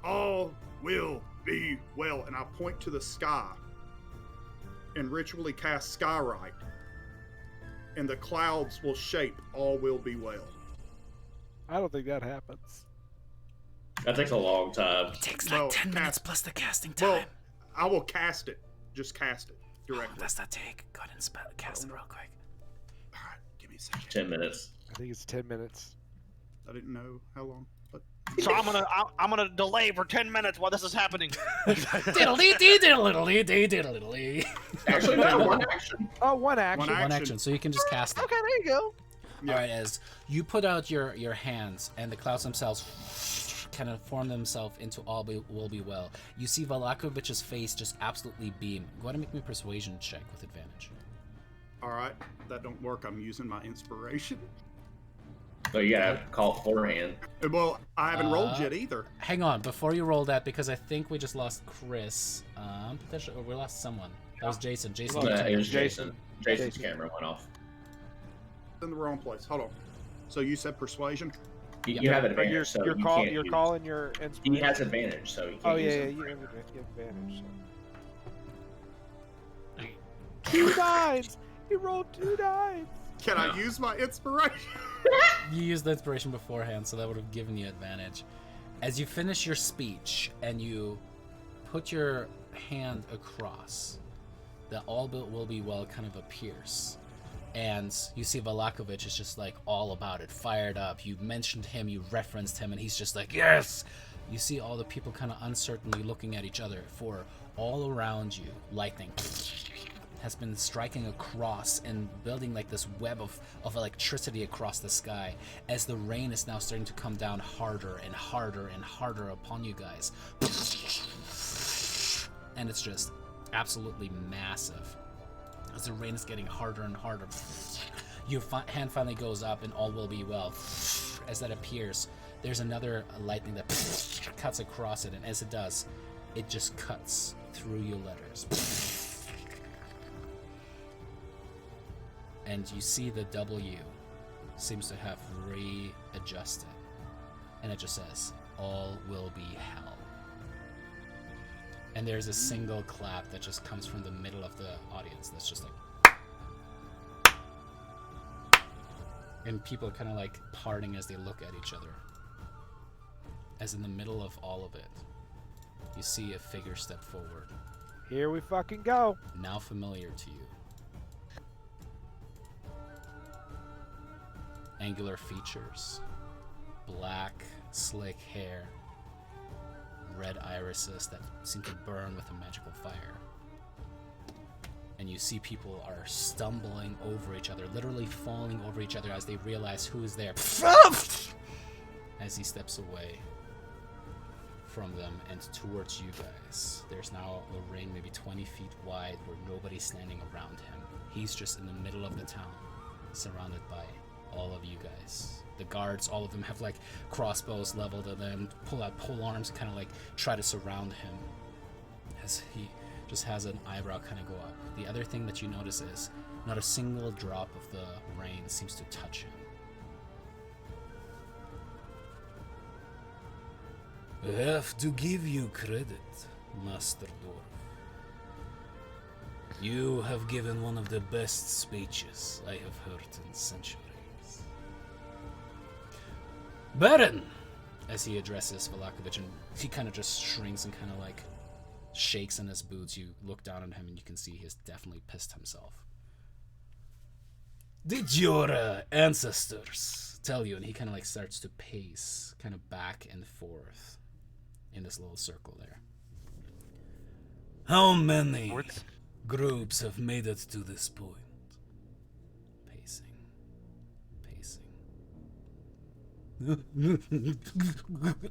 All will be well. And I point to the sky and ritually cast Skyrite. and the clouds will shape all will be well. I don't think that happens. That takes a long time. It takes like 10 minutes plus the casting time. Well, I will cast it. Just cast it directly. How long does that take? Go ahead and cast it real quick. All right, give me a second. 10 minutes. I think it's 10 minutes. I didn't know how long, but So I'm gonna delay for 10 minutes while this is happening. Diddly-dee-diddly-dee-diddly-dee. Actually, no, one action. Oh, one action. One action, so you can just cast it. Okay, there you go. Yeah. All right, as you put out your hands and the clouds themselves kind of form themselves into will be well. You see Valakovich's face just absolutely beam. Go ahead and make me a persuasion check with advantage. all right, that don't work. I'm using my inspiration. So you gotta call it beforehand. Well, I haven't rolled yet either. Hang on, before you roll that, because I think we just lost Chris. Potentially, or we lost someone. That was Jason. Jason. It was Jason. Jason's camera went off. In the wrong place. Hold on. So you said persuasion? You have But advantage, so you you're can't use. calling your inspiration. He has advantage, so you can't Oh use yeah, it. you have advantage. So. 2 nines. He rolled 2 nines. Can No. I use my inspiration? You used the inspiration beforehand, so that would have given you advantage. As you finish your speech and you put your hand across, the all but will be well kind of appears. And you see Valakovich is just like all about it, fired up. You mentioned him, you referenced him, and he's just like, yes! You see all the people kind of uncertainly looking at each other, for all around you, lightning has been striking across and building like this web of electricity across the sky, as the rain is now starting to come down harder and harder and harder upon you guys. And it's just absolutely massive. As the rain is getting harder and harder, your hand finally goes up and all will be well. As that appears, there's another lightning that cuts across it, and as it does, it just cuts through your letters. And you see the W seems to have readjusted, and it just says, all will be hell. And there's a single clap that just comes from the middle of the audience that's just like, and people are kind of like parting as they look at each other. As in the middle of all of it, you see a figure step forward, Here we fucking go. now familiar to you. Angular features, black, slick hair, red irises that seem to burn with a magical fire. And you see people are stumbling over each other, literally falling over each other as they realize who is there. As he steps away from them and towards you guys. There's now a ring maybe 20 feet wide where nobody's standing around him. He's just in the middle of the town, surrounded by all of you guys. The guards, all of them have like crossbows leveled at them, pull out pole arms, kind of like try to surround him as he just has an eyebrow kind of go up. The other thing that you notice is not a single drop of the rain seems to touch him. I have to give you credit, Master Dwarf. You have given one of the best speeches I have heard in centuries. Baron! As he addresses Valakovich, and he kind of just shrinks and kind of like shakes in his boots. You look down on him and you can see he's definitely pissed himself. Did your ancestors tell you? And he kind of like starts to pace kind of back and forth in this little circle there. How many groups have made it to this point? Pacing.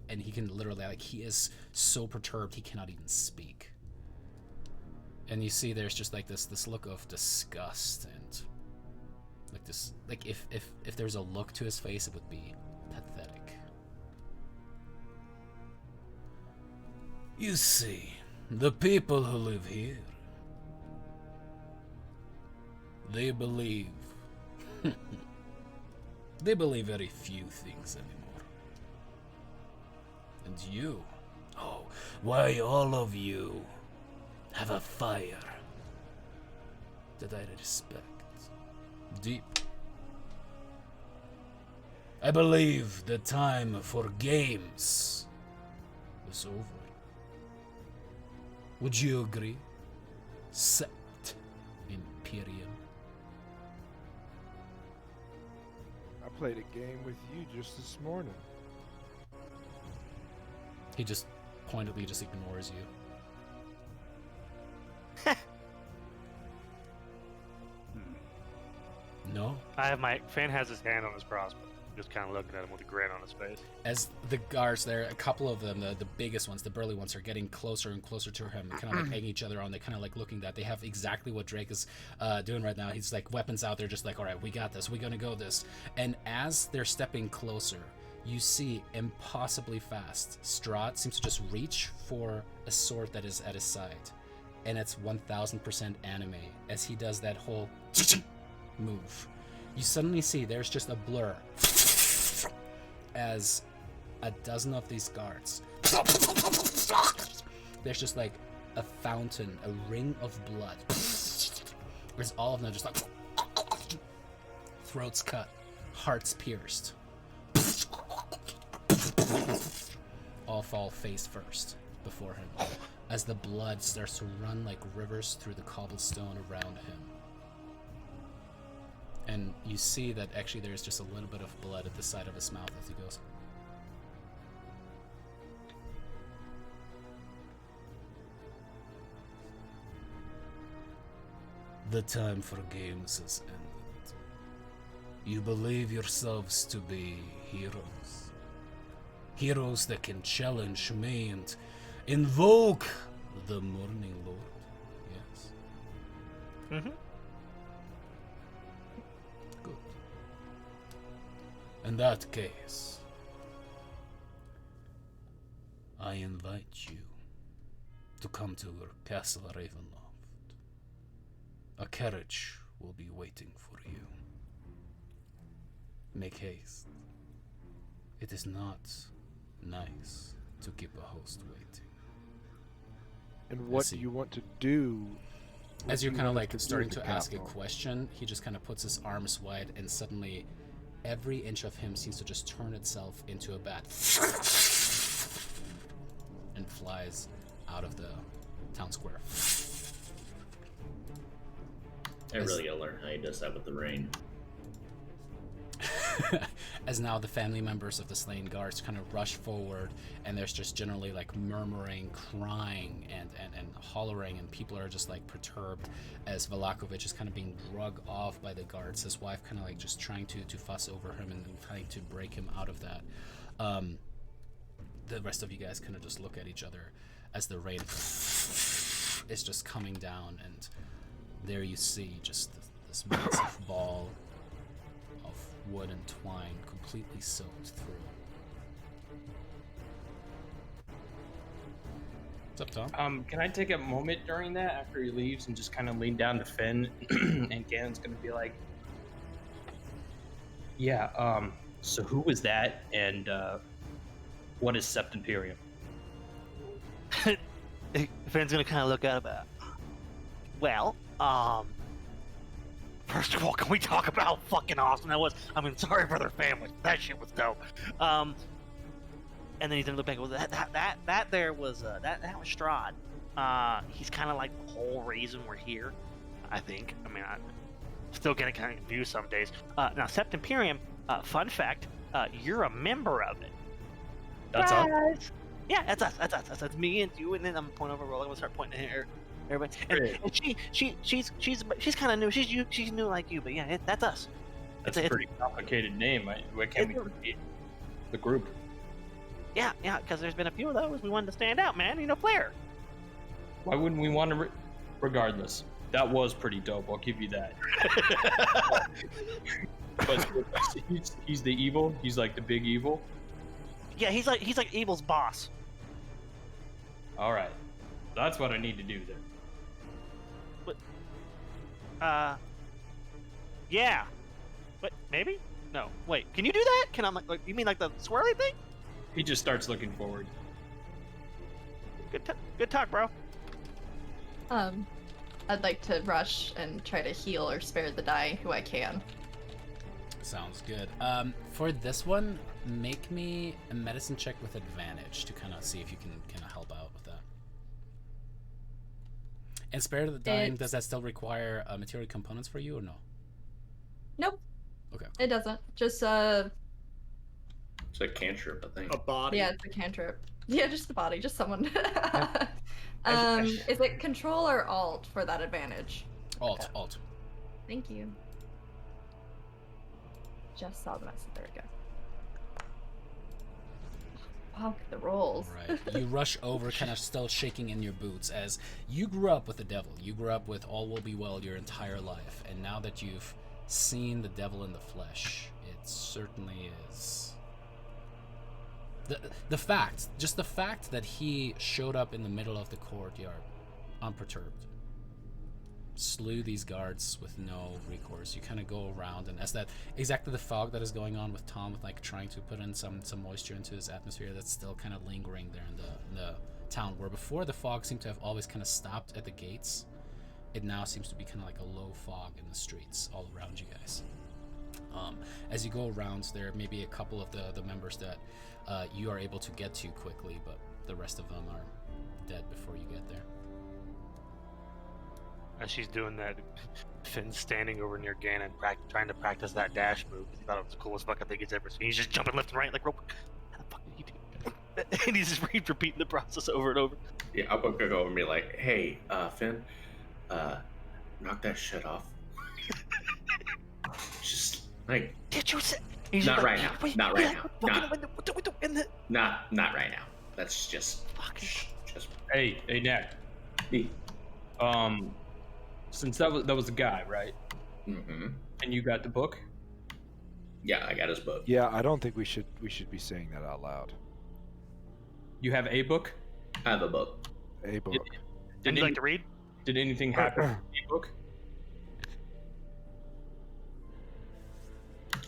And he can literally, like, he is so perturbed he cannot even speak. And you see there's just like this look of disgust and like this, like if there's a look to his face, it would be pathetic. You see, the people who live here, they believe they believe very few things anymore. And you, oh, why all of you have a fire that I respect. deep. I believe the time for games is over. Would you agree? Sept, Imperium. I played a game with you just this morning. He just pointedly just ignores you. No? Finn has his hand on his crossbow, just kind of looking at him with a grin on his face. As the guards there, a couple of them, the biggest ones, the burly ones, are getting closer and closer to him, kind of like egging each other on. They kind of like looking that they have exactly what Drake is doing right now. He's like weapons out there, just like, all right, we got this, we're gonna go this. And as they're stepping closer, you see impossibly fast, Strahd seems to just reach for a sword that is at his side, and it's 1000% anime as he does that whole move. You suddenly see there's just a blur as a dozen of these guards, there's just like a fountain, a ring of blood. There's all of them just like throats cut, hearts pierced, all fall face first before him as the blood starts to run like rivers through the cobblestone around him. And you see that actually there's just a little bit of blood at the side of his mouth as he goes. The time for games has ended. You believe yourselves to be heroes. Heroes that can challenge me and invoke the Morning Lord. Yes. Mm-hmm. Good. In that case, I invite you to come to our Castle Ravenloft. A carriage will be waiting for you. Make haste. It is not nice to keep a host waiting. And what do you want to do? As you're kind of like starting to ask a question, he just kind of puts his arms wide, and suddenly every inch of him seems to just turn itself into a bat and flies out of the town square. I really gotta learn how he does that with the rain. As now the family members of the slain guards kind of rush forward, and there's just generally like murmuring, crying, and hollering, and people are just like perturbed as Valakovich is kind of being drug off by the guards. His wife kind of like just trying to fuss over him and trying to break him out of that. The rest of you guys kind of just look at each other as the rain is just coming down, and there you see just this massive ball of wood and twine completely soaked through. What's up, Tom? Can I take a moment during that after he leaves and just kind of lean down to Finn, and Gannon's gonna be like, "Yeah, so who was that, and what is Sept Imperium?" Finn's gonna kind of look at it. Well, first of all, can we talk about how fucking awesome that was? I mean, sorry for their family. That shit was dope. And then he's gonna look back. Well, that there was that was Strahd. He's kind of like the whole reason we're here. I think. I mean, I'm still getting kind of confused some days. Now, Sept Imperium. Fun fact: you're a member of it. That's us. Yeah, that's us. That's me and you. And then I'm gonna point over. I'm gonna start pointing at her. Everybody. And she's kind of new. She's new like you, but yeah, that's us. That's a pretty complicated name. Why can't we repeat the group? Yeah, because there's been a few of those. We wanted to stand out, man. You know, flair. Why wouldn't we want to? Regardless, that was pretty dope. I'll give you that. But he's the evil. He's like the big evil. Yeah, he's like evil's boss. All right, that's what I need to do then. Yeah. But maybe? No. Wait, can you do that? Can I like you mean like the swirly thing? He just starts looking forward. Good talk, bro. I'd like to rush and try to heal or spare the die who I can. Sounds good. For this one, make me a medicine check with advantage to kind of see if you can kind of help out with that. And spare the dying, does that still require material components for you or no? Nope. Okay. It doesn't. Just It's a cantrip, I think. A body. yeah, it's a cantrip. Yeah, just the body, just someone. Is it control or alt for that advantage? Alt, alt. Thank you. Just saw the message. There we go. Wow, the rolls. Right. You rush over, kind of still shaking in your boots, as you grew up with the devil. You grew up with all will be well your entire life, and now that you've seen the devil in the flesh, it certainly is. The fact that he showed up in the middle of the courtyard, unperturbed, slew these guards with no recourse. You kind of go around, and as that exactly the fog that is going on with Tom, with like trying to put in some moisture into his atmosphere, that's still kind of lingering there in the town, where before the fog seemed to have always kind of stopped at the gates. It now seems to be kind of like a low fog in the streets all around you guys. As you go around, there may be a couple of the members that you are able to get to quickly, but the rest of them are dead before you get there. As she's doing that, Finn's standing over near Ganon, trying to practice that dash move. He thought it was the coolest fucking thing he's ever seen. He's just jumping left and right like rope. How the fuck did he do? And he's just repeating the process over and over. Yeah, I'm gonna go over and be like, "Hey, Finn, knock that shit off." Just like, did you say? Not right now. Not right now. Not right now. That's just. Hey, Nat. Me. Since that was the guy, right? Mm-hmm. And you got the book? Yeah, I got his book. Yeah, I don't think we should be saying that out loud. You have a book? I have a book. A book. Did you like to read? Did anything happen in the book?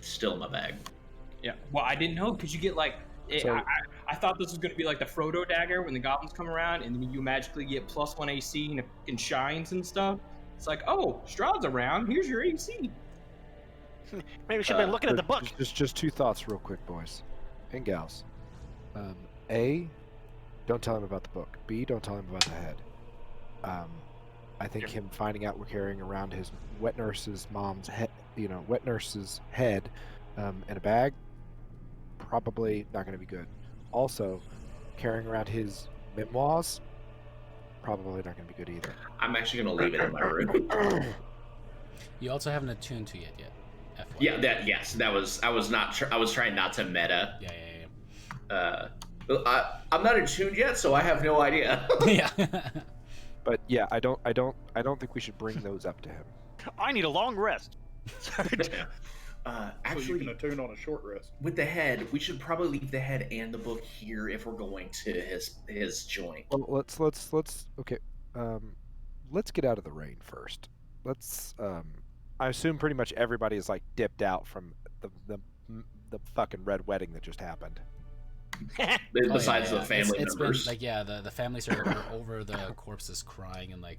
Still in my bag. Yeah. Well, I didn't know because you get like. I thought this was going to be like the Frodo dagger when the goblins come around, and then you magically get +1 AC and it fucking shines and stuff. It's like, oh, Strahd's around. Here's your AC. Maybe we should have been looking at the book. Just two thoughts, real quick, boys and gals. A, don't tell him about the book. B, don't tell him about the head. I think him finding out we're carrying around his wet nurse's mom's head, wet nurse's head, in a bag, probably not going to be good. Also, carrying around his memoirs, probably not going to be good either. I'm actually going to leave it in my room. You also haven't attuned to it yet. FYI. Yeah, I was not. I was trying not to meta. Yeah. I'm not attuned yet, so I have no idea. Yeah. But yeah, I don't think we should bring those up to him. I need a long rest. Actually, so you can attune on a short rest. With the head, we should probably leave the head and the book here if we're going to his joint. Well, let's okay. Let's get out of the rain first. Let's. I assume pretty much everybody is like dipped out from the fucking red wedding that just happened. Besides the family it's members. been like the families are over the corpses crying, and like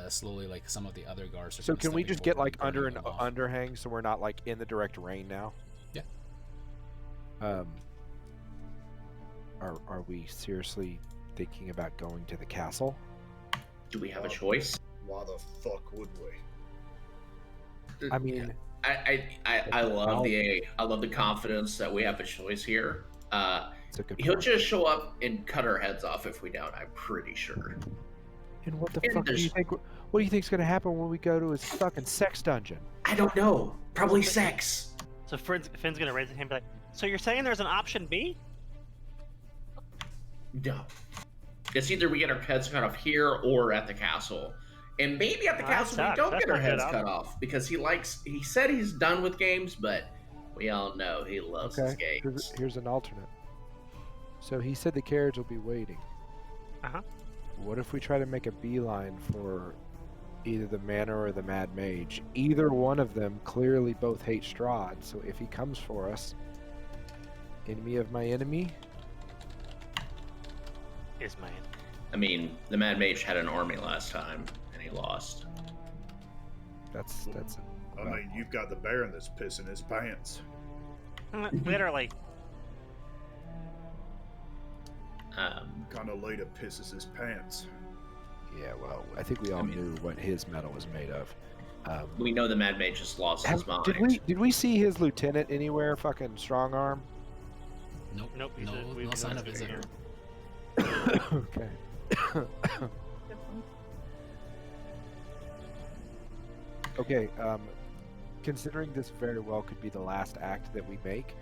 slowly like some of the other guards are. So can we just get like under an an underhang so we're not like in the direct rain now? Yeah. Are we seriously thinking about going to the castle? Do we have a choice? Why the fuck would we? I mean, I love the confidence that we have a choice here. He'll point. just show up and cut our heads off if we don't. I'm pretty sure. And what the fuck do you think? What do you think's gonna happen when we go to his fucking sex dungeon? I don't know. Probably sex. So Finn's gonna raise his hand and be like, "So you're saying there's an option B?" No. It's either we get our heads cut off here or at the castle. And maybe at the castle we don't get our heads cut off because he said he's done with games, but we all know he loves his games. Here's an alternate. So he said the carriage will be waiting. Uh-huh. What if we try to make a beeline for either the manor or the mad mage? Either one of them clearly both hate Strahd, so if he comes for us, enemy of my enemy is my enemy. I mean, the mad mage had an army last time, and he lost. That's I mean, you've got the Baron that's pissing his pants. Literally. Kind of leader pisses his pants. yeah. Well, I think we all knew what his medal was made of. We know the Mad Mage just lost his mind. Did we see his lieutenant anywhere? Fucking strong arm. Nope. Nope. No sign of visitor. Okay. Okay. Considering this very well could be the last act that we make,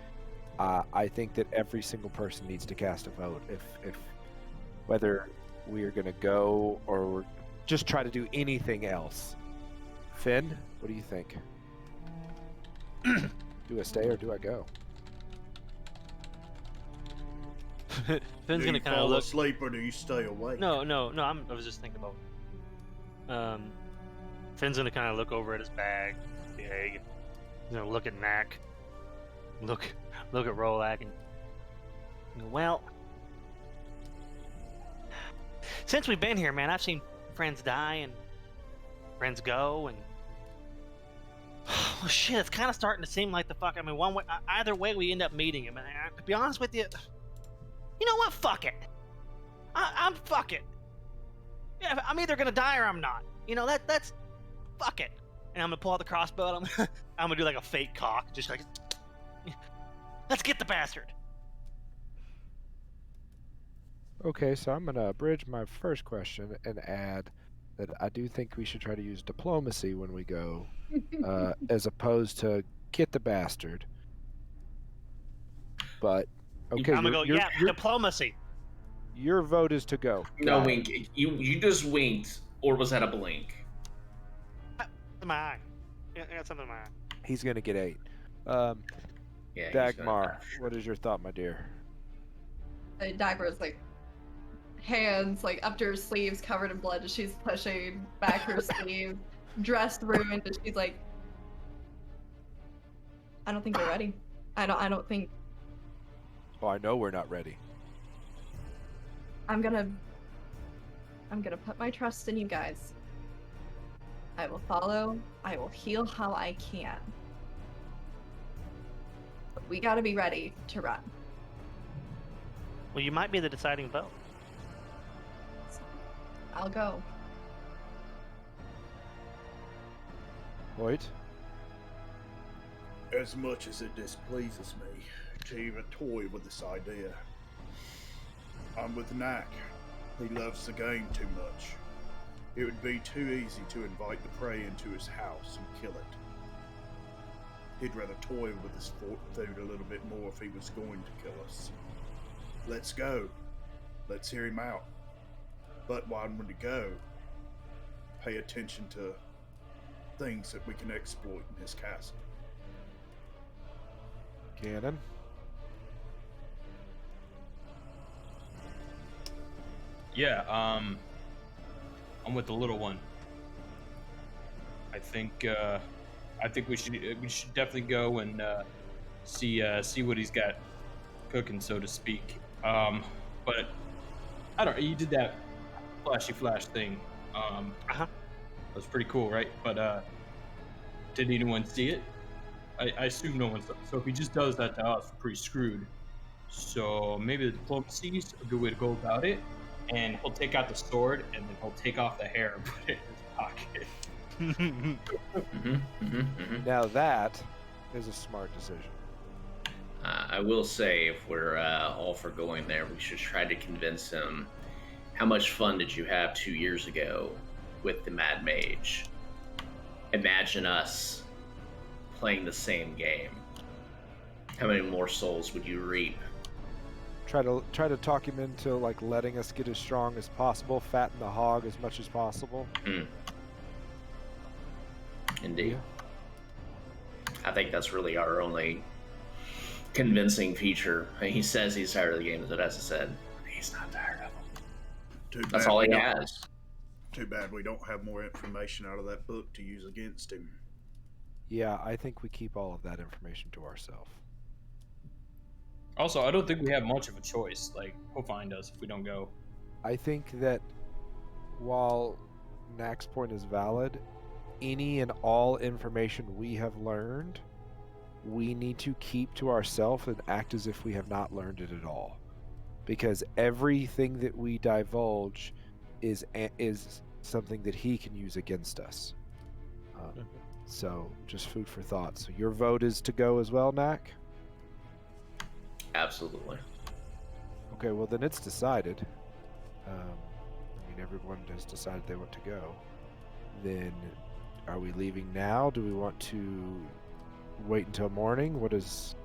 I think that every single person needs to cast a vote. If whether we are going to go or just try to do anything else. Finn, what do you think? Do I stay or do I go? Finn's do gonna you kind of fall look. asleep or do you stay awake? No. I was just thinking about. Finn's gonna kind of look over at his bag, the egg, and he's gonna look at Knack, look at Rolak, and well, since we've been here, man, I've seen friends die and friends go, and oh shit, it's kind of starting to seem like the fuck. I mean, one way, either way, we end up meeting him. And to be honest with you, you know what? Fuck it. I'm fuck it. Yeah, I'm either gonna die or I'm not. You know that's fuck it. And I'm gonna pull out the crossbow. And I'm gonna do like a fake cock, just like let's get the bastard. Okay, so I'm going to abridge my first question and add that I do think we should try to use diplomacy when we go, as opposed to get the bastard. But, okay, I'm gonna go. Yeah, diplomacy. Your vote is to go. No, Wink. You just winked, or was that a blink? My eye. I got something in my eye. He's going to get 8. Yeah. he's Dagmar, gonna- what is your thought, my dear? Dagmar's like hands like up to her sleeves covered in blood as she's pushing back her sleeve, dressed ruined, and she's like, I don't think we're ready. I don't think Oh, I know we're not ready. I'm gonna put my trust in you guys. I will follow. I will heal how I can. But we gotta be ready to run. Well, you might be the deciding vote. So, I'll go. Hoyt? As much as it displeases me to even toy with this idea, I'm with Knack. He loves the game too much. It would be too easy to invite the prey into his house and kill it. He'd rather toy with his food a little bit more if he was going to kill us. Let's go. Let's hear him out. But while I'm going to go, pay attention to things that we can exploit in his castle. Gannon? Yeah, I'm with the little one. I think we should definitely go and see what he's got cooking, so to speak. But I don't. You did that flashy flash thing. That was pretty cool, right? But did anyone see it? I assume no one saw. So if he just does that to us, we're pretty screwed. So maybe the diplomacy is a good way to go about it. And he'll take out the sword, and then he'll take off the hair and put it in his pocket. Now that is a smart decision. I will say, if we're all for going there, we should try to convince him. How much fun did you have 2 years ago with the Mad Mage? Imagine us playing the same game. How many more souls would you reap? Try to talk him into like letting us get as strong as possible, fatten the hog as much as possible. Indeed. I think that's really our only convincing feature. I mean, he says he's tired of the game, but as I said, he's not tired of them. That's all he has. Too bad we don't have more information out of that book to use against him. Yeah, I think we keep all of that information to ourselves. Also, I don't think we have much of a choice. Like, he'll find us if we don't go. I think that while Knack's point is valid. Any and all information we have learned, we need to keep to ourselves and act as if we have not learned it at all. Because everything that we divulge is something that he can use against us. So, just food for thought. So, your vote is to go as well, Knack? Absolutely. Okay, well, then it's decided. Everyone has decided they want to go. Then, are we leaving now? Do we want to wait until morning? What is...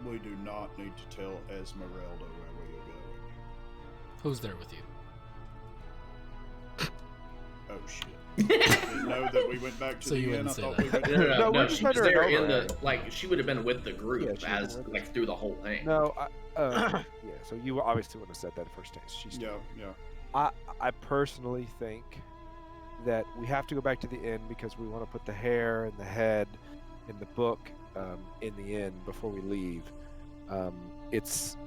We do not need to tell Esmeralda where we are going. Who's there with you? Oh shit! I didn't know that we went back to So you the inn. I wouldn't say thought that. we went. No, we're just she was letting her there know in that. the she would have been with the group Yeah, she as was with us. through the whole thing. No, yeah, so you obviously wouldn't have said that first taste. She's Yeah. I personally think that we have to go back to the inn because we want to put the hair and the head in the book in the inn before we leave. It's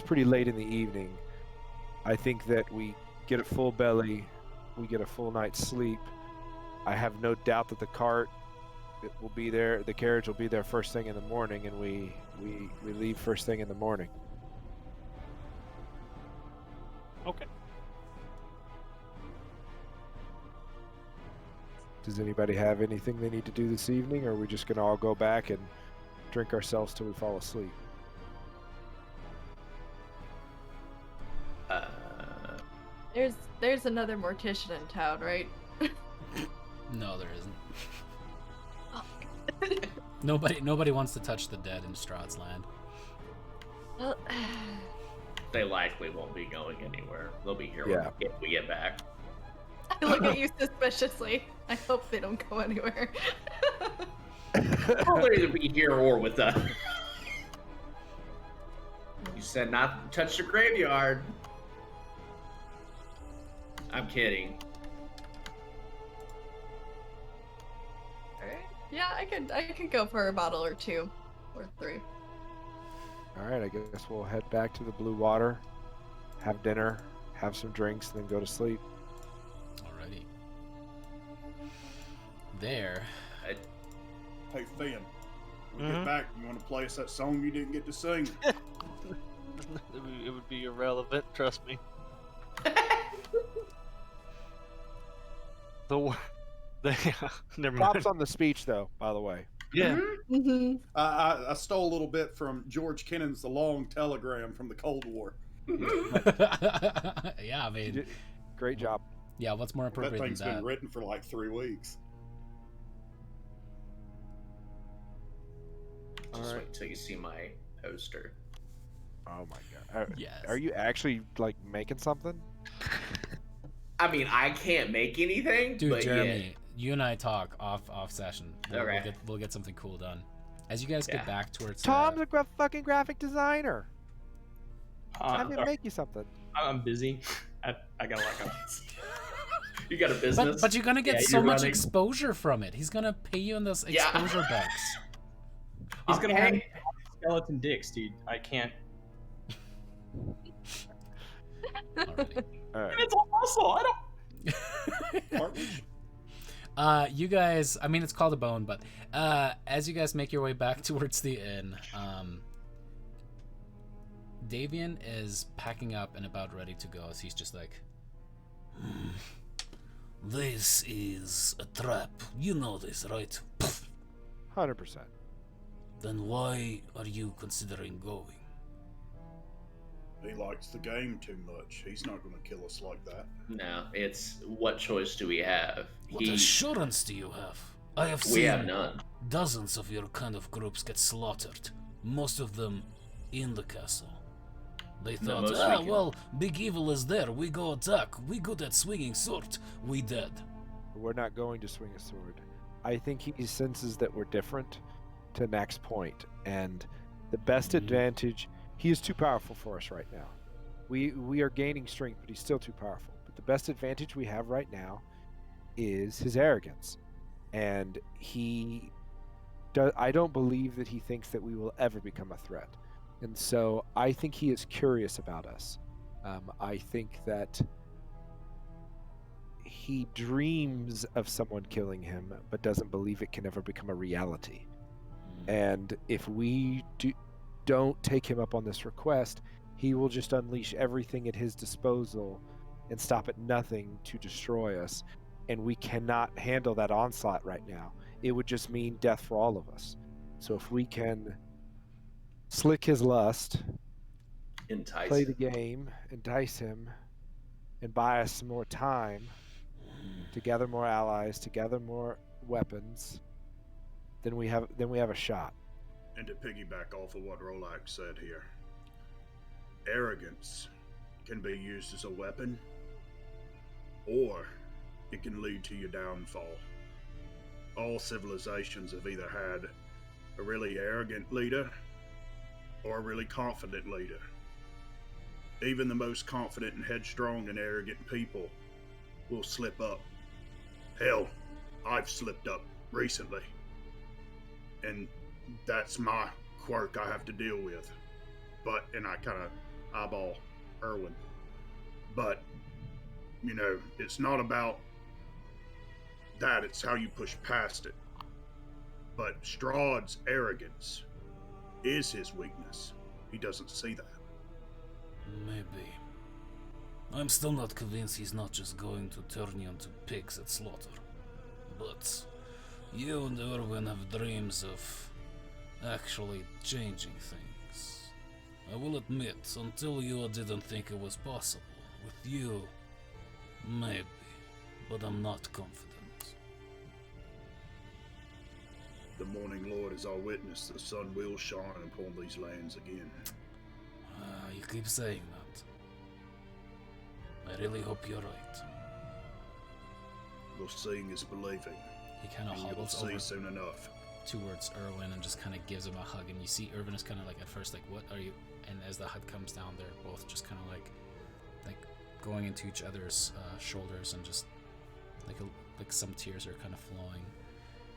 pretty late in the evening. I think that we get a full belly, we get a full night's sleep. I have no doubt that the cart will be there, the carriage will be there first thing in the morning, and we leave first thing in the morning. Okay. Does anybody have anything they need to do this evening, or are we just going to all go back and drink ourselves till we fall asleep? There's another mortician in town, right? No, there isn't. Nobody wants to touch the dead in Strahd's land. Well, They likely won't be going anywhere. They'll be here Yeah. when we get back. I look at you suspiciously. I hope they don't go anywhere. They'll either be here or with us. You said not to touch the graveyard. I'm kidding. Alright. Yeah, I could go for a bottle or two. Or three. All right, I guess we'll head back to the Blue Water, have dinner, have some drinks, and then go to sleep. Alrighty. There. Hey Finn, when we get back, you want to play us that song you didn't get to sing? It would be irrelevant, trust me. Never mind. Props on the speech, though, by the way. Yeah. Mm-hmm. I stole a little bit from George Kennan's The Long Telegram from the Cold War. Yeah, I mean, Great job. yeah. What's more That appropriate thing's than that? been written for like 3 weeks. All Just right. wait till you see my poster. Oh my god. Yes. Are you actually like making something? I mean, I can't make anything, Dude, but Jeremy, you and I talk off session. Okay. We'll get something cool done. As you guys get Yeah. back towards Tom's a fucking graphic designer. Have him Sorry, make you something. I'm busy. I got like you got a business. but you're gonna get Yeah, so you're much running. exposure from it. He's gonna pay you in those Yeah. exposure bucks. he's gonna have Okay. skeleton dicks, dude. I can't. Alrighty. All right. It's all muscle. I don't. You guys, I mean, it's called a bone, but as you guys make your way back towards the inn, Davian is packing up and about ready to go. As he's just like, This is a trap. You know this, right? 100%. Then why are you considering going? He likes the game too much. He's not going to kill us like that. No, it's what choice do we have? What assurance do you have? I have We have seen none. dozens of your kind of groups get slaughtered, most of them in the castle. They No, thought, most we can- well, big evil is there, we go attack, we good at swinging sword, we dead. We're not going to swing a sword. I think he senses that we're different to Knack's point, and the best advantage, he is too powerful for us right now. We are gaining strength, but he's still too powerful. But the best advantage we have right now is his arrogance. And I don't believe that he thinks that we will ever become a threat. And so I think he is curious about us. I think that he dreams of someone killing him, but doesn't believe it can ever become a reality. And if we don't take him up on this request, he will just unleash everything at his disposal and stop at nothing to destroy us. And we cannot handle that onslaught right now. It would just mean death for all of us. So if we can slick his lust, Entice play him. the game, entice him, and buy us some more time to gather more allies, to gather more weapons, then we have a shot. And to piggyback off of what Rolak said here, arrogance can be used as a weapon, or it can lead to your downfall. All civilizations have either had a really arrogant leader or a really confident leader. Even the most confident and headstrong and arrogant people will slip up. Hell, I've slipped up recently. And that's my quirk I have to deal with. And I kind of eyeball Erwin. But, it's not about that, it's how you push past it. But Strahd's arrogance is his weakness. He doesn't see that. Maybe. I'm still not convinced he's not just going to turn you into pigs at slaughter. But you and Erwin have dreams of actually changing things. I will admit, until you didn't think it was possible. With you, maybe, but I'm not confident. The Morning Lord is our witness. The sun will shine upon these lands again. You keep saying that. I really hope you're right. Well, seeing is believing. He kind of And you will hobbles see over soon enough. towards Erwin and just kind of gives him a hug. And you see Erwin is kind of like at first like, what are you? And as the hug comes down, they're both just kind of like going into each other's shoulders, and just like some tears are kind of flowing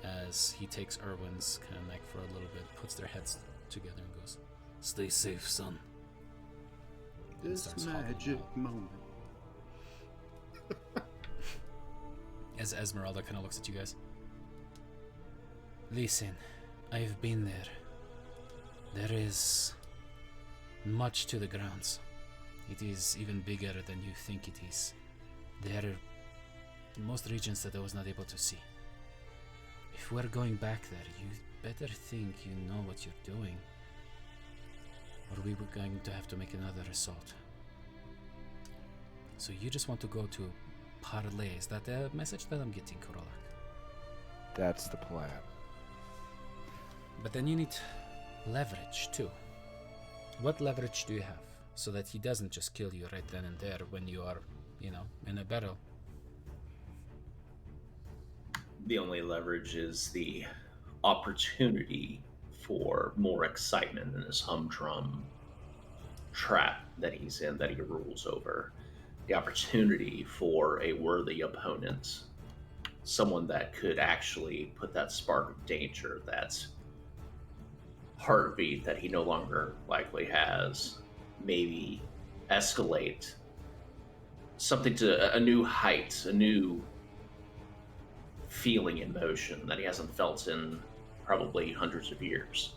as he takes Erwin's kind of neck for a little bit, puts their heads together and goes, Stay safe, son. This starts hobbling magic out. moment. As Esmeralda kind of looks at you guys. Listen, I've been there. There is much to the grounds. It is even bigger than you think it is. There are most regions that I was not able to see. If we're going back there, you better think you know what you're doing, or we were going to have to make another assault. So you just want to go to Parley. Is that the message that I'm getting, Korolak? That's the plan. But then you need leverage too. What leverage do you have so that he doesn't just kill you right then and there when you are, in a battle? The only leverage is the opportunity for more excitement in this humdrum trap that he's in, that he rules over. The opportunity for a worthy opponent, someone that could actually put that spark of danger, that heartbeat that he no longer likely has, maybe escalate something to a new height, a new feeling in motion that he hasn't felt in probably hundreds of years.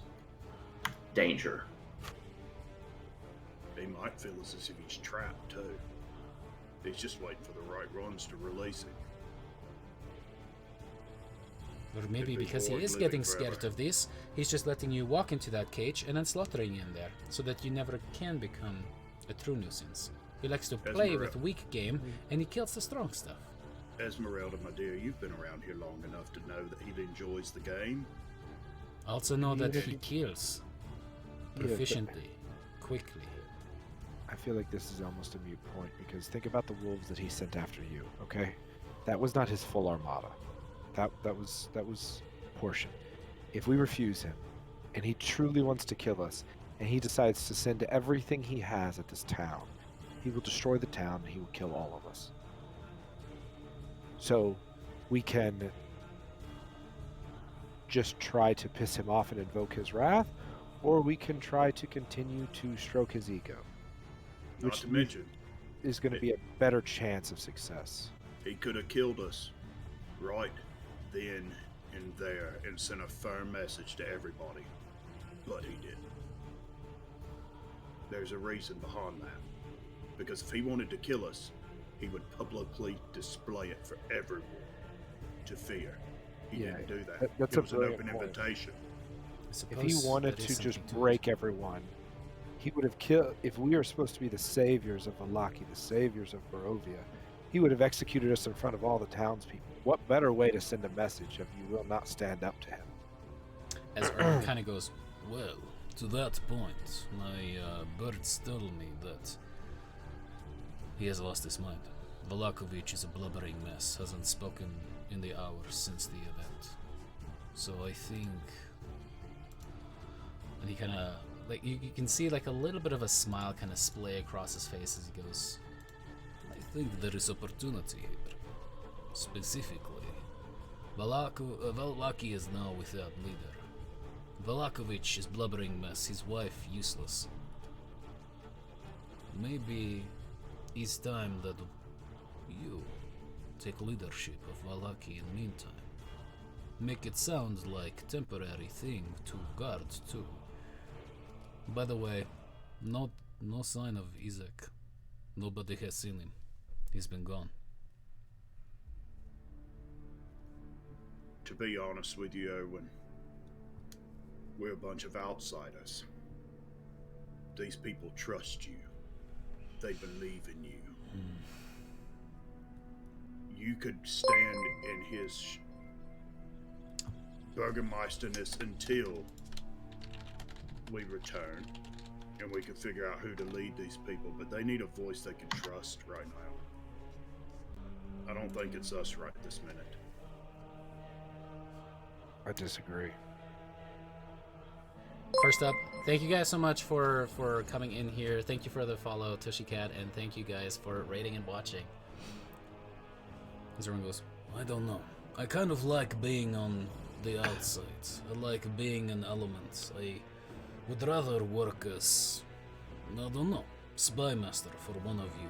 Danger. He might feel as if he's trapped too. He's just waiting for the right runs to release him. Or maybe Could be because he bored is living getting scared forever. of this, he's just letting you walk into that cage and then slaughtering you in there, so that you never can become a true nuisance. He likes to play with weak game, and he kills the strong stuff. Esmeralda, my dear, you've been around here long enough to know that he enjoys the game. Also know that Yeah. he kills Yeah, but- proficiently, quickly. I feel like this is almost a moot point, because think about the wolves that he sent after you, okay? That was not his full armada. That was a portion. If we refuse him, and he truly wants to kill us, and he decides to send everything he has at this town, he will destroy the town, and he will kill all of us. So we can just try to piss him off and invoke his wrath, or we can try to continue to stroke his ego, Not which to mention, is going to be a better chance of success. he could have killed us right then and there and sent a firm message to everybody, but he didn't. There's a reason behind that. Because if he wanted to kill us, he would publicly display it for everyone to fear. He didn't do that. That's It was a an brilliant open point. invitation. If he wanted to just break everyone, he would have killed. If we are supposed to be the saviors of Valaki, the saviors of Barovia, he would have executed us in front of all the townspeople. What better way to send a message of you will not stand up to him? As Erwin kind of goes, well, to that point, my birds tell me that he has lost his mind. Valakovich is a blubbering mess, hasn't spoken in the hours since the event. So I think... And he kind of... Like, you can see like a little bit of a smile kind of splay across his face as he goes, I think there is opportunity here. Specifically, Valaki is now without leader. Valakovich is blubbering mess, his wife useless. Maybe it's time that you take leadership of Valaki in the meantime. Make it sound like temporary thing to guard too. By the way, no sign of Isaac. Nobody has seen him. He's been gone. To be honest with you, Erwin, we're a bunch of outsiders. These people trust you. They believe in you. You could stand in his burgermeisterness until we return and we can figure out who to lead these people, but they need a voice they can trust right now. I don't think it's us right this minute. I disagree. First up, thank you guys so much for coming in here. Thank you for the follow, Tushy Cat, and thank you guys for rating and watching. As everyone goes, I don't know. I kind of like being on the outside. I like being an element. I would rather work as, I don't know, spy master for one of you.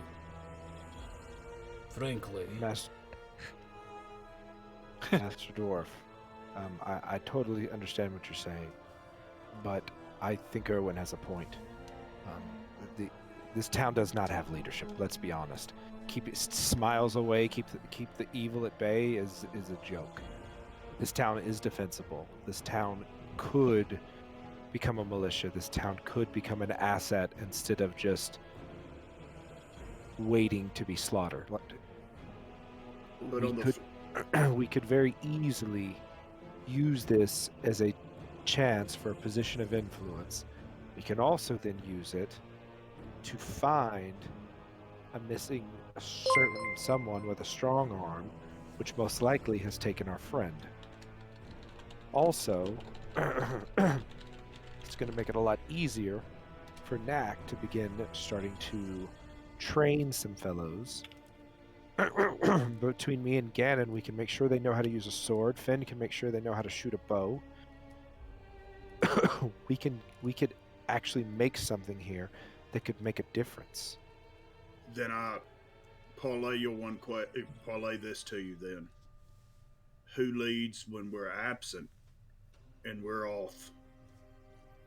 Frankly. Master Dwarf, I totally understand what you're saying, but I think Erwin has a point. This town does not have leadership. Let's be honest. Keep it smiles away. Keep the evil at bay is a joke. This town is defensible. This town could become a militia. This town could become an asset instead of just waiting to be slaughtered. We could very easily use this as a chance for a position of influence. We can also then use it to find a certain someone with a strong arm, which most likely has taken our friend. Also, it's going to make it a lot easier for Knack to begin starting to train some fellows. Between me and Ganon, we can make sure they know how to use a sword. Finn can make sure they know how to shoot a bow. we could actually make something here that could make a difference. Then I parlay this to you then. Who leads when we're absent and we're off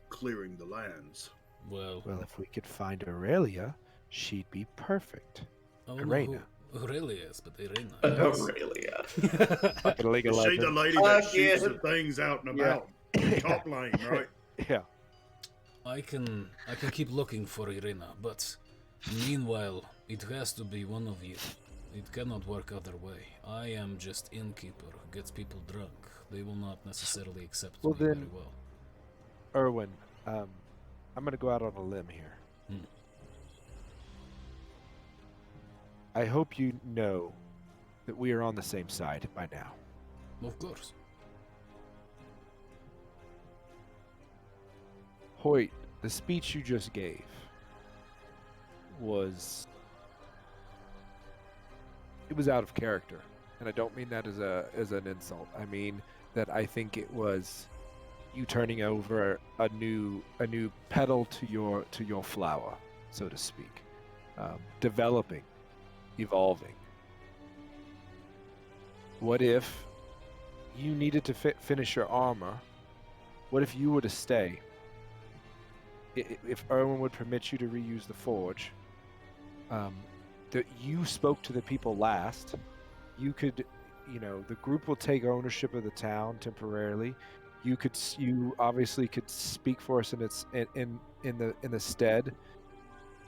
clearing the lands? Well, if we could find Aurelia, she'd be perfect. Aurelia, yes, but Irina. Aurelia. Is she the lady that shoots the things out and about? Yeah. Top lane, right? Yeah. I can keep looking for Irina, but meanwhile, it has to be one of you. It cannot work other way. I am just innkeeper who gets people drunk. They will not necessarily accept me very well. Erwin, I'm going to go out on a limb here. I hope you know that we are on the same side by now. Of course. Hoyt, the speech you just gave was out of character, and I don't mean that as an insult. I mean that I think it was you turning over a new petal to your flower, so to speak, developing, evolving. What if you needed to finish your armor? What if you were to stay? If Erwin would permit you to reuse the forge, that you spoke to the people last, you could, the group will take ownership of the town temporarily. You obviously could speak for us in the stead.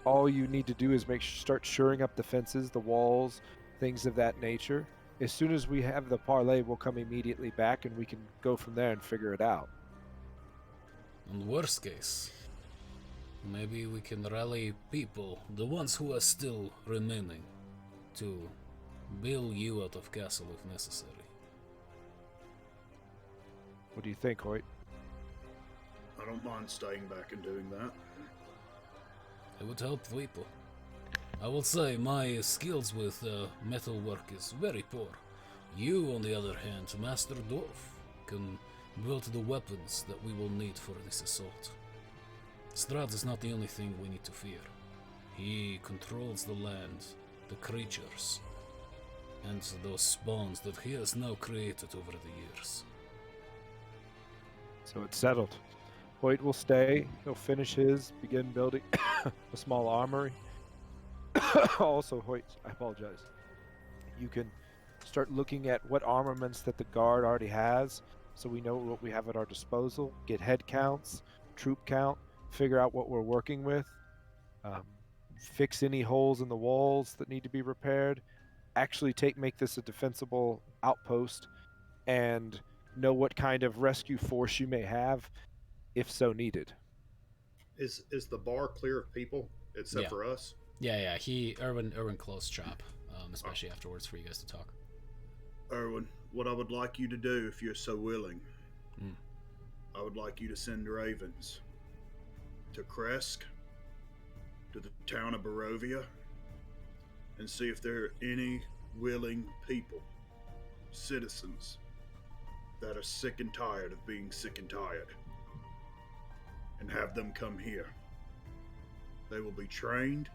All you need to do is start shoring up the fences, the walls, things of that nature. As soon as we have the parlay, we'll come immediately back and we can go from there and figure it out. In the worst case, maybe we can rally people, the ones who are still remaining, to bail you out of castle if necessary. What do you think, Hoyt? I don't mind staying back and doing that. It would help people. I will say my skills with metalwork is very poor. You, on the other hand, Master Dwarf, can build the weapons that we will need for this assault. Strahd is not the only thing we need to fear. He controls the land, the creatures, and those spawns that he has now created over the years. So it's settled. Hoyt will stay. He'll finish his, begin building a small armory. Also, Hoyt, I apologize. You can start looking at what armaments that the guard already has, so we know what we have at our disposal. Get head counts, troop count, figure out what we're working with, fix any holes in the walls that need to be repaired, actually make this a defensible outpost, and know what kind of rescue force you may have, if so needed. Is the bar clear of people except for us? Yeah. Erwin closed shop, especially afterwards for you guys to talk. Erwin, what I would like you to do, if you're so willing, I would like you to send ravens to Kresk, to the town of Barovia, and see if there are any willing people, citizens, that are sick and tired of being sick and tired, and have them come here. They will be trained,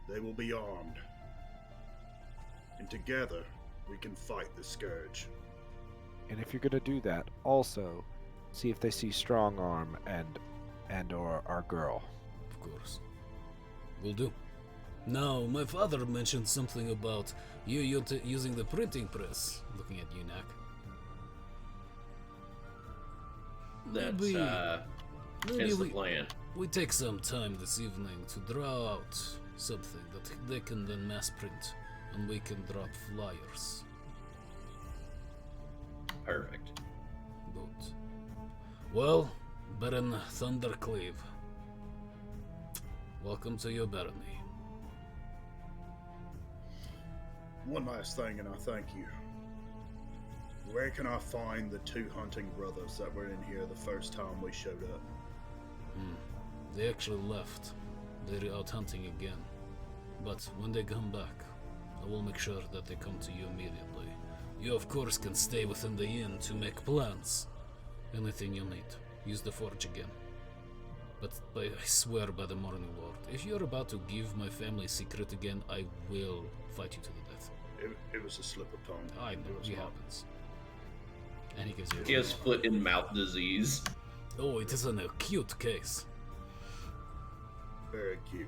they will be armed, and together we can fight the Scourge. And if you're going to do that, also see if they see Strong Arm and or our girl. Of course. Will do. Now, my father mentioned something about you using the printing press. Looking at you, Nak. That's Maybe the plan. we take some time this evening to draw out something that they can then mass print, and we can drop flyers. Perfect. Good. Well, Baron Thundercleave, welcome to your barony. One last thing, and I thank you. Where can I find the two hunting brothers that were in here the first time we showed up? They actually left. They're out hunting again. But when they come back, I will make sure that they come to you immediately. You, of course, can stay within the inn to make plans. Anything you need, use the forge again. But I swear by the Morning Lord, if you're about to give my family secret again, I will fight you to the death. It was a slip of tongue. I know, it happens. And he gives you. He has foot and mouth disease. Oh, it is an acute case. Very cute.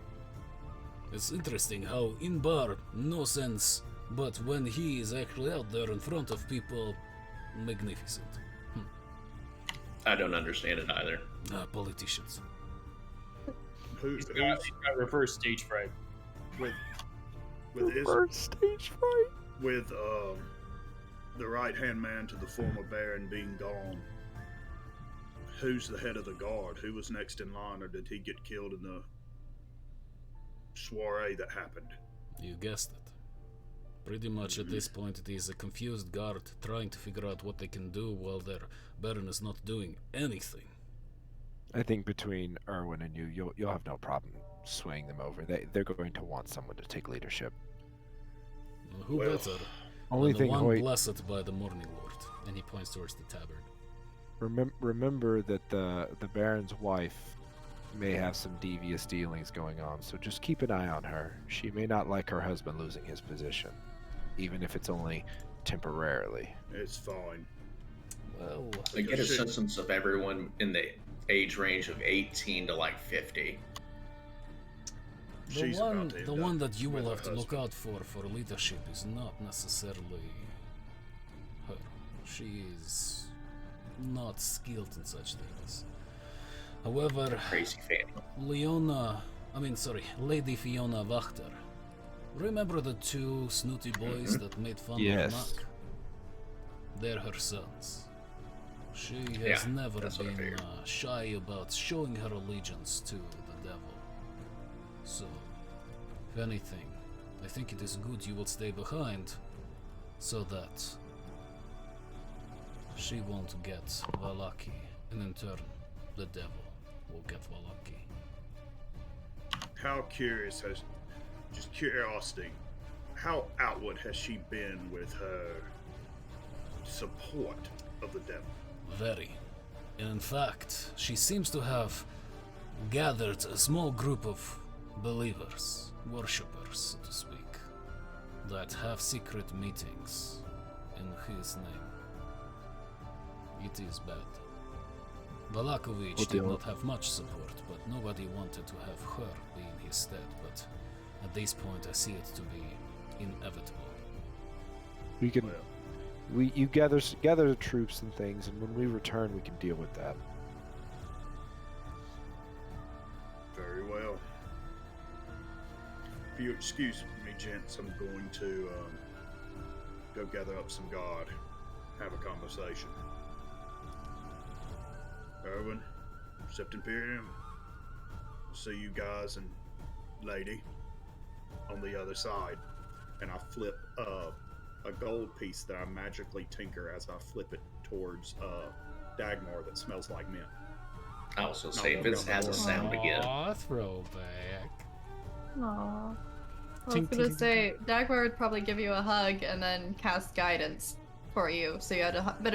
It's interesting how in bar, no sense, but when he is actually out there in front of people, magnificent. I don't understand it either. Politicians. He's got reverse stage fright. With Reverse stage fright? With the right-hand man to the former Baron being gone, who's the head of the guard? Who was next in line, or did he get killed in the soiree that happened? You guessed it. Pretty much at this point it is a confused guard trying to figure out what they can do while their Baron is not doing anything. I think between Erwin and you'll have no problem swaying them over. They're going to want someone to take leadership. Who better Only than thing the one Hoyt, blessed by the Morning Lord? And he points towards the tabard. Remember that the Baron's wife may have some devious dealings going on, so just keep an eye on her. She may not like her husband losing his position, even if it's only temporarily. It's fine. Well, I get a sense of everyone in the age range of 18 to like 50. The one that you will have to look out for leadership is not necessarily her. She is not skilled in such things. However, Crazy family. Lady Fiona Wachter. Remember the two snooty boys that made fun of Mac? They're her sons. She has never been shy about showing her allegiance to the devil. So, if anything, I think it is good you will stay behind, so that she won't get Valaki, and in turn, the devil will get Valaki. How curious just curiosity, how outward has she been with her support of the devil? Very. And in fact, she seems to have gathered a small group of believers, worshippers, so to speak, that have secret meetings in his name. It is bad. Valakovich did not have much support, but nobody wanted to have her be in his stead, but at this point I see it to be inevitable. You gather the troops and things, and when we return, we can deal with that. Very well. If you excuse me, gents, I'm going to go gather up some guard, have a conversation. Erwin, Sept Imperium, I'll see you guys and lady on the other side. And I flip a gold piece that I magically tinker as I flip it towards Dagmar that smells like mint. Oh, so say Vince has a sound again. Aw, throwback. Aww. I was gonna say, Dagmar would probably give you a hug and then cast guidance for you, so you had a bit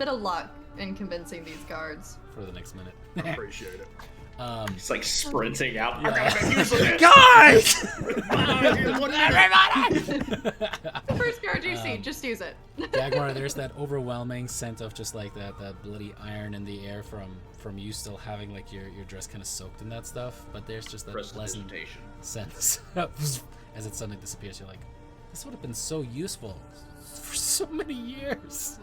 of luck in convincing these guards. For the next minute. I appreciate it. It's like sprinting out. Guys! The first card you see, just use it. Dagmar, there's that overwhelming scent of just like that bloody iron in the air from you still having like your dress kind of soaked in that stuff, but there's just that pleasant scent as it suddenly disappears. You're like, this would have been so useful for so many years.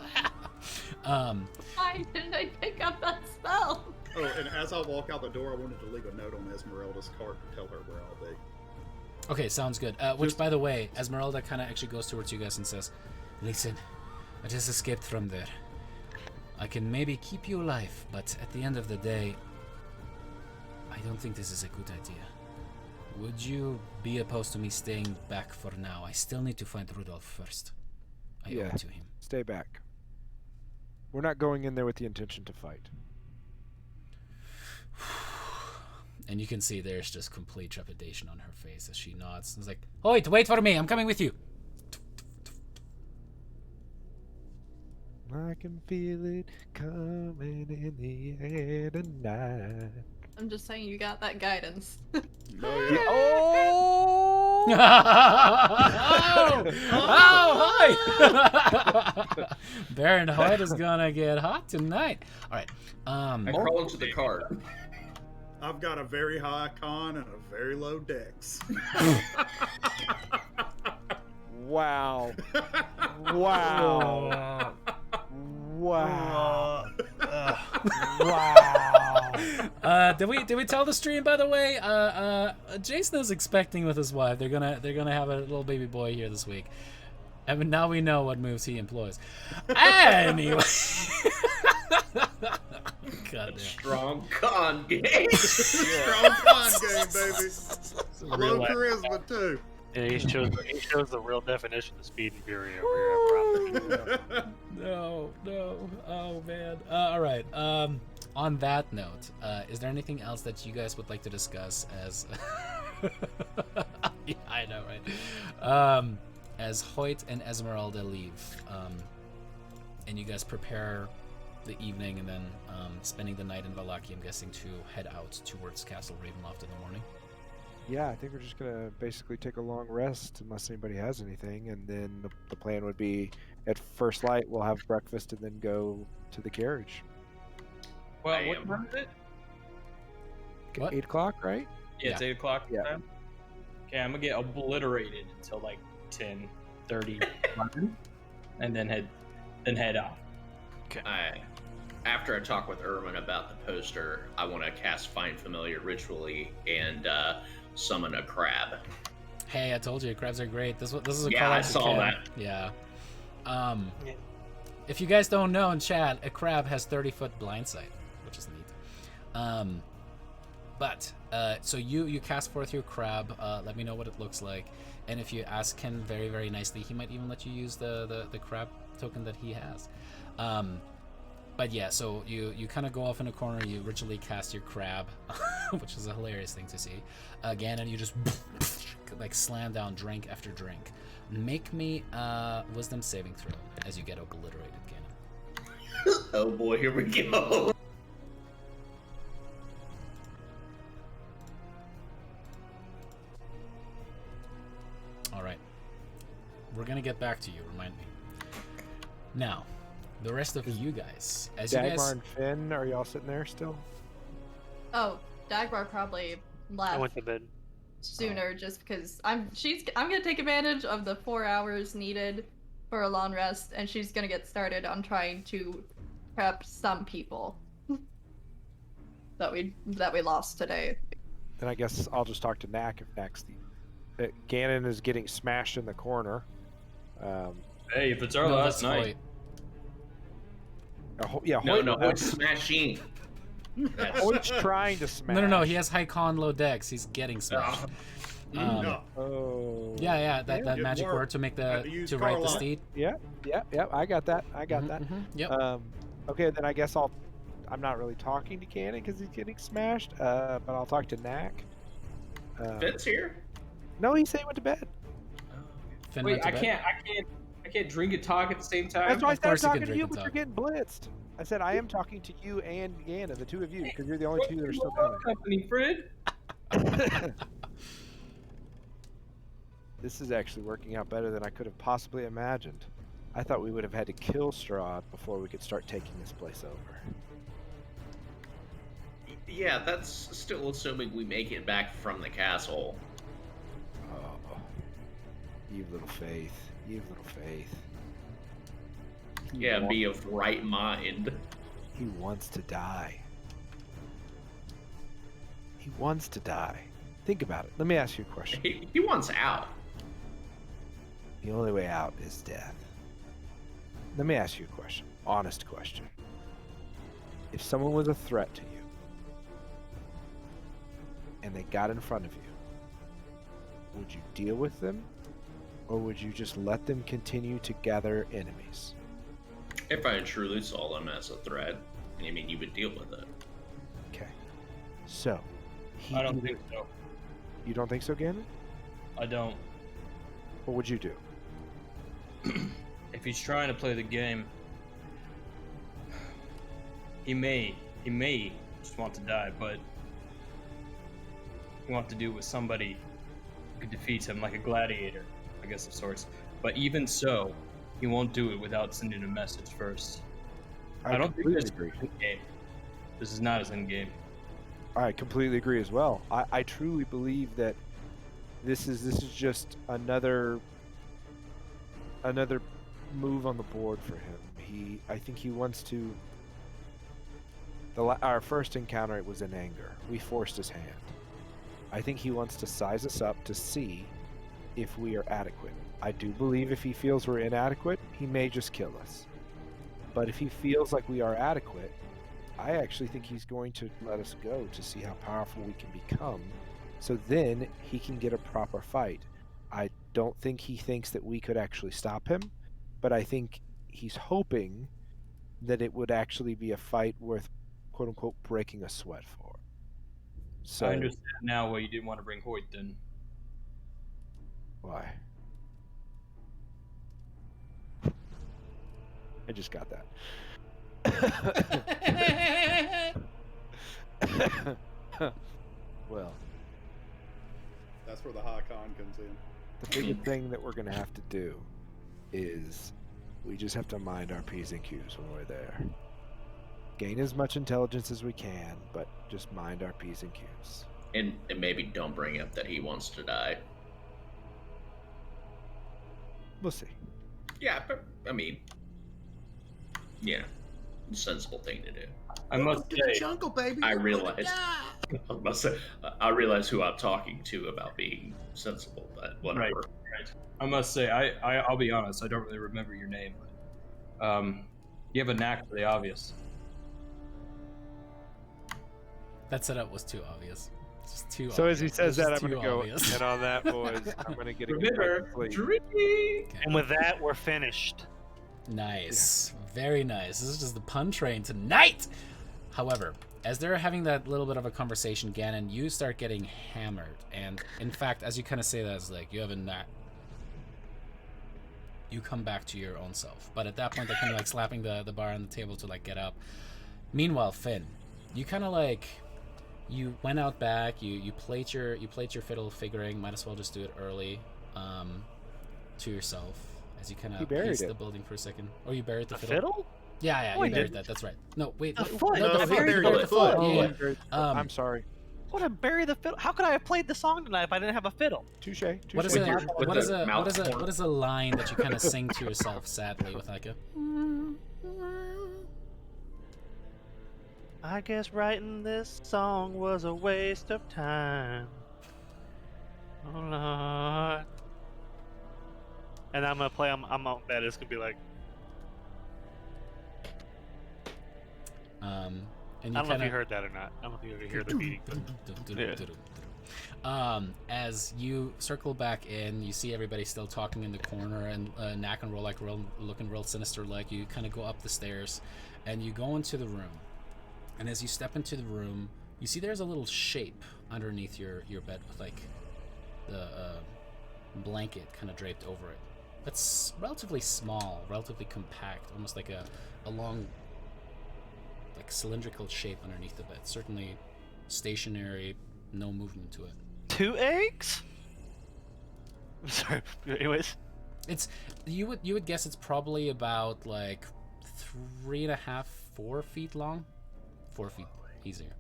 Why didn't I pick up that spell? Oh, and as I walk out the door, I wanted to leave a note on Esmeralda's cart to tell her where I'll be. Okay, sounds good. Which, by the way, Esmeralda kind of actually goes towards you guys and says, listen, I just escaped from there. I can maybe keep you alive, but at the end of the day, I don't think this is a good idea. Would you be opposed to me staying back for now? I still need to find Rudolph first. I owe it to him. Stay back. We're not going in there with the intention to fight. And you can see there's just complete trepidation on her face as she nods. It's like, wait for me, I'm coming with you. I can feel it coming in the air tonight. I'm just saying you got that guidance. Oh, hi! Baron Hoyt is gonna get hot tonight. All right. I crawl into the cart. I've got a very high con and a very low dex. Wow. Wow. Wow. Wow. Did we tell the stream, by the way? Jason is expecting with his wife. They're gonna have a little baby boy here this week. I mean, now we know what moves he employs. Anyway. God damn. Strong con game. Strong con game, baby. Low charisma too. Yeah, he shows the real definition of speed and fury over here. No. Oh man. All right. On that note, is there anything else that you guys would like to discuss as? Yeah, I know, right? As Hoyt and Esmeralda leave, and you guys prepare the evening and then spending the night in Valaki, I'm guessing, to head out towards Castle Ravenloft in the morning. Yeah, I think we're just gonna basically take a long rest unless anybody has anything, and then the plan would be at first light we'll have breakfast and then go to the carriage. Well, what time is it? What? 8 o'clock, right? Yeah, it's 8 o'clock. Yeah. Time? Okay, I'm gonna get obliterated until like 10:30, 11, and then head off. After I talk with Erwin about the poster, I want to cast Find Familiar ritually and summon a crab. Hey, I told you, crabs are great. This is a Yeah, call out I to saw Ken. that. Yeah. If you guys don't know in chat, a crab has 30-foot blind sight, which is neat. So you cast forth your crab. Let me know what it looks like, and if you ask Ken very, very nicely, he might even let you use the crab token that he has. But yeah, so you kind of go off in a corner, you ritually cast your crab, which is a hilarious thing to see. Again, and you just like slam down drink after drink. Make me wisdom saving throw as you get obliterated, Ganon. Oh boy, here we go. Alright. We're gonna get back to you, remind me. Now, the rest of you guys. As Dagmar you guys and Finn, are y'all sitting there still? Oh, Dagmar probably left I went to bed. sooner just because I'm gonna take advantage of the 4 hours needed for a long rest, and she's gonna get started on trying to prep some people that we lost today. Then I guess I'll just talk to Knack if Knack's the... Ganon is getting smashed in the corner. Hey, if it's our No, last that's night. Hoyt. No, it's smashing. Hoyt's trying to smash. No, he has high con, low dex. He's getting smashed. No. Oh. Yeah, that Get magic more. word to make Had to use to ride the Carlisle. steed. Yeah, I got that. Yep. Okay, then I guess I'm not really talking to Ganon because he's getting smashed, but I'll talk to Knack. Finn's here. No, he said he went to bed. Finn Wait, went to bed. I can't drink and talk at the same time. That's why I Of course started you talking can to you, drink but and you're getting blitzed. I said I am talking to you and Ganon, the two of you, because you're the only two that are still down company, Fred. there. This is actually working out better than I could have possibly imagined. I thought we would have had to kill Strahd before we could start taking this place over. Yeah, that's still assuming we make it back from the castle. Oh, you've little faith. You've little faith. Yeah, be of right mind. He wants to die. He wants to die. Think about it. Let me ask you a question. He wants out. The only way out is death. Let me ask you a question. Honest question. If someone was a threat to you, and they got in front of you, would you deal with them, or would you just let them continue to gather enemies? If I truly saw them as a threat, I mean, you would deal with it. Okay. So, I don't think so. You don't think so, Ganon? I don't. What would you do? If he's trying to play the game, he may just want to die, but he wants to do it with somebody who could defeat him, like a gladiator, I guess, of sorts. But even so, he won't do it without sending a message first. I don't think this is agree. his game. This is not his end game. I completely agree as well. I truly believe that this is just another move on the board for him. I think he wants to. Our first encounter, it was in anger. We forced his hand. I think he wants to size us up to see if we are adequate. I do believe if he feels we're inadequate, he may just kill us. But if he feels like we are adequate, I actually think he's going to let us go to see how powerful we can become, so then he can get a proper fight. I don't think he thinks that we could actually stop him, but I think he's hoping that it would actually be a fight worth, quote unquote, breaking a sweat for. So I understand now why you didn't want to bring Hoyt then. Why? I just got that. Well, That's where the high con comes in. the biggest thing that we're going to have to do is we just have to mind our P's and Q's when we're there. Gain as much intelligence as we can, but just mind our P's and Q's. And maybe don't bring up that he wants to die. We'll see. Yeah, but I mean, yeah, sensible thing to do. I must say, Jungle, baby. I realize. I realize who I'm talking to about being sensible, but whatever. Right. I must say, I'll be honest. I don't really remember your name, but you have a knack for the obvious. That setup was too obvious. Just too So obvious. as he says that, I'm Just going to too go obvious. in on that, boys. I'm going to get a good Remember, night's sleep. drink. And with that, we're finished. Nice. Very nice. This is just the pun train tonight. However, as they're having that little bit of a conversation, Ganon, you start getting hammered. And in fact, as you kind of say that, it's like you have a knack. You come back to your own self. But at that point, they're kind of like slapping the bar on the table to like get up. Meanwhile, Finn, you kind of like, you went out back, you played your fiddle, figuring might as well just do it early to yourself. As you kind of pace the building for a second. Or you buried the fiddle? Yeah, Oh, you I buried didn't. that. That's right. No, wait. The wait, foot. No, No, the I foot. buried You buried the the foot. Oh, Yeah. I'm sorry. What, I bury the fiddle? How could I have played the song tonight if I didn't have a fiddle? Touche. What is With a your- with what is the a mouth what is a horn. what is a line that you kind of sing to yourself sadly with like a? I guess writing this song was a waste of time. Oh Lord. And I'm gonna play. I'm on bed. It's gonna be like. And I you don't know if kinda, you heard that or not. I don't know if you could hear the beating. But... As you circle back in, you see everybody still talking in the corner, and Knack and looking real sinister. Like you kind of go up the stairs, and you go into the room. And as you step into the room, you see there's a little shape underneath your bed with like the blanket kind of draped over it. It's relatively small, relatively compact, almost like a long, like cylindrical shape underneath the bed. Certainly stationary, no movement to it. 2 eggs? I'm sorry. Anyways, It's you would guess it's probably about like 3.5, 4 feet long. 4 feet easier.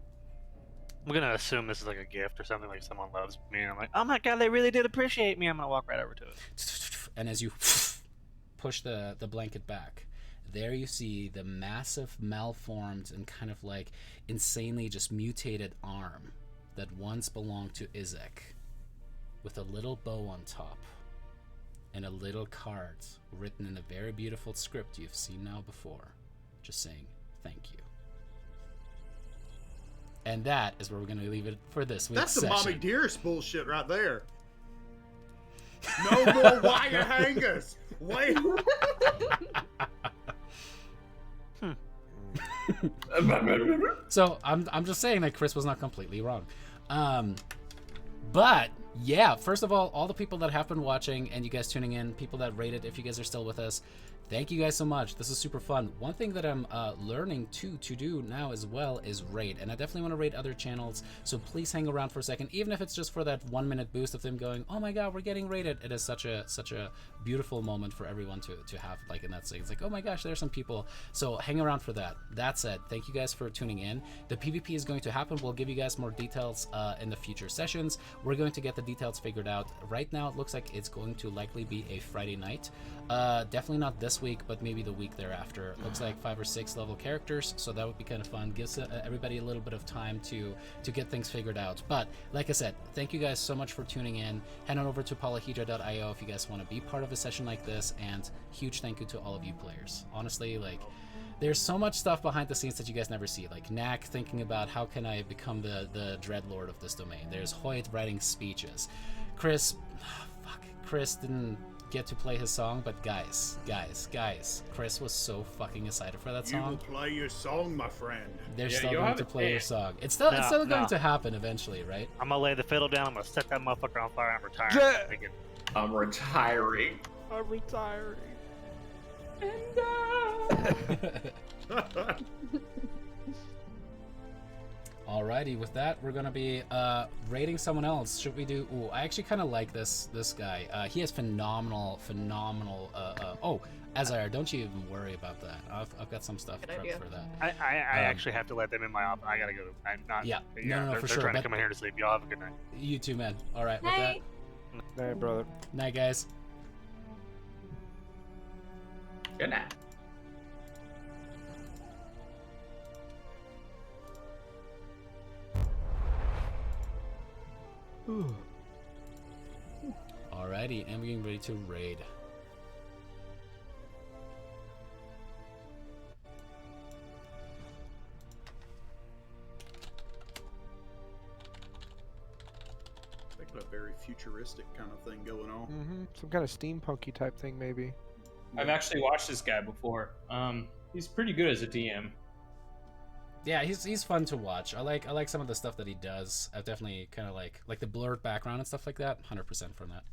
I'm gonna assume this is like a gift or something. Like someone loves me, and I'm like, oh my god, they really did appreciate me. I'm gonna walk right over to it. And as you push the blanket back, there you see the massive, malformed, and kind of like insanely just mutated arm that once belonged to Izek, with a little bow on top and a little card written in a very beautiful script you've seen now before, just saying thank you. And that is where we're going to leave it for this week's That's the session. Mommy Dearest bullshit right there. No more wire hangers. Wait. So I'm just saying that Chris was not completely wrong. But yeah, first of all the people that have been watching and you guys tuning in, people that rated, if you guys are still with us, thank you guys so much. This is super fun. One thing that I'm learning to do now as well is rate, and I definitely want to rate other channels, so please hang around for a second, even if it's just for that 1 minute boost of them going, oh my god, we're getting rated. It is such a beautiful moment for everyone to have, like, in that sense. It's like, oh my gosh, there's some people. So hang around for that. That said, thank you guys for tuning in. The PvP is going to happen. We'll give you guys more details in the future sessions. We're going to get the details figured out. Right now it looks like it's going to likely be a Friday night. Definitely not this week, but maybe the week thereafter. Looks like 5 or 6 level characters, so that would be kind of fun. Gives everybody a little bit of time to get things figured out. But like I said, thank you guys so much for tuning in. Head on over to polyhedra.io if you guys want to be part of a session like this, and huge thank you to all of you players. Honestly, like, there's so much stuff behind the scenes that you guys never see, like Knack thinking about how can I become the Dreadlord of this domain. There's Hoyt writing speeches. Chris didn't get to play his song, but guys, Chris was so fucking excited for that You will song. play your song, my friend. They're Yeah, still you'll going have to a play your chance. song. It's still No. going to happen eventually, right? I'm gonna lay the fiddle down. I'm gonna set that motherfucker on fire. I'm retiring. Yeah. Thinking, I'm retiring. I'm retiring. Alrighty, with that, we're gonna be rating someone else. Should we do? Ooh, I actually kind of like this guy. He has phenomenal. Oh, Azar, don't you even worry about that. I've got some stuff prepped for that. I actually have to let them in my office. I gotta go. I'm not. Yeah, no, they're, for they're sure. trying to come in here to sleep. Y'all have a good night. You too, man. All right, with that. Night, brother. Night, guys. Good night. Alrighty, and we're getting ready to raid. They got a very futuristic kind of thing going on. Mm-hmm. Some kind of steampunky type thing, maybe. I've actually watched this guy before. He's pretty good as a DM. Yeah, he's fun to watch. I like some of the stuff that he does. I definitely kind of like the blurred background and stuff like that. 100% from that.